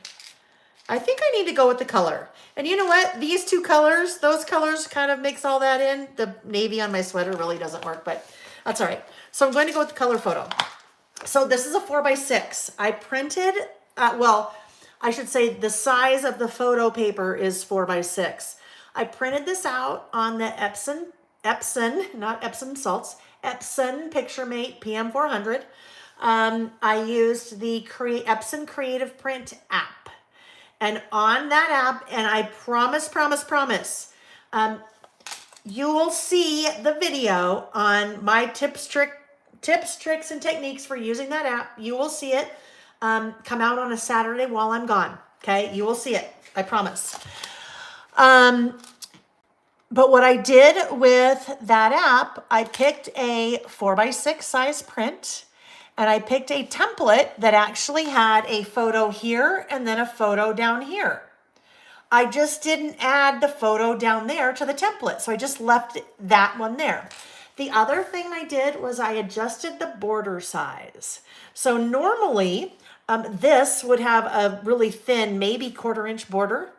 I think I need to go with the color. And you know what? These 2 colors, those colors kind of mix all that in. The navy on my sweater really doesn't work, but that's all right. So I'm going to go with the color photo. So this is a 4 by 6. I printed, well, I should say the size of the photo paper is 4 by 6. I printed this out on the Epson, not Epsom salts, Epson PictureMate PM400. I used the Epson Creative Print app. And on that app, and I promise, you will see the video on my tips, tricks, and techniques for using that app. You will see it come out on a Saturday while I'm gone. Okay, you will see it. I promise. But what I did with that app, I picked a 4 by 6 size print, and I picked a template that actually had a photo here and then a photo down here. I just didn't add the photo down there to the template, so I just left that one there. The other thing I did was I adjusted the border size. So normally this would have a really thin, maybe 1/4 inch border.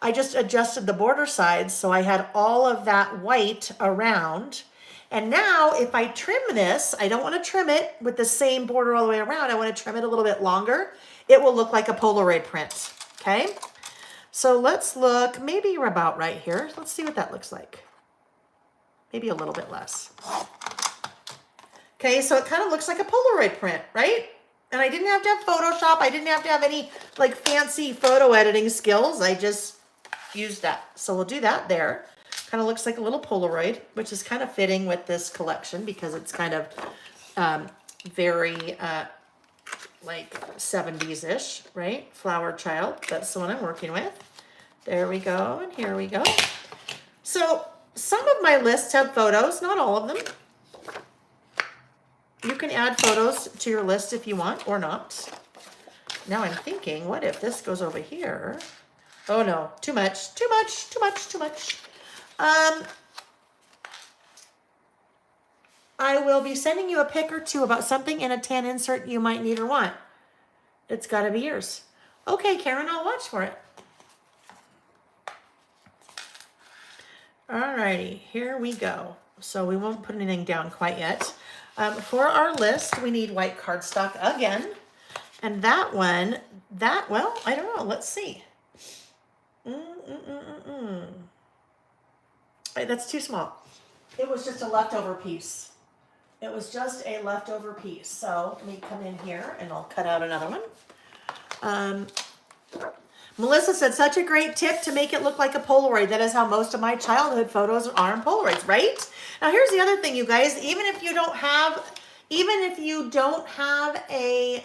I just adjusted the border size so I had all of that white around. And now if I trim this, I don't want to trim it with the same border all the way around. I want to trim it a little bit longer. It will look like a Polaroid print, okay? So let's look, maybe you're about right here. Let's see what that looks like. Maybe a little bit less. Okay, so it kind of looks like a Polaroid print, right? And I didn't have to have Photoshop. I didn't have to have any like fancy photo editing skills. I just used that. So we'll do that there. Kind of looks like a little Polaroid, which is kind of fitting with this collection because it's kind of very like 70s-ish, right? Flower Child, that's the one I'm working with. There we go, and here we go. So some of my lists have photos, not all of them. You can add photos to your list if you want or not. Now I'm thinking, what if this goes over here? Oh no, too much. I will be sending you a pic or two about something in a tan insert you might need or want. It's got to be yours. Okay, Karen, I'll watch for it. Alrighty, here we go. So we won't put anything down quite yet. For our list, we need white cardstock again. And that one, well, I don't know. Let's see. That's too small. It was just a leftover piece. It was just a leftover piece. So let me come in here and I'll cut out another one. Melissa said, such a great tip to make it look like a Polaroid. That is how most of my childhood photos are in Polaroids, right? Now here's the other thing, you guys. Even if you don't have a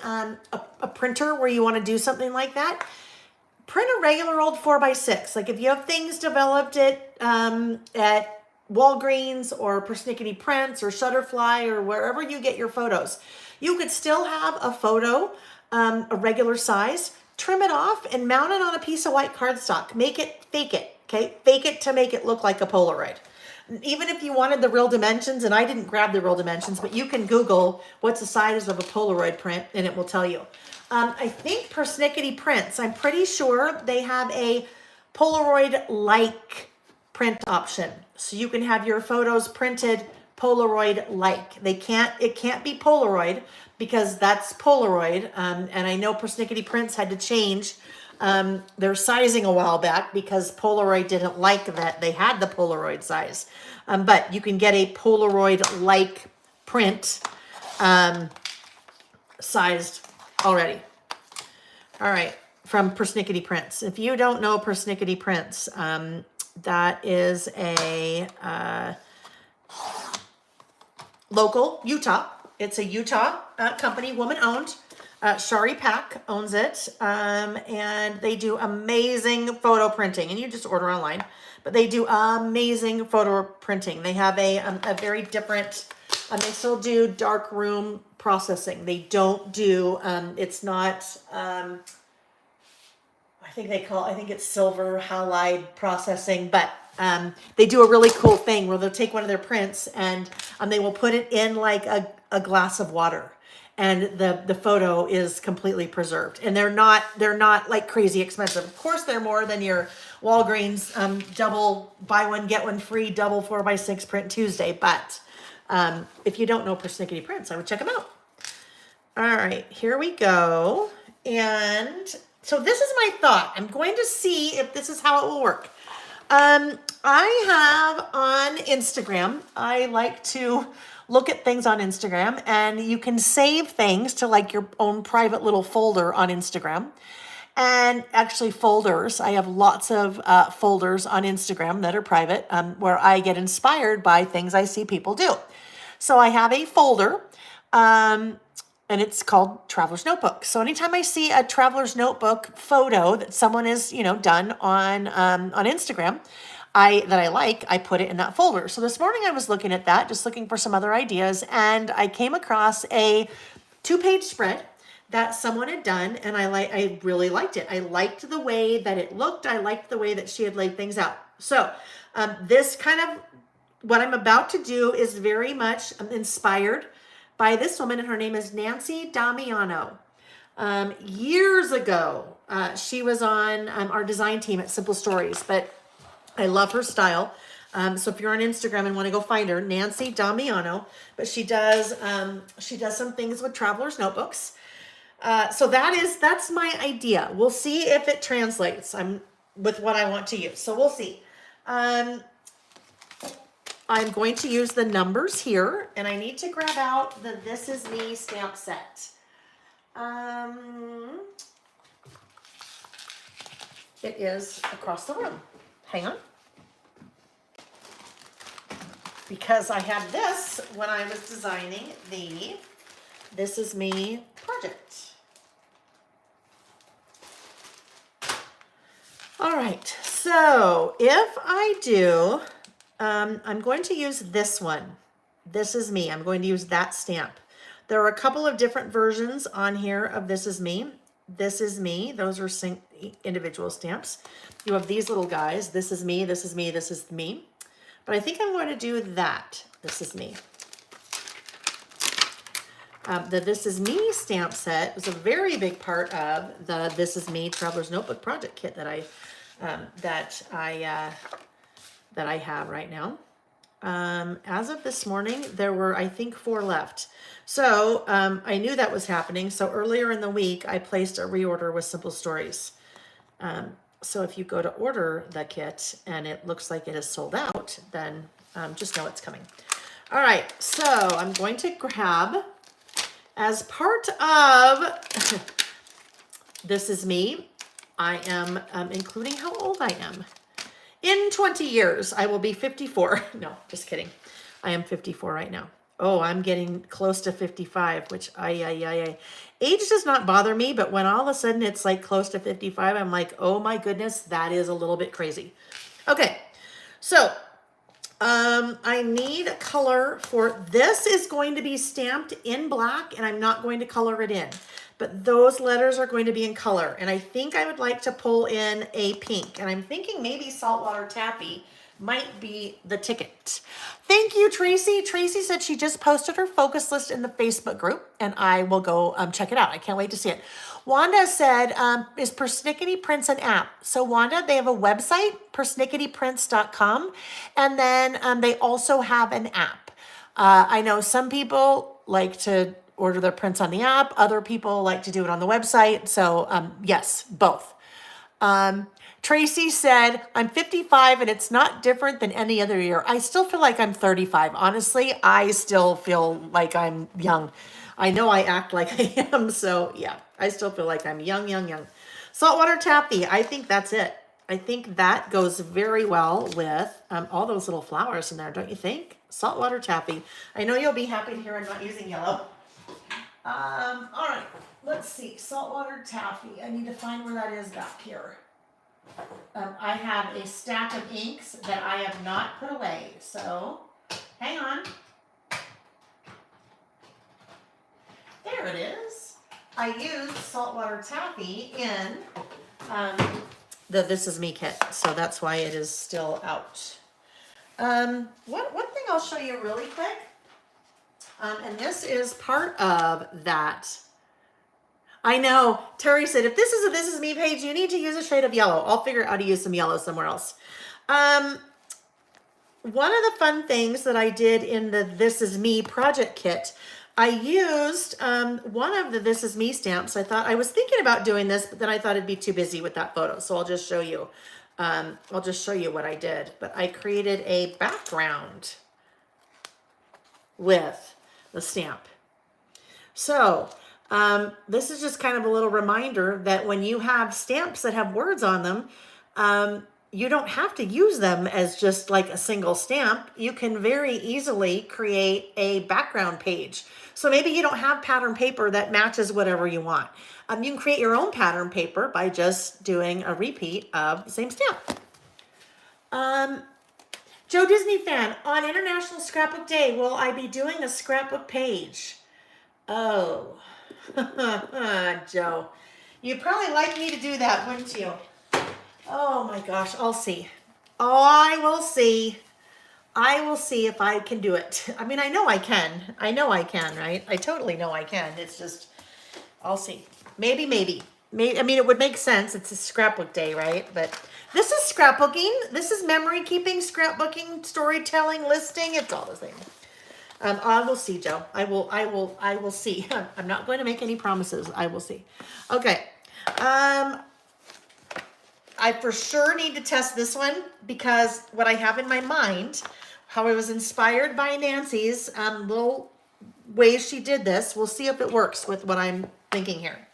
printer where you want to do something like that, print a regular old 4x6. Like if you have things developed at Walgreens or Persnickety Prints or Shutterfly or wherever you get your photos, you could still have a photo, a regular size, trim it off and mount it on a piece of white cardstock. Fake it, okay? Fake it to make it look like a Polaroid. Even if you wanted the real dimensions, and I didn't grab the real dimensions, but you can Google what's the size of a Polaroid print and it will tell you. I think Persnickety Prints, I'm pretty sure they have a Polaroid-like print option. So you can have your photos printed Polaroid-like. It can't be Polaroid because that's Polaroid. And I know Persnickety Prints had to change their sizing a while back because Polaroid didn't like that they had the Polaroid size. But you can get a Polaroid-like print sized already. All right, from Persnickety Prints. If you don't know Persnickety Prints, that is a local Utah. It's a Utah company, woman-owned. Shari Pack owns it, and they do amazing photo printing. And you just order online, but they do amazing photo printing. They have a very different. They still do dark room processing. They don't do. It's not. I think it's silver halide processing, but they do a really cool thing where they'll take one of their prints and they will put it in like a glass of water. And the photo is completely preserved, and they're not like crazy expensive. Of course, they're more than your Walgreens double buy one get one free double 4x6 print Tuesday. But if you don't know Persnickety Prints, I would check them out. All right, here we go. And so this is my thought. I'm going to see if this is how it will work. I have on Instagram. I like to look at things on Instagram, and you can save things to like your own private little folder on Instagram. And actually folders, I have lots of folders on Instagram that are private where I get inspired by things I see people do. So I have a folder and it's called Traveler's Notebook. So anytime I see a Traveler's Notebook photo that someone has, done on Instagram, that I like, I put it in that folder. So this morning I was looking at that, just looking for some other ideas, and I came across a 2-page spread that someone had done, and I really liked it. I liked the way that it looked. I liked the way that she had laid things out. So this kind of, what I'm about to do is very much inspired by this woman, and her name is Nancy Damiano. Years ago, she was on our design team at Simple Stories, but I love her style. So if you're on Instagram and want to go find her, Nancy Damiano, but she does some things with Traveler's Notebooks. So that's my idea. We'll see if it translates with what I want to use. So we'll see. I'm going to use the numbers here, and I need to grab out the This Is Me stamp set. It is across the room. Hang on. Because I had this when I was designing the This Is Me project. All right, so if I do, I'm going to use this one. This Is Me. I'm going to use that stamp. There are a couple of different versions on here of This Is Me. This Is Me. Those are individual stamps. You have these little guys. This is me, this is me, this is me. But I think I'm going to do that. This Is Me. The This Is Me stamp set was a very big part of the This Is Me Traveler's Notebook project kit that I have right now. As of this morning, there were, I think, 4 left. So I knew that was happening. So earlier in the week, I placed a reorder with Simple Stories. So if you go to order the kit and it looks like it is sold out, then just know it's coming. All right, so I'm going to grab, as part of This Is Me, I am including how old I am. In 20 years, I will be 54. No, just kidding. I am 54 right now. Oh, I'm getting close to 55, which age does not bother me, but when all of a sudden it's like close to 55, I'm like, oh my goodness, that is a little bit crazy. Okay, so I need a color for this. Is going to be stamped in black, and I'm not going to color it in but those letters are going to be in color. And I think I would like to pull in a pink. And I'm thinking maybe Saltwater Taffy might be the ticket. Thank you, Tracy. Tracy said she just posted her focus list in the Facebook group, and I will go check it out. I can't wait to see it. Wanda said, is Persnickety Prints an app? So Wanda, they have a website, persnicketyprints.com, and then they also have an app. I know some people like to order their prints on the app. Other people like to do it on the website. So yes, both. Tracy said, I'm 55 and it's not different than any other year. I still feel like I'm 35. Honestly, I still feel like I'm young. I know I act like I am. So yeah, I still feel like I'm young. Saltwater Taffy. I think that's it. I think that goes very well with all those little flowers in there, don't you think? Saltwater Taffy. I know you'll be happy to hear I'm not using yellow. All right, let's see. Saltwater Taffy. I need to find where that is back here. I have a stack of inks that I have not put away, so hang on. There it is. I used Saltwater Taffy in the This Is Me kit, so that's why it is still out. One thing I'll show you really quick, and this is part of that. I know, Terry said, if this is a This Is Me page, you need to use a shade of yellow. I'll figure out how to use some yellow somewhere else. One of the fun things that I did in the This Is Me project kit, I used one of the This Is Me stamps. I was thinking about doing this, but then I thought it'd be too busy with that photo. So I'll just show you. I'll just show you what I did. But I created a background with the stamp. So this is just kind of a little reminder that when you have stamps that have words on them, you don't have to use them as just like a single stamp. You can very easily create a background page. So maybe you don't have pattern paper that matches whatever you want. You can create your own pattern paper by just doing a repeat of the same stamp. Joe Disney fan, on International Scrapbook Day, will I be doing a scrapbook page? Oh, Joe, you'd probably like me to do that, wouldn't you? Oh my gosh, I'll see. Oh, I will see. I will see if I can do it. I mean, I know I can. I know I can, right? I totally know I can. It's just, I'll see. Maybe. I mean, it would make sense. It's a scrapbook day, right? But this is scrapbooking. This is memory keeping, scrapbooking, storytelling, listing. It's all the same. I will see, Joe. I will see. I'm not going to make any promises. I will see. Okay. I for sure need to test this one because what I have in my mind, how I was inspired by Nancy's little ways she did this. We'll see if it works with what I'm thinking here.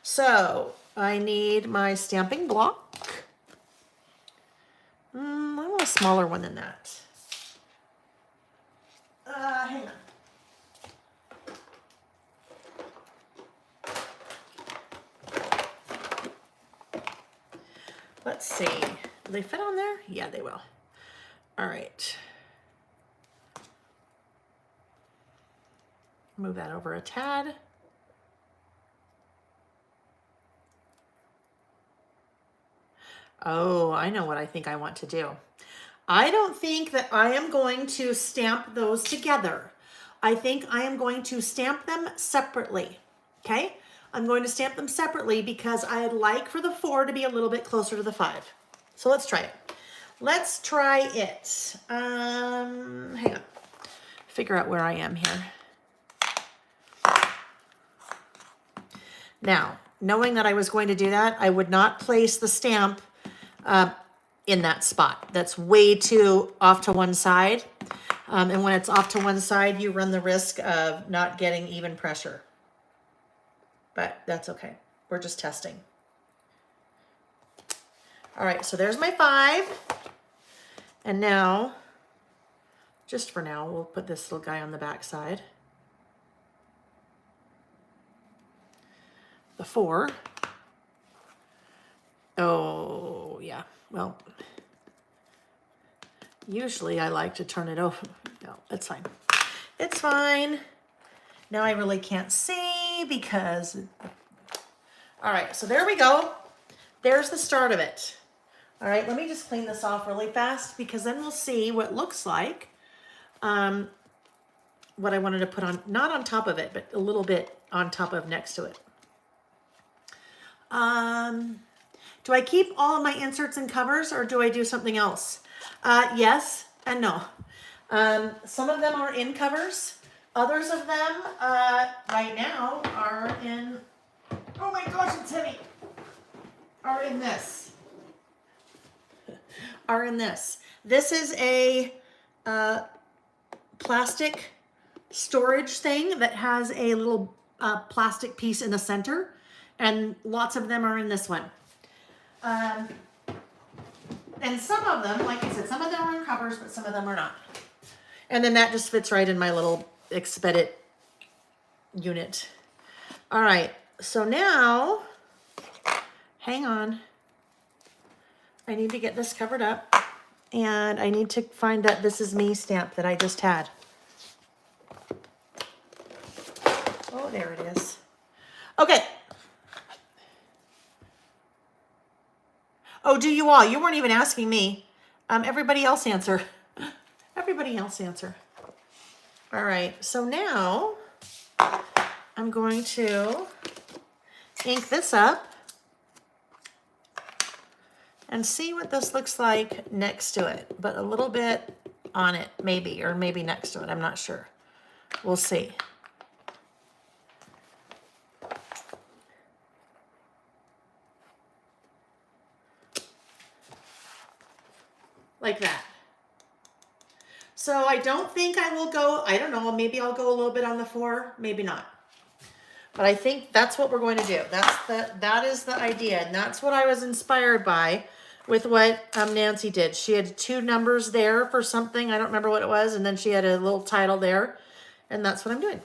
So I need my stamping block. I want a smaller one than that. Hang on. Let's see. Will they fit on there? Yeah, they will. All right. Move that over a tad. Oh, I know what I think I want to do. I don't think that I am going to stamp those together. I think I am going to stamp them separately. Okay? I'm going to stamp them separately because I'd like for the 4 to be a little bit closer to the 5. So let's try it. Let's try it. Hang on. Figure out where I am here. Now, knowing that I was going to do that, I would not place the stamp in that spot. That's way too off to one side. And when it's off to one side, you run the risk of not getting even pressure. But that's okay. We're just testing. All right, so there's my 5. And now, just for now, we'll put this little guy on the back side. The 4. Oh, yeah. Well, usually I like to turn it over. No, it's fine. It's fine. Now I really can't see because All right, so there we go. There's the start of it. All right, let me just clean this off really fast because then we'll see what it looks like. What I wanted to put on, not on top of it, but a little bit on top of next to it. Do I keep all of my inserts and covers or do I do something else? Yes and no. Some of them are in covers. Others of them right now are in, oh my gosh, it's heavy, are in this. Are in this. This is a plastic storage thing that has a little plastic piece in the center, and lots of them are in this one. And some of them, like I said, some of them are in covers, but some of them are not. And then that just fits right in my little Expedit unit. All right, so now, hang on. I need to get this covered up, and I need to find that This Is Me stamp that I just had. Oh, there it is. Okay. Oh, do you all? You weren't even asking me. Everybody else answer. Everybody else answer. All right, so now I'm going to ink this up and see what this looks like next to it, but a little bit on it, maybe, or maybe next to it. I'm not sure. We'll see. Like that. So I don't think I will go, I don't know, maybe I'll go a little bit on the 4, maybe not. But I think that's what we're going to do. That is the idea. And that's what I was inspired by with what Nancy did. She had 2 numbers there for something. I don't remember what it was. And then she had a little title there. And that's what I'm doing.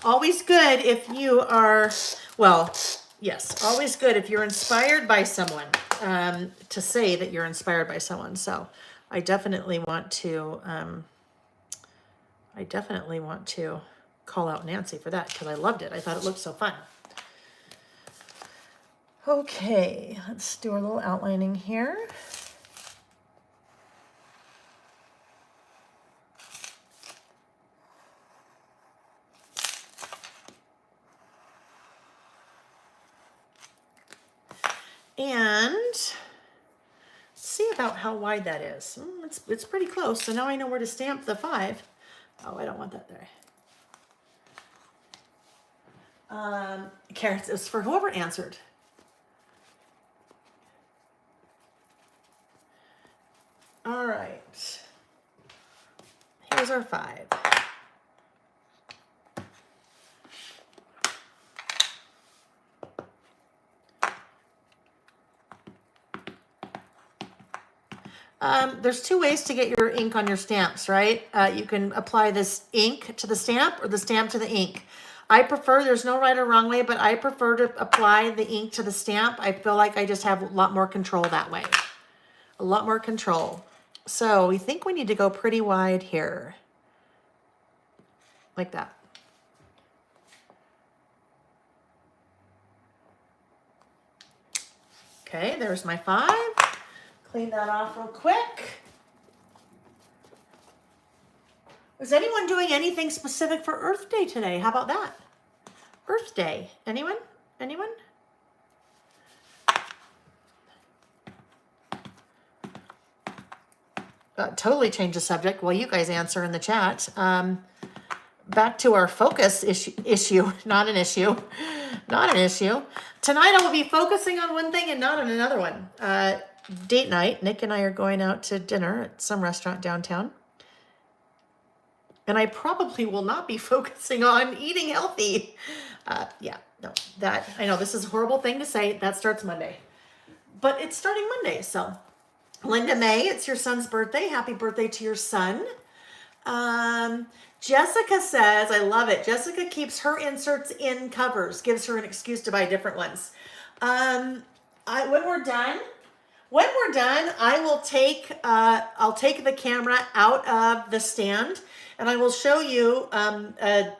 Always good if you are, well, yes, always good if you're inspired by someone, to say that you're inspired by someone. So I definitely want to, call out Nancy for that because I loved it. I thought it looked so fun. Okay, let's do a little outlining here. And see about how wide that is. It's pretty close. So now I know where to stamp the 5. Oh, I don't want that there. Carrots is for whoever answered. All right. Here's our 5. There's 2 ways to get your ink on your stamps, right? You can apply this ink to the stamp or the stamp to the ink. I prefer, there's no right or wrong way, but I prefer to apply the ink to the stamp. I feel like I just have a lot more control that way. A lot more control. So we think we need to go pretty wide here. Like that. Okay, there's my 5. Clean that off real quick. Is anyone doing anything specific for Earth Day today? How about that? Earth Day. Anyone? Anyone? Totally change the subject. Well, you guys answer in the chat. Back to our focus issue. Not an issue. Not an issue. Tonight I will be focusing on one thing and not on another one. Date night. Nick and I are going out to dinner at some restaurant downtown. And I probably will not be focusing on eating healthy. Yeah, no, that, I know this is a horrible thing to say. That starts Monday. But it's starting Monday, so. Linda May, it's your son's birthday. Happy birthday to your son. Jessica says, I love it. Jessica keeps her inserts in covers, gives her an excuse to buy different ones. When we're done, I will take, I'll take the camera out of the stand and I will show you a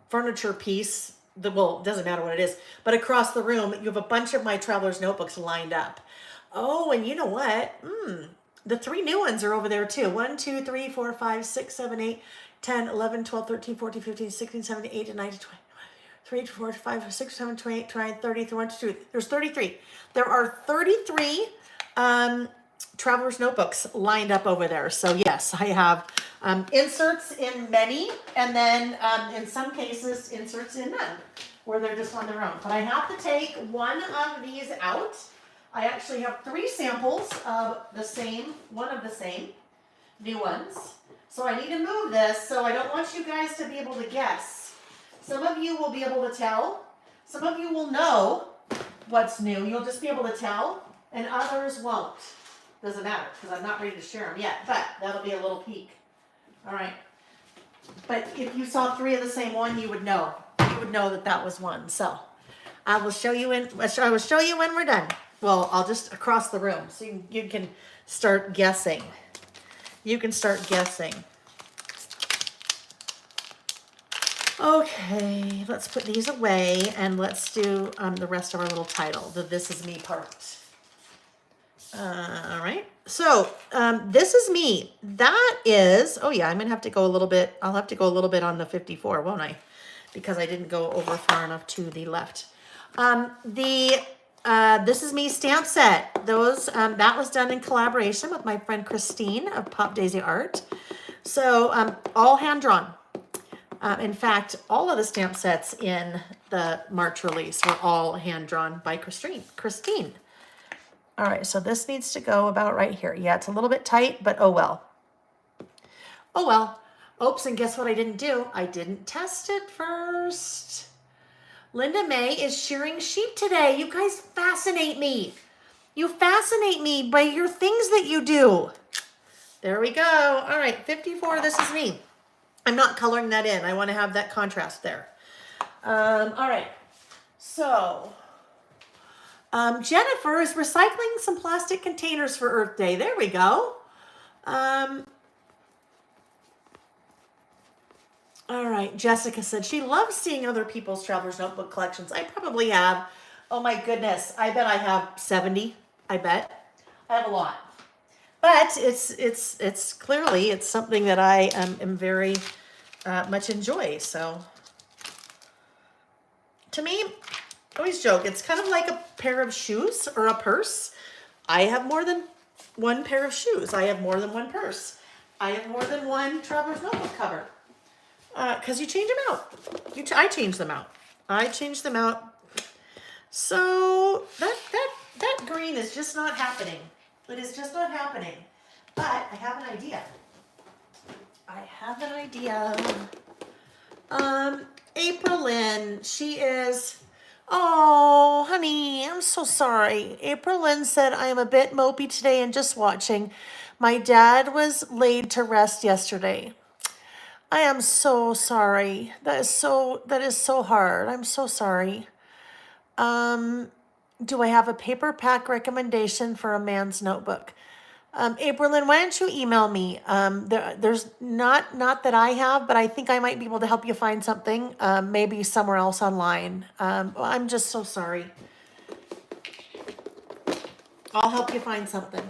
furniture piece well, it doesn't matter what it is, but across the room, you have a bunch of my traveler's notebooks lined up. Oh, and you know what? The 3 new ones are over there too. 1, 2, 3, 4, 5, 6, 7, 8, 10, 11, 12, 13, 14, 15, 16, 17, 18, 19, 20. 3, 4, 5, 6, 7, 28, 29, 30, 31, 32. There's 33. There are 33 traveler's notebooks lined up over there. So yes, I have inserts in many, and then in some cases inserts in none, where they're just on their own. But I have to take one of these out. I actually have 3 samples of the same, one of the same new ones. So I need to move this, so I don't want you guys to be able to guess. Some of you will be able to tell. Some of you will know what's new. You'll just be able to tell, and others won't. Doesn't matter, because I'm not ready to share them yet, but that'll be a little peek. All right. But if you saw 3 of the same one, you would know. You would know that that was one. So I will show you when we're done. Well, I'll just across the room, so you can start guessing. You can start guessing. Okay, let's put these away and let's do the rest of our little title, the This Is Me part. All right, so This Is Me. That is, oh yeah, I'm gonna have to go a little bit, I'll have to go a little bit on the 54, won't I? Because I didn't go over far enough to the left. This Is Me stamp set. Those that was done in collaboration with my friend Christine of Pop Daisy Art. So all hand drawn. In fact, all of the stamp sets in the March release were all hand drawn by Christine. All right, so this needs to go about right here. Yeah, it's a little bit tight, but oh well. Oh well. Oops, and guess what I didn't do? I didn't test it first. Linda May is shearing sheep today. You guys fascinate me. You fascinate me by your things that you do. There we go. All right, 54, This Is Me. I'm not coloring that in. I want to have that contrast there. All right. So, Jennifer is recycling some plastic containers for Earth Day. There we go. All right. Jessica said she loves seeing other people's traveler's notebook collections. I probably have, oh my goodness, I bet I have 70. I bet. I have a lot. But it's clearly, it's something that I am very much enjoy. So to me, I always joke, it's kind of like a pair of shoes or a purse. I have more than one pair of shoes. I have more than one purse. I have more than one traveler's notebook cover. Because you change them out. I change them out. I change them out. So that green is just not happening. It is just not happening. But I have an idea. April Lynn, she is, oh, honey, I'm so sorry. April Lynn said, I am a bit mopey today and just watching. My dad was laid to rest yesterday. I am so sorry. That is so hard. I'm so sorry. Do I have a paper pack recommendation for a man's notebook? April Lynn, why don't you email me? There's not that I have, but I think I might be able to help you find something, maybe somewhere else online. I'm just so sorry. I'll help you find something.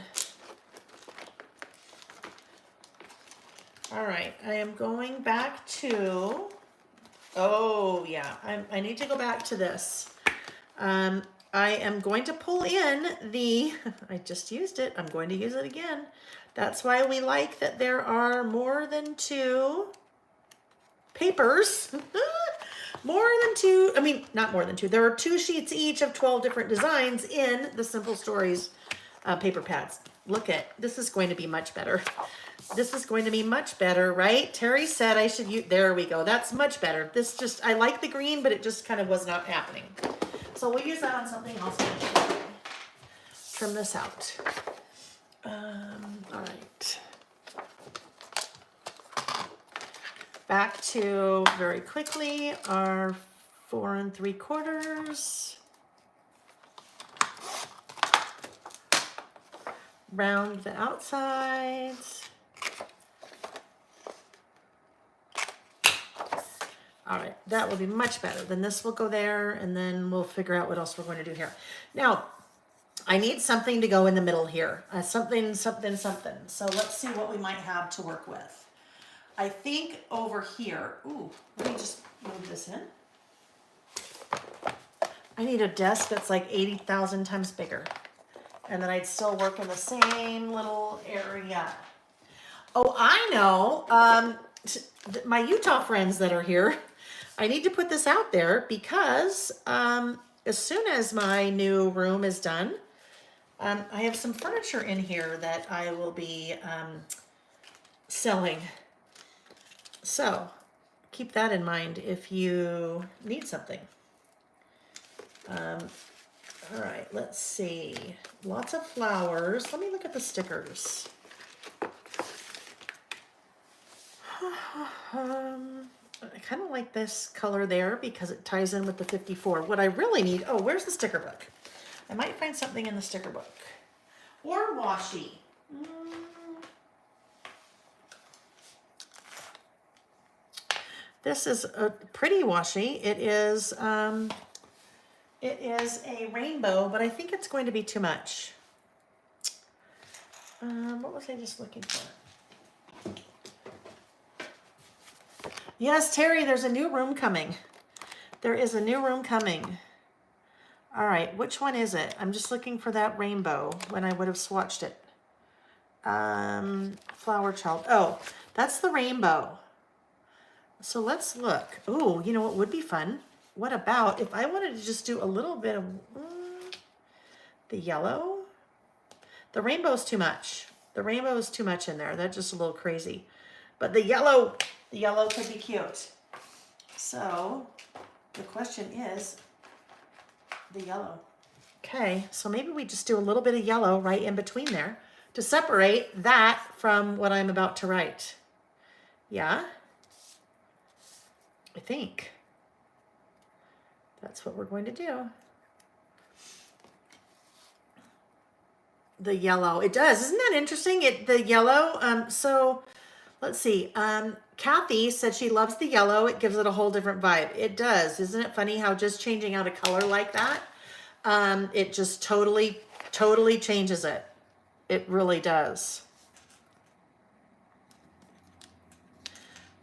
All right, I am going back to, oh yeah, I need to go back to this. I am going to pull in the, I just used it. I'm going to use it again. That's why we like that there are more than 2 papers. More than 2, I mean, not more than 2. There are 2 sheets each of 12 different designs in the Simple Stories paper pads. Look at, this is going to be much better. This is going to be much better, right? Terry said I should use, there we go. That's much better. This just, I like the green, but it just kind of was not happening. So we'll use that on something else. Trim this out. All right. Back to, very quickly, our 4 3/4. Round the outsides. All right, that will be much better. Then this will go there, and then we'll figure out what else we're going to do here. Now, I need something to go in the middle here. Something. So let's see what we might have to work with. I think over here, ooh, let me just move this in. I need a desk that's like 80,000 times bigger. And then I'd still work in the same little area. Oh, I know. My Utah friends that are here, I need to put this out there because as soon as my new room is done, I have some furniture in here that I will be selling. So keep that in mind if you need something. All right, let's see. Lots of flowers. Let me look at the stickers. I kind of like this color there because it ties in with the 54. What I really need, oh, where's the sticker book? I might find something in the sticker book. Or washi. This is a pretty washi. It is a rainbow, but I think it's going to be too much. What was I just looking for? Yes, Terry, there's a new room coming. There is a new room coming. All right, which one is it? I'm just looking for that rainbow when I would have swatched it. Flower child. Oh, that's the rainbow. So let's look. Oh, you know what would be fun? What about if I wanted to just do a little bit of the yellow? The rainbow's too much. The rainbow is too much in there. That's just a little crazy. But the yellow could be cute. So the question is the yellow. Okay, so maybe we just do a little bit of yellow right in between there to separate that from what I'm about to write. Yeah, I think that's what we're going to do. The yellow, it does. Isn't that interesting? The yellow, so let's see. Kathy said she loves the yellow. It gives it a whole different vibe. It does. Isn't it funny how just changing out a color like that, it just totally changes it. It really does.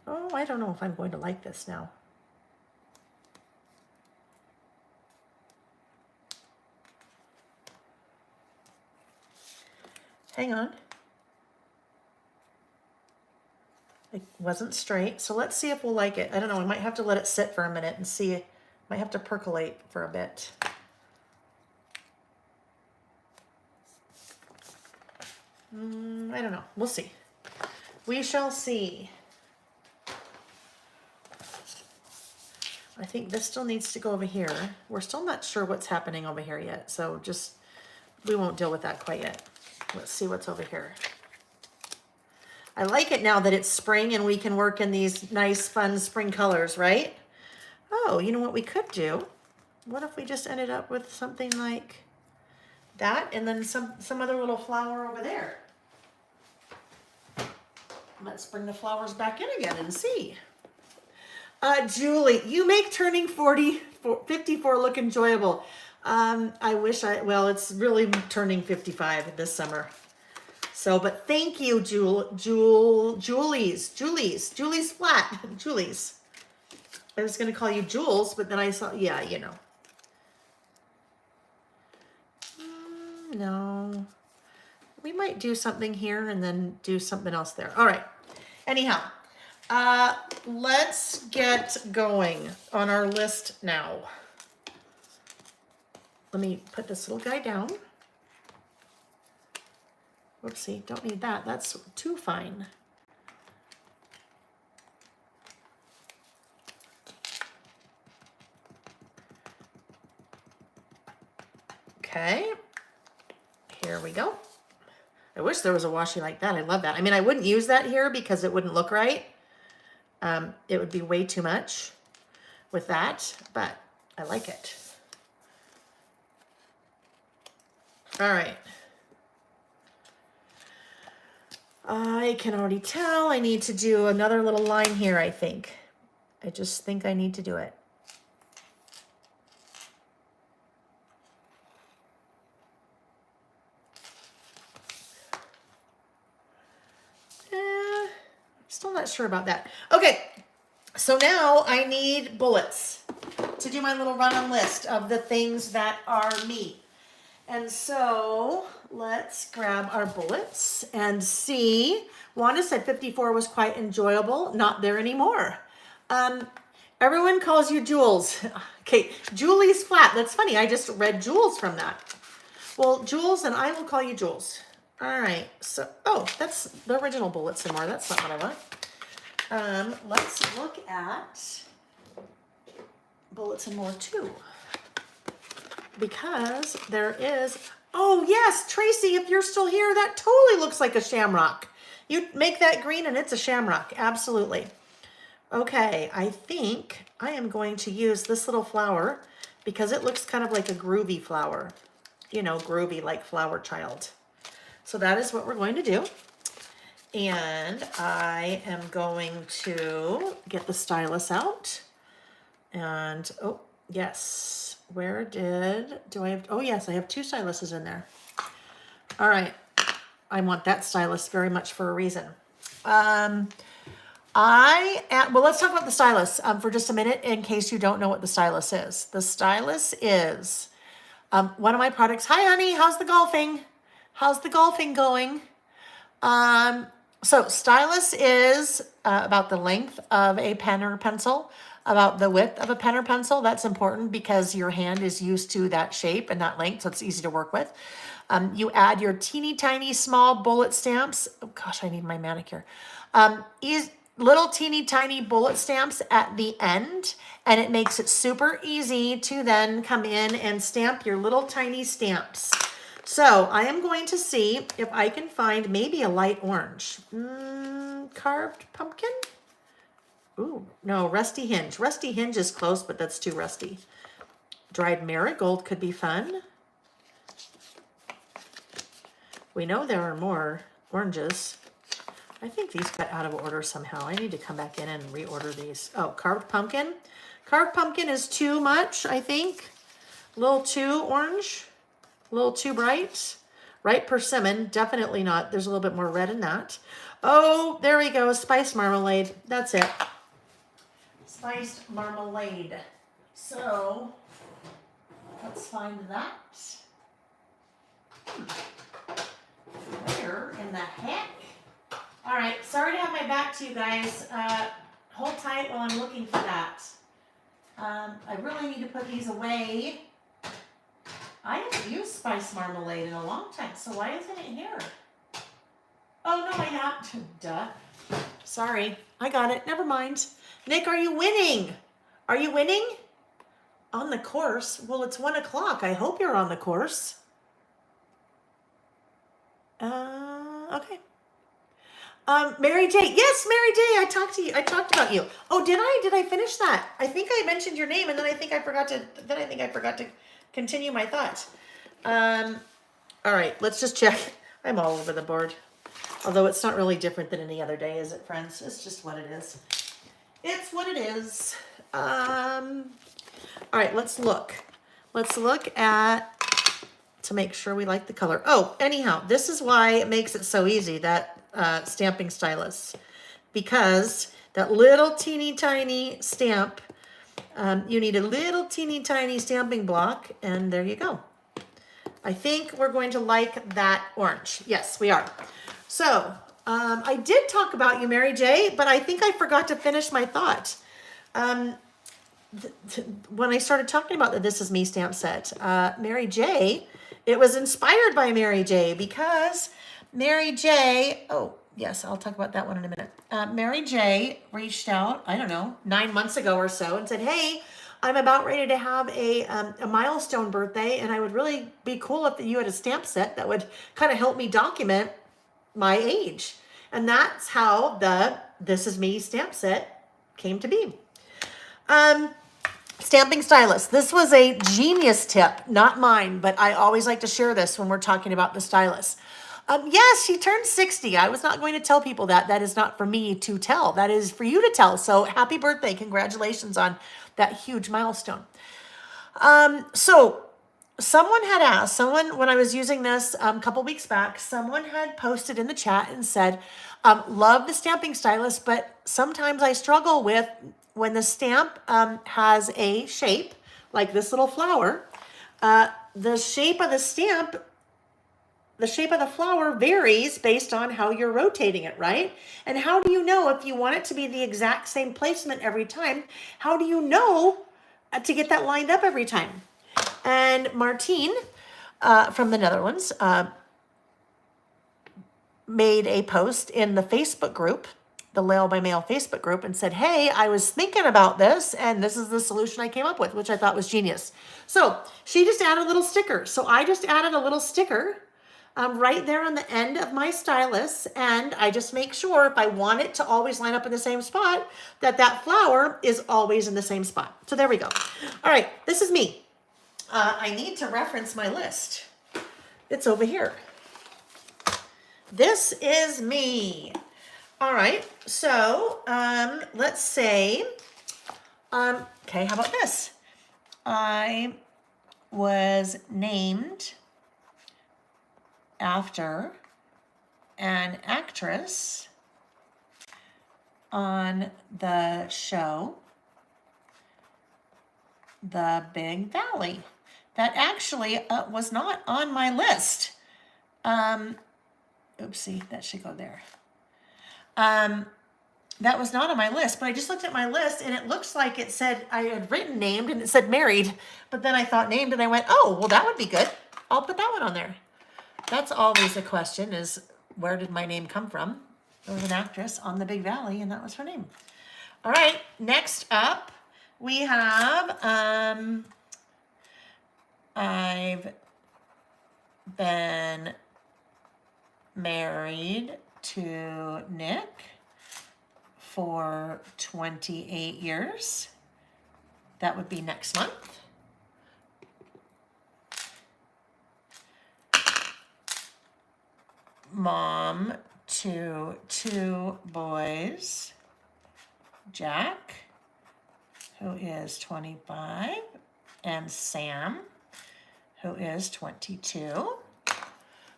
Oh, I don't know if I'm going to like this now. Hang on. It wasn't straight, so let's see if we'll like it. I don't know, I might have to let it sit for a minute and see. Might have to percolate for a bit. I don't know, we'll see. We shall see. I think this still needs to go over here. We're still not sure what's happening over here yet, so just, we won't deal with that quite yet. Let's see what's over here. I like it now that it's spring and we can work in these nice, fun spring colors, right? Oh, you know what we could do? What if we just ended up with something like that and then some other little flower over there? Let's bring the flowers back in again and see. Julie, you make turning 54 look enjoyable. I wish well, it's really turning 55 this summer. So, but thank you, Julie's flat. Julie's. I was going to call you Jules, but then I saw, yeah, you know. No. We might do something here and then do something else there. All right. Anyhow, let's get going on our list now. Let me put this little guy down. Whoopsie, don't need that. That's too fine. Okay, here we go. I wish there was a washi like that. I love that. I mean, I wouldn't use that here because it wouldn't look right. It would be way too much with that, but I like it. All right. I can already tell I need to do another little line here, I think. I just think I need to do it. Still not sure about that. Okay, so now I need bullets to do my little run-on list of the things that are me. And so let's grab our bullets and see. Wanda said 54 was quite enjoyable. Not there anymore. Everyone calls you Jules. Okay, Julie's flat. That's funny. I just read Jules from that. Well, Jules, and I will call you Jules. All right. So, oh, that's the original bullets and more. That's not what I want. Let's look at bullets and more too. Because there is, oh yes, Tracy, if you're still here, that totally looks like a shamrock. You make that green and it's a shamrock. Absolutely. Okay, I think I am going to use this little flower because it looks kind of like a groovy flower. You know, groovy like Flower Child. So that is what we're going to do. And I am going to get the stylus out. And, oh, yes. Where do I have, oh yes, I have 2 styluses in there. All right. I want that stylus very much for a reason. Well, let's talk about the stylus for just a minute in case you don't know what the stylus is. The stylus is one of my products. Hi, honey. How's the golfing? How's the golfing going? So stylus is about the length of a pen or pencil, about the width of a pen or pencil. That's important because your hand is used to that shape and that length, so it's easy to work with. You add your teeny tiny small bullet stamps. Oh gosh, I need my manicure. Little teeny tiny bullet stamps at the end, and it makes it super easy to then come in and stamp your little tiny stamps. So I am going to see if I can find maybe a light orange. Carved pumpkin? Ooh, no, rusty hinge. Rusty hinge is close, but that's too rusty. Dried marigold could be fun. We know there are more oranges. I think these got out of order somehow. I need to come back in and reorder these. Oh, carved pumpkin. Carved pumpkin is too much, I think. A little too orange. A little too bright. Ripe persimmon, definitely not. There's a little bit more red in that. Oh, there we go. Spiced marmalade. That's it. Spiced marmalade. So, let's find that. Where in the heck? All right, sorry to have my back to you guys. Hold tight while I'm looking for that. I really need to put these away. I haven't used spice marmalade in a long time, so why isn't it here? Oh, no, I have. Duh. Sorry, I got it. Never mind. Nick, are you winning? Are you winning? On the course? Well, it's 1 o'clock. I hope you're on the course. Okay. Mary J. Yes, Mary J. I talked to you. I talked about you. Oh, did I? Did I finish that? I think I mentioned your name, and then I think I forgot to continue my thought. All right, let's just check. I'm all over the board. Although it's not really different than any other day, is it, friends? It's just what it is. It's what it is. All right, let's look. Let's look at, to make sure we like the color. Oh, anyhow, this is why it makes it so easy, that stamping stylus. Because that little teeny tiny stamp, you need a little teeny tiny stamping block, and there you go. I think we're going to like that orange. Yes, we are. So, I did talk about you, Mary J, but I think I forgot to finish my thought. When I started talking about the This Is Me stamp set, Mary J, it was inspired by Mary J because Mary J, oh, yes, I'll talk about that one in a minute. Mary J reached out, I don't know, 9 months ago or so and said, hey, I'm about ready to have a milestone birthday, and I would really be cool if you had a stamp set that would kind of help me document my age. And that's how the This Is Me stamp set came to be. Stamping stylus. This was a genius tip, not mine, but I always like to share this when we're talking about the stylus. Yes, she turned 60. I was not going to tell people that. That is not for me to tell. That is for you to tell. So happy birthday. Congratulations on that huge milestone. So someone had asked, when I was using this a couple weeks back, someone had posted in the chat and said, love the stamping stylus, but sometimes I struggle with when the stamp has a shape, like this little flower, the shape of the stamp, the shape of the flower varies based on how you're rotating it, right? And how do you know if you want it to be the exact same placement every time? How do you know to get that lined up every time? And Martine from the Netherlands made a post in the Facebook group, the Lail by Mail Facebook group, and said, hey, I was thinking about this, and this is the solution I came up with, which I thought was genius. So she just added a little sticker. So I just added a little sticker right there on the end of my stylus, and I just make sure if I want it to always line up in the same spot, that that flower is always in the same spot. So there we go. All right, this is me. I need to reference my list. It's over here. This is me. All right, so let's say, okay, how about this? I was named after an actress on the show The Big Valley. That actually was not on my list. Oopsie, that should go there. That was not on my list, but I just looked at my list and it looks like it said, I had written named and it said married, but then I thought named and I went, oh, well, that would be good. I'll put that one on there. That's always a question, is where did my name come from? There was an actress on The Big Valley and that was her name. All right, next up we have, I've been married to Nick for 28 years. That would be next month. Mom to 2 boys, Jack, who is 25, and Sam, who is 22.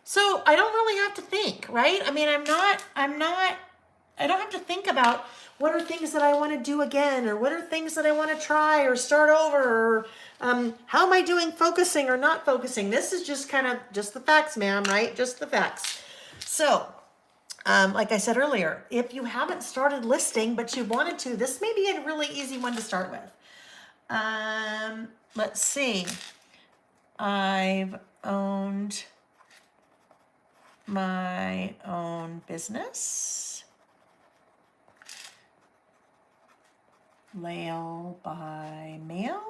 So I don't really have to think, right? I mean, I don't have to think about what are things that I want to do again, or what are things that I want to try or start over, or how am I doing focusing or not focusing? This is just kind of just the facts, ma'am, right? Just the facts. So, like I said earlier, if you haven't started listing, but you wanted to, this may be a really easy one to start with. Let's see. I've owned my own business, Lail by Mail,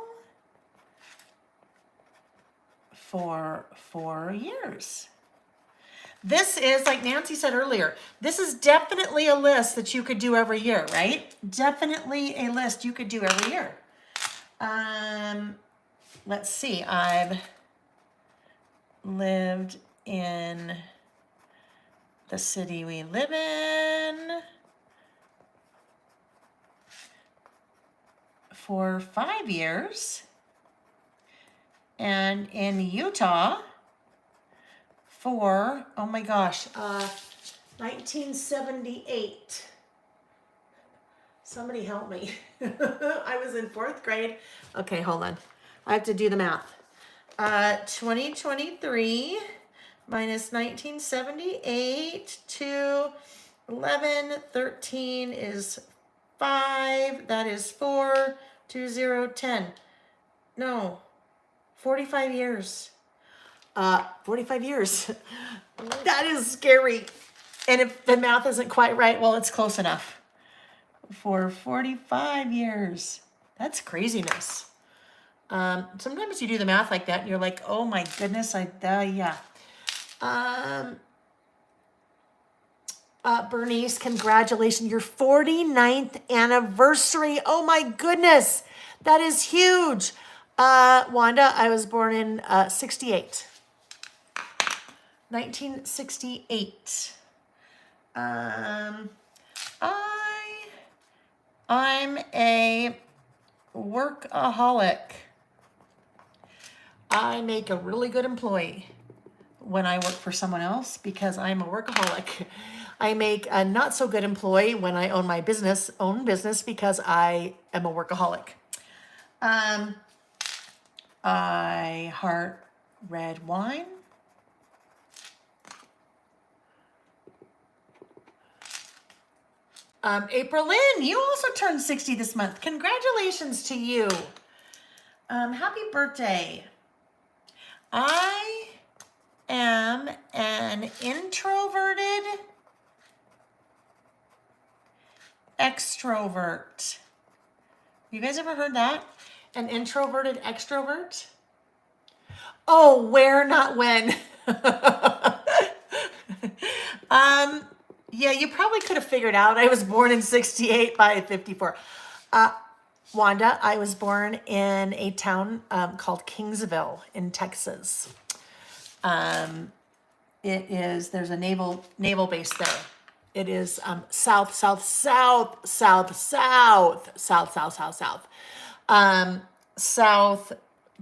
for 4 years. This is, like Nancy said earlier, this is definitely a list that you could do every year, right? Definitely a list you could do every year. Let's see, I've lived in the city we live in for 5 years, and in Utah for, oh my gosh, 1978. Somebody help me. I was in 4th grade. Okay, hold on. I have to do the math. 2023 minus 1978 to 11, 13 is 5. That is 4, 2, 0, 10. No, 45 years. 45 years. That is scary. And if the math isn't quite right, well, it's close enough. For 45 years. That's craziness. Sometimes you do the math like that and you're like, oh my goodness, yeah. Bernice, congratulations. Your 49th anniversary. Oh my goodness. That is huge. Wanda, I was born in 68. 1968. I'm a workaholic. I make a really good employee when I work for someone else because I'm a workaholic. I make a not so good employee when I own my own business because I am a workaholic. I heart red wine. April Lynn, you also turned 60 this month. Congratulations to you. Happy birthday. I am an introverted extrovert. You guys ever heard that? An introverted extrovert? Oh, where, not when. Yeah, you probably could have figured out I was born in 68 by 54. Wanda, I was born in a town called Kingsville in Texas. There's a naval base there. It is south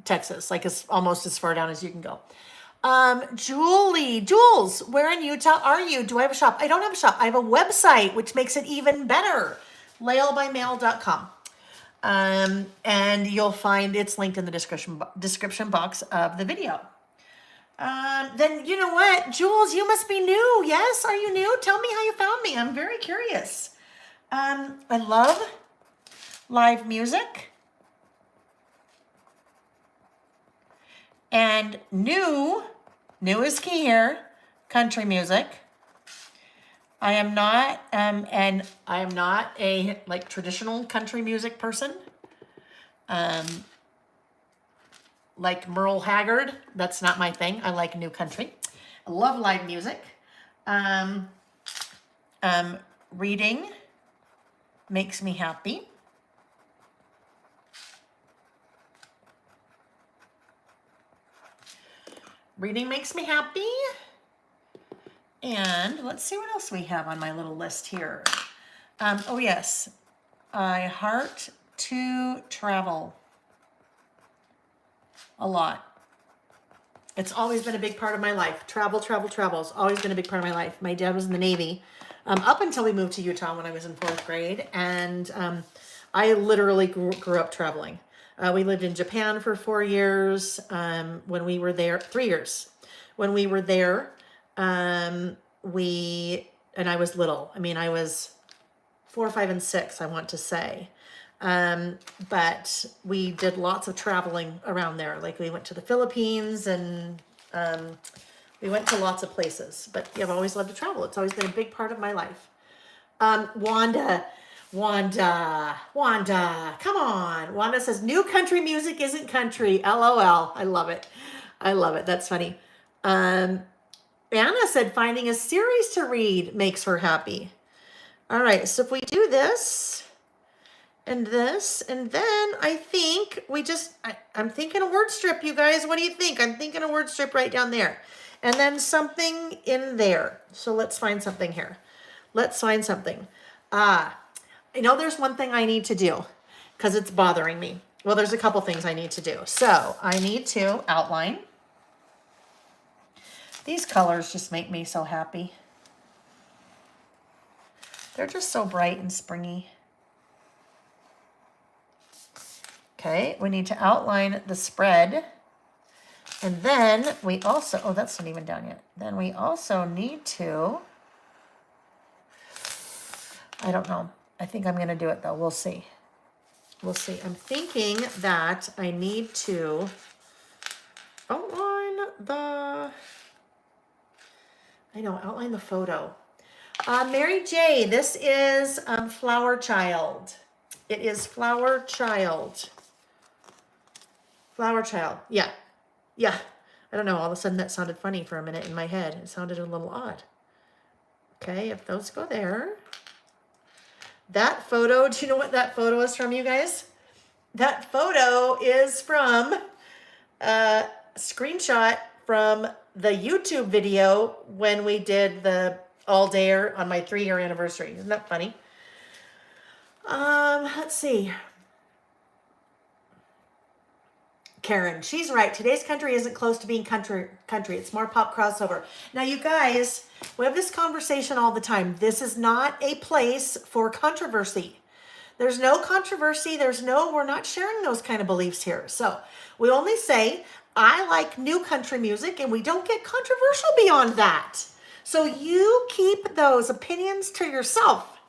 Texas, like it's almost as far down as you can go. Jules, where in Utah are you? Do I have a shop? I don't have a shop. I have a website, which makes it even better. laelbymail.com. And you'll find it's linked in the description box of the video. Then you know what, Jules, you must be new. Yes, are you new? Tell me how you found me. I'm very curious. I love live music. And new is key here, country music. I am not, and I am not a like traditional country music person. Like Merle Haggard, that's not my thing. I like new country. I love live music. Reading makes me happy. Reading makes me happy. And let's see what else we have on my little list here. Oh yes, I heart to travel a lot. It's always been a big part of my life. Travel. It's always been a big part of my life. My dad was in the Navy up until we moved to Utah when I was in 4th grade. And I literally grew up traveling. We lived in Japan for 4 years. When we were there, 3 years. When we were there, and I was little. I mean, I was 4, 5, and 6, I want to say. But we did lots of traveling around there. Like we went to the Philippines and we went to lots of places. But yeah, I've always loved to travel. It's always been a big part of my life. Wanda, come on. Wanda says, new country music isn't country. LOL. I love it. That's funny. Anna said finding a series to read makes her happy. All right, so if we do this and this, and then I think I'm thinking a word strip, you guys. What do you think? I'm thinking a word strip right down there. And then something in there. So let's find something here. Let's find something. I know there's one thing I need to do because it's bothering me. Well, there's a couple things I need to do. So I need to outline. These colors just make me so happy. They're just so bright and springy. Okay, we need to outline the spread. And then we also, oh, that's not even done yet. Then we also need to, I don't know. I think I'm going to do it though. We'll see. I'm thinking that I need to outline the photo. Mary J, this is Flower Child. It is Flower Child. Yeah. I don't know. All of a sudden that sounded funny for a minute in my head. It sounded a little odd. Okay, if those go there. That photo, do you know what that photo is from, you guys? That photo is from a screenshot from the YouTube video when we did the all dayer on my 3-year anniversary. Isn't that funny? Let's see. Karen, she's right. Today's country isn't close to being country. It's more pop crossover. Now, you guys, we have this conversation all the time. This is not a place for controversy. There's no controversy. We're not sharing those kind of beliefs here. So we only say, I like new country music, and we don't get controversial beyond that. So you keep those opinions to yourself.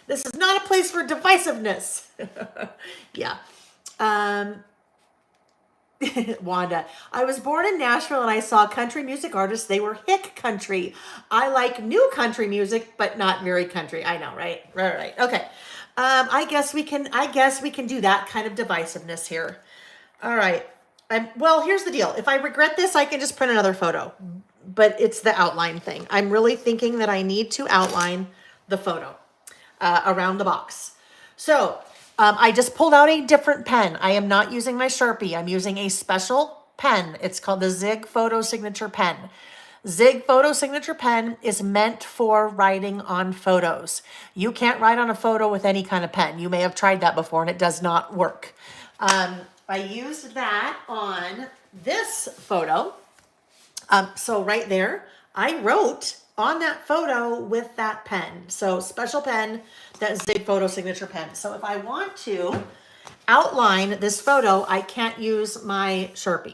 This is not a place for divisiveness. Yeah. Wanda, I was born in Nashville and I saw country music artists. They were hick country. I like new country music, but not very country. I know, right? Right. Okay. I guess we can do that kind of divisiveness here. All right. Well, here's the deal. If I regret this, I can just print another photo, but it's the outline thing. I'm really thinking that I need to outline the photo around the box. So I just pulled out a different pen. I am not using my Sharpie. I'm using a special pen. It's called the Zig Photo Signature Pen. Zig Photo Signature Pen is meant for writing on photos. You can't write on a photo with any kind of pen. You may have tried that before and it does not work. I used that on this photo. So right there, I wrote on that photo with that pen. So special pen, that Zig Photo Signature Pen. So if I want to outline this photo, I can't use my Sharpie.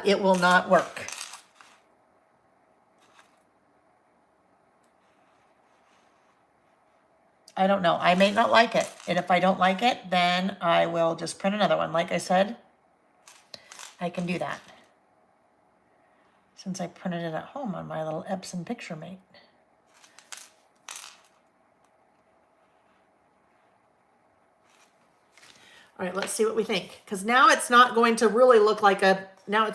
It will not work. I don't know. I may not like it. And if I don't like it, then I will just print another one. Like I said, I can do that, since I printed it at home on my little Epson Picture Mate. All right, let's see what we think. Because now it's not going to really look like a, oh,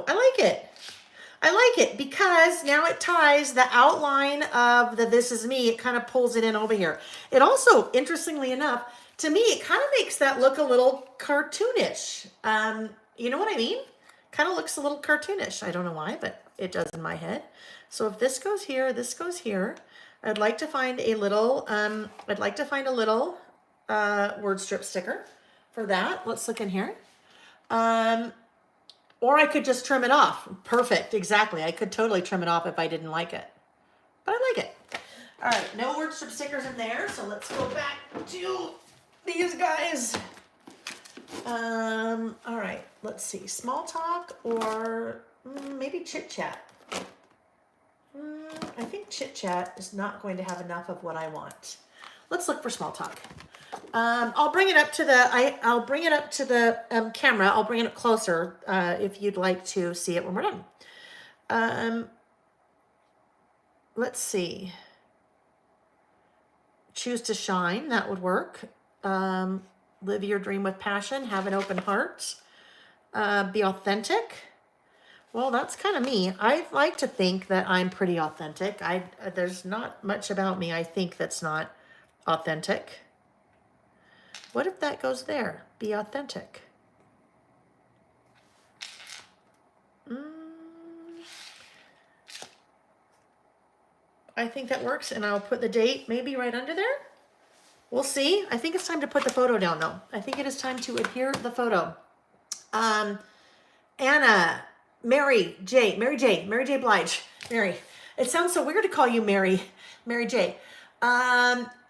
I like it. I like it because now it ties the outline of the This Is Me. It kind of pulls it in over here. It also, interestingly enough, to me, it kind of makes that look a little cartoonish. You know what I mean? Kind of looks a little cartoonish. I don't know why, but it does in my head. So if this goes here, this goes here. I'd like to find a little, word strip sticker for that. Let's look in here. Or I could just trim it off. Perfect, exactly. I could totally trim it off if I didn't like it. But I like it. All right, no word strip stickers in there, so let's go back to these guys. All right, let's see. Small talk or maybe chit chat. I think chit chat is not going to have enough of what I want. Let's look for small talk. I'll bring it up to the camera. I'll bring it up closer if you'd like to see it when we're done. Let's see. Choose to shine. That would work. Live your dream with passion. Have an open heart. Be authentic. Well, that's kind of me. I like to think that I'm pretty authentic. There's not much about me I think that's not authentic. What if that goes there? Be authentic. I think that works, and I'll put the date maybe right under there. We'll see. I think it's time to put the photo down, though. I think it is time to adhere the photo. Anna, Mary J. Blige. Mary. It sounds so weird to call you Mary J.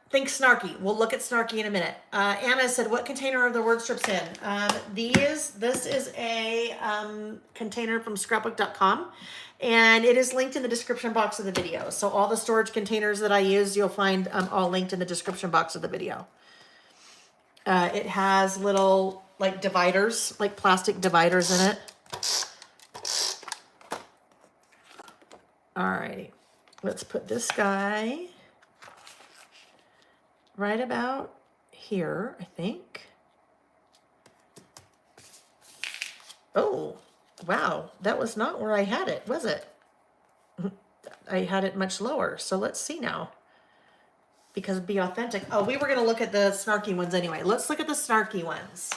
Think snarky. We'll look at snarky in a minute. Anna said, what container are the word strips in? This is a container from scrapbook.com, and it is linked in the description box of the video. So all the storage containers that I use, you'll find all linked in the description box of the video. It has little like dividers, like plastic dividers in it. Alrighty, let's put this guy right about here, I think. Oh, wow, that was not where I had it, was it? I had it much lower, so let's see now. because be authentic. Oh, we were gonna look at the snarky ones anyway. Let's look at the snarky ones.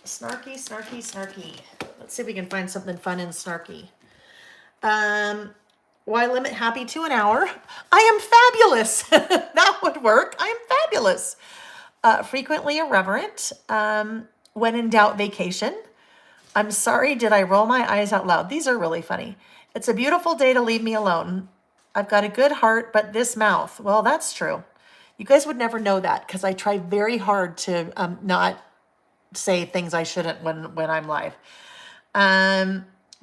Snarky, snarky, snarky. Let's see if we can find something fun and snarky. Why limit happy to an hour? I am fabulous. That would work. I am fabulous. Frequently irreverent. When in doubt, vacation. I'm sorry, did I roll my eyes out loud? These are really funny. It's a beautiful day to leave me alone. I've got a good heart, but this mouth. Well, that's true. You guys would never know that because I try very hard to not say things I shouldn't when I'm live.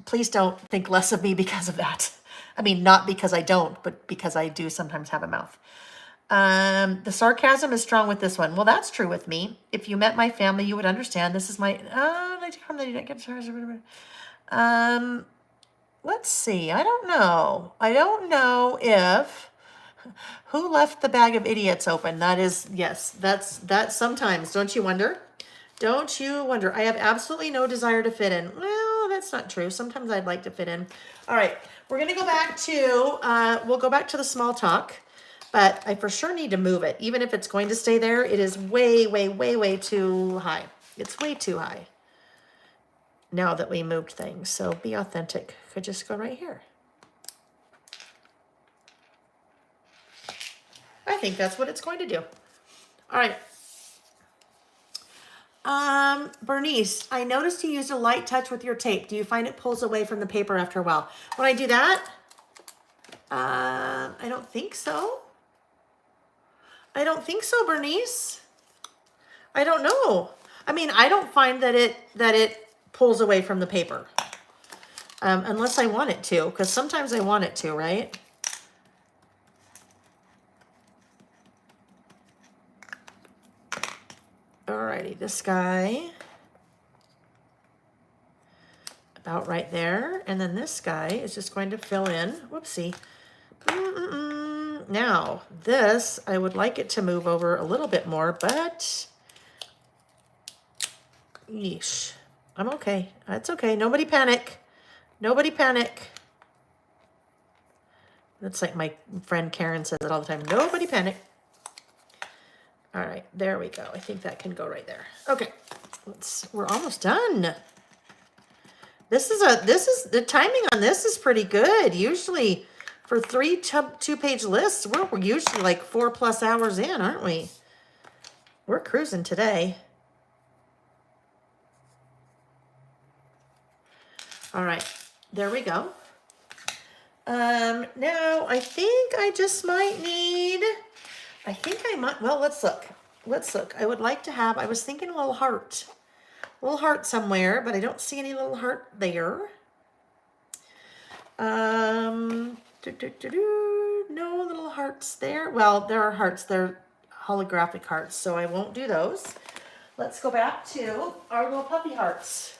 Please don't think less of me because of that. I mean, not because I don't, but because I do sometimes have a mouth. The sarcasm is strong with this one. Well, that's true with me. If you met my family, you would understand. This is my, let's see. I don't know. I don't know if, who left the bag of idiots open? That is, yes, that's sometimes. Don't you wonder? Don't you wonder? I have absolutely no desire to fit in. Well, that's not true. Sometimes I'd like to fit in. All right. We're going to go back to, we'll go back to the small talk, but I for sure need to move it. Even if it's going to stay there, it is way, way, way, way too high. It's way too high now that we moved things. So be authentic. Could just go right here. I think that's what it's going to do. All right. Bernice, I noticed you used a light touch with your tape. Do you find it pulls away from the paper after a while? When I do that, I don't think so. I don't think so, Bernice. I don't know. I mean, I don't find that it pulls away from the paper. Unless I want it to, because sometimes I want it to, right? Alrighty, this guy. About right there. And then this guy is just going to fill in. Whoopsie. Now, this, I would like it to move over a little bit more, but yeesh. I'm okay. That's okay. Nobody panic. Nobody panic. That's like my friend Karen says it all the time. Nobody panic. All right, there we go. I think that can go right there. Okay, we're almost done. This is the timing on this is pretty good. Usually for 3 two-page lists, we're usually like 4+ hours in, aren't we? We're cruising today. All right, there we go. Now I think I just might need, I think I might, well, let's look. Let's look. I would like to have, I was thinking a little heart somewhere, but I don't see any little heart there. No little hearts there. Well, there are hearts. They're holographic hearts, so I won't do those. Let's go back to our little puppy hearts.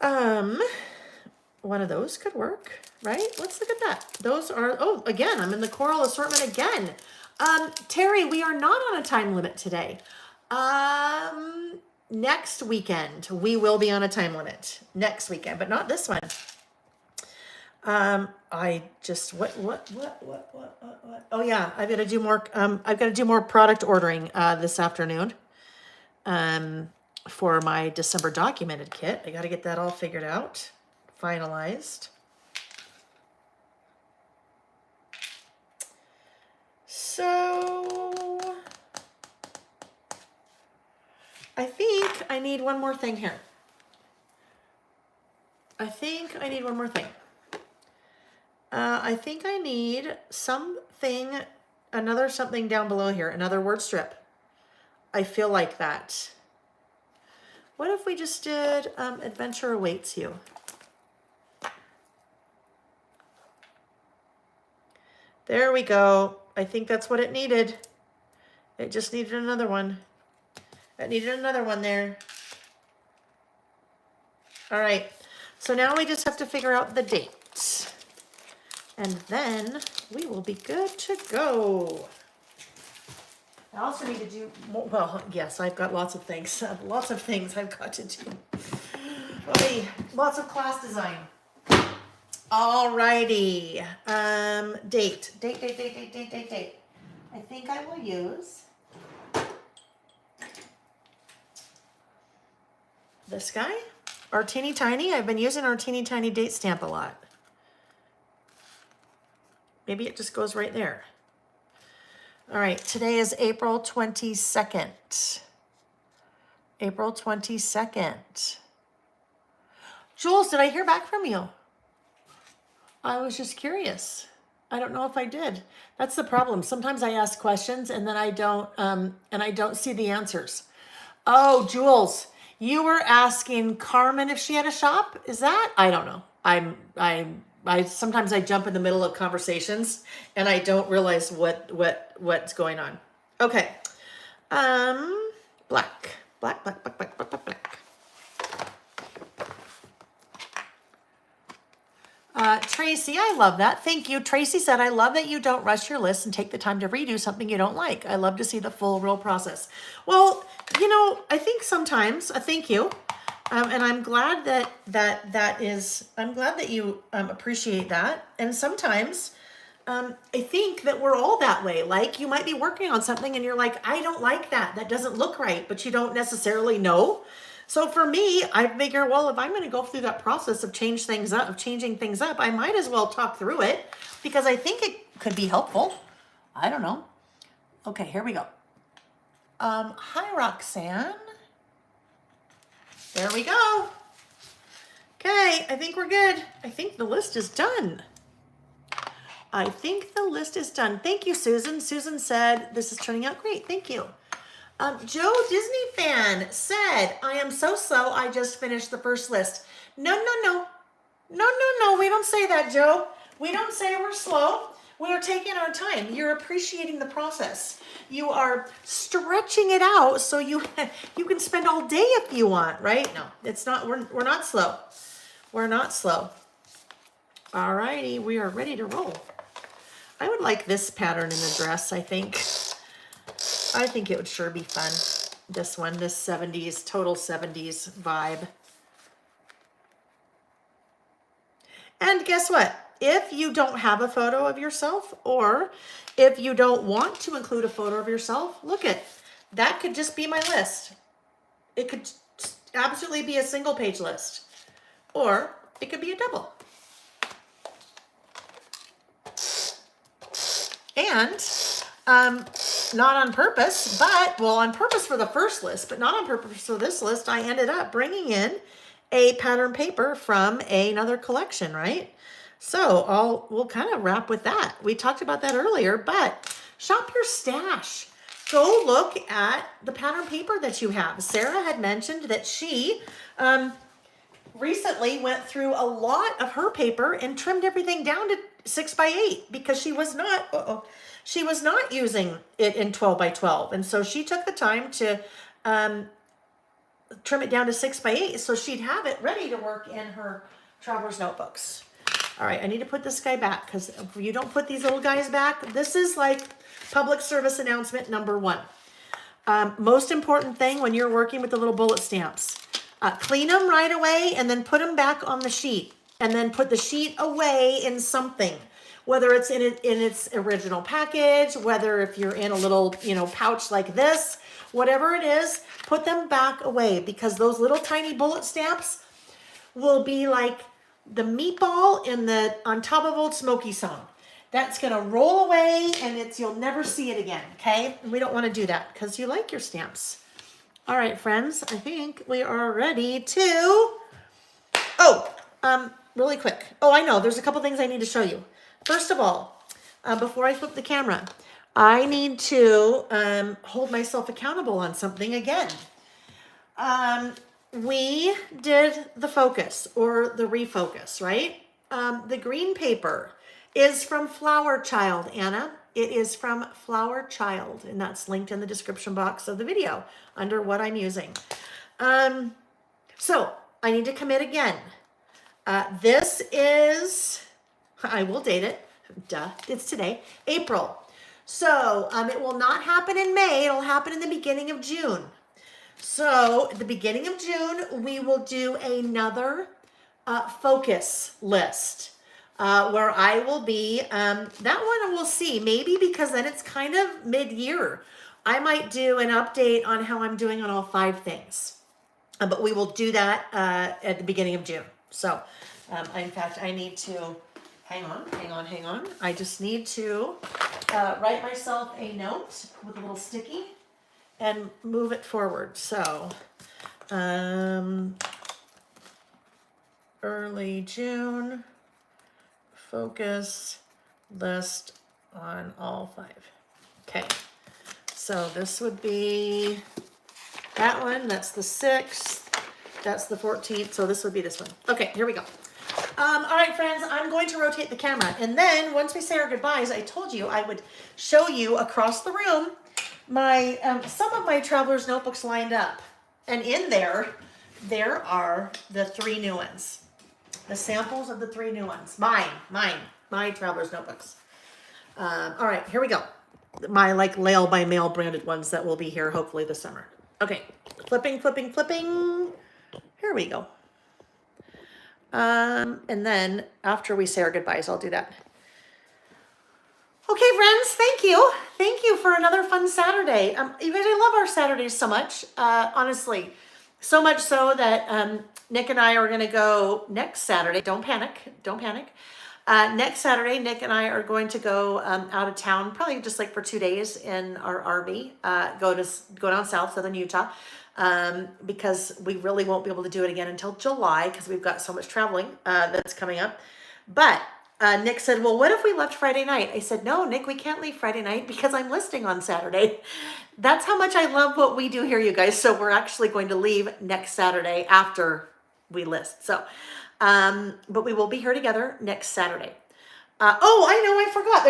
One of those could work, right? Let's look at that. Those are, oh, again, I'm in the coral assortment again. Terry, we are not on a time limit today. Next weekend, we will be on a time limit. Next weekend, but not this one. I just, what? Oh yeah, I've got to do more, I've got to do more product ordering, this afternoon. For my December documented kit. I got to get that all figured out, finalized. So I think I need one more thing here. I think I need one more thing. I think I need something, another something down below here, another word strip. I feel like that. What if we just did adventure awaits you? There we go. I think that's what it needed. It just needed another one. It needed another one there. All right. So now we just have to figure out the date. And then we will be good to go. I also need to do more, well, yes, I've got lots of things. Lots of things I've got to do. Okay, lots of class design. Alrighty. Date. I think I will use this guy. Our teeny tiny. I've been using our teeny tiny date stamp a lot. Maybe it just goes right there. All right, today is April 22nd. April 22nd. Jules, did I hear back from you? I was just curious. I don't know if I did. That's the problem. Sometimes I ask questions and then I don't see the answers. Oh, Jules, you were asking Carmen if she had a shop. Is that? I don't know. I sometimes I jump in the middle of conversations and I don't realize what's going on. Okay. Black. Tracy, I love that. Thank you. Tracy said, I love that you don't rush your list and take the time to redo something you don't like. I love to see the full real process. Well, you know, I think sometimes, thank you. And I'm glad I'm glad that you appreciate that. And sometimes I think that we're all that way. Like you might be working on something and you're like, I don't like that. That doesn't look right, but you don't necessarily know. So for me, I figure, well, if I'm going to go through that process of changing things up, I might as well talk through it because I think it could be helpful. I don't know. Okay, here we go. Hi, Roxanne. There we go. Okay, I think we're good. I think the list is done. Thank you, Susan. Susan said, this is turning out great. Thank you. Joe Disney fan said, I am so slow. I just finished the first list. No. We don't say that, Joe. We don't say we're slow. We are taking our time. You're appreciating the process. You are stretching it out so you can spend all day if you want, right? No, it's not. We're not slow. We're not slow. All righty, we are ready to roll. I would like this pattern in the dress, I think. I think it would sure be fun. This one, this 70s, total 70s vibe. And guess what? If you don't have a photo of yourself, or if you don't want to include a photo of yourself, look at that could just be my list. It could absolutely be a single page list, or it could be a double. And not on purpose, but, well, on purpose for the first list, but not on purpose for this list, I ended up bringing in a pattern paper from another collection, right? So we'll kind of wrap with that. We talked about that earlier, but shop your stash. Go look at the pattern paper that you have. Sarah had mentioned that she recently went through a lot of her paper and trimmed everything down to 6x8 because she was not using it in 12x12. And so she took the time to trim it down to 6x8 so she'd have it ready to work in her traveler's notebooks. All right, I need to put this guy back because if you don't put these little guys back, this is like public service announcement number 1. Most important thing when you're working with the little bullet stamps, clean them right away and then put them back on the sheet and then put the sheet away in something, whether it's in its original package, whether if you're in a little, pouch like this, whatever it is, put them back away because those little tiny bullet stamps will be like the meatball on top of Old Smoky song. That's gonna roll away and you'll never see it again, okay? And we don't wanna do that because you like your stamps. All right, friends, I think we are ready to, really quick. Oh, I know, there's a couple things I need to show you. First of all, before I flip the camera, I need to hold myself accountable on something again. We did the focus or the refocus, right? The green paper is from Flower Child, Anna. It is from Flower Child, and that's linked in the description box of the video under what I'm using. So I need to commit again. This is, I will date it. Duh, it's today, April. So it will not happen in May. It'll happen in the beginning of June. So at the beginning of June, we will do another focus list. where I will be, that one we'll see, maybe because then it's kind of mid-year. I might do an update on how I'm doing on all 5 things. But we will do that at the beginning of June. So, in fact, I need to, hang on. I just need to write myself a note with a little sticky and move it forward. So, early June, focus list on all 5. Okay, so this would be that one, that's the 6th, that's the 14th, so this would be this one. Okay, here we go. All right, friends, I'm going to rotate the camera. And then once we say our goodbyes, I told you I would show you across the room my some of my traveler's notebooks lined up. And in there are the 3 new ones. The samples of the 3 new ones. My traveler's notebooks. All right, here we go. My like Lail by Mail branded ones that will be here hopefully this summer. Okay, flipping. Here we go. And then after we say our goodbyes, I'll do that. Okay, friends, thank you. Thank you for another fun Saturday. You guys, I love our Saturdays so much, honestly. So much so that Nick and I are going to go next Saturday. Don't panic. Next Saturday, Nick and I are going to go out of town, probably just like for 2 days in our RV, go down south, southern Utah, because we really won't be able to do it again until July because we've got so much traveling that's coming up. But Nick said, well, what if we left Friday night? I said, no, Nick, we can't leave Friday night because I'm listing on Saturday. That's how much I love what we do here, you guys. So we're actually going to leave next Saturday after we list. So, but we will be here together next Saturday. Oh, I know, I forgot.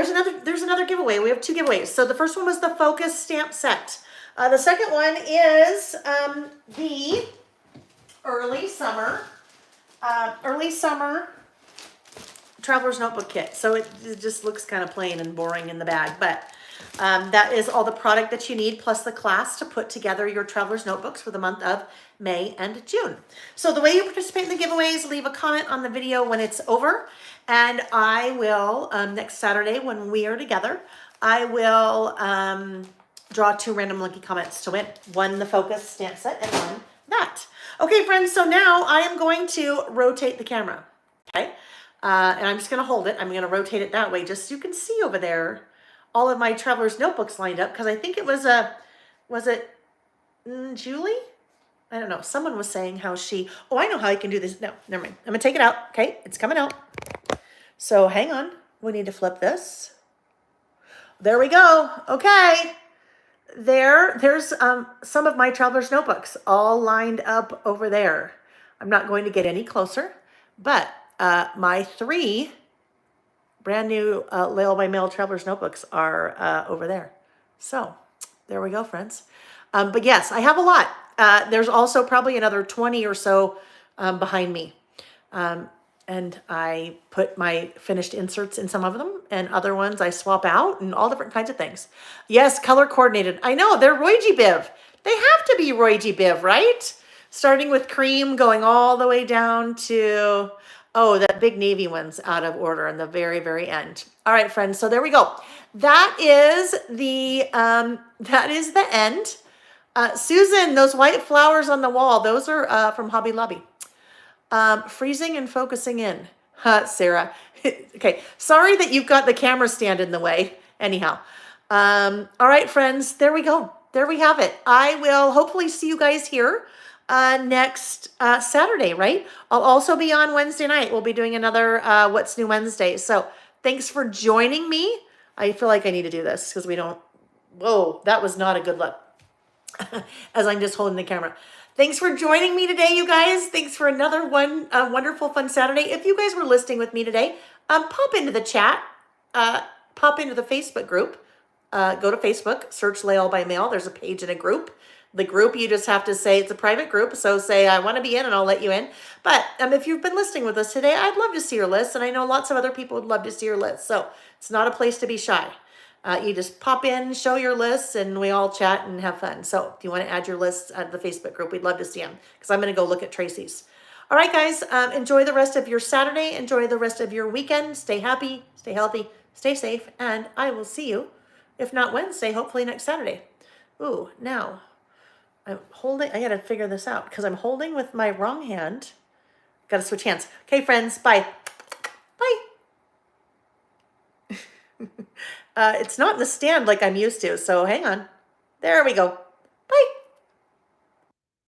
There's another giveaway. We have 2 giveaways. So the first one was the Focus stamp set. The second one is the early summer traveler's notebook kit. So it just looks kind of plain and boring in the bag, but that is all the product that you need plus the class to put together your traveler's notebooks for the month of May and June. So the way you participate in the giveaways, leave a comment on the video when it's over, and I will, next Saturday when we are together, I will draw 2 random lucky comments to win. One the Focus stamp set and one that. Okay, friends, so now I am going to rotate the camera, okay? And I'm just going to hold it. I'm going to rotate it that way just so you can see over there all of my traveler's notebooks lined up, because I think it was Julie? I don't know. Someone was saying how oh, I know how I can do this. No, never mind. I'm going to take it out. Okay, it's coming out. So hang on. We need to flip this. There we go. Okay. There's some of my traveler's notebooks all lined up over there. I'm not going to get any closer, but my 3 brand new Lail by Mail traveler's notebooks are over there. So there we go, friends. But yes, I have a lot. There's also probably another 20 or so behind me. And I put my finished inserts in some of them, and other ones I swap out, and all different kinds of things. Yes, color coordinated. I know, they're Roy G. Biv. They have to be Roy G. Biv, right? Starting with cream, going all the way down to, oh, that big navy one's out of order in the very, very end. All right, friends, so there we go. That is the end. Susan, those white flowers on the wall, those are from Hobby Lobby. Freezing and focusing in. Sarah. Okay, sorry that you've got the camera stand in the way. Anyhow. All right, friends, there we go. There we have it. I will hopefully see you guys here next Saturday, right? I'll also be on Wednesday night. We'll be doing another What's New Wednesday. So thanks for joining me. I feel like I need to do this because we don't, whoa, that was not a good look. As I'm just holding the camera. Thanks for joining me today, you guys. Thanks for another wonderful, fun Saturday. If you guys were listening with me today, pop into the chat, pop into the Facebook group. Go to Facebook, search Lail by Mail. There's a page and a group. The group, you just have to say it's a private group. So say, I want to be in, and I'll let you in. But if you've been listening with us today, I'd love to see your list. And I know lots of other people would love to see your list. So it's not a place to be shy. You just pop in, show your lists, and we all chat and have fun. So if you want to add your lists to the Facebook group, we'd love to see them, because I'm going to go look at Tracy's. All right, guys, enjoy the rest of your Saturday. Enjoy the rest of your weekend. Stay happy, stay healthy, stay safe, and I will see you, if not Wednesday, hopefully next Saturday. Ooh, now I'm holding, I gotta figure this out because I'm holding with my wrong hand. Gotta switch hands. Okay, friends, bye. Bye. It's not in the stand like I'm used to, so hang on. There we go.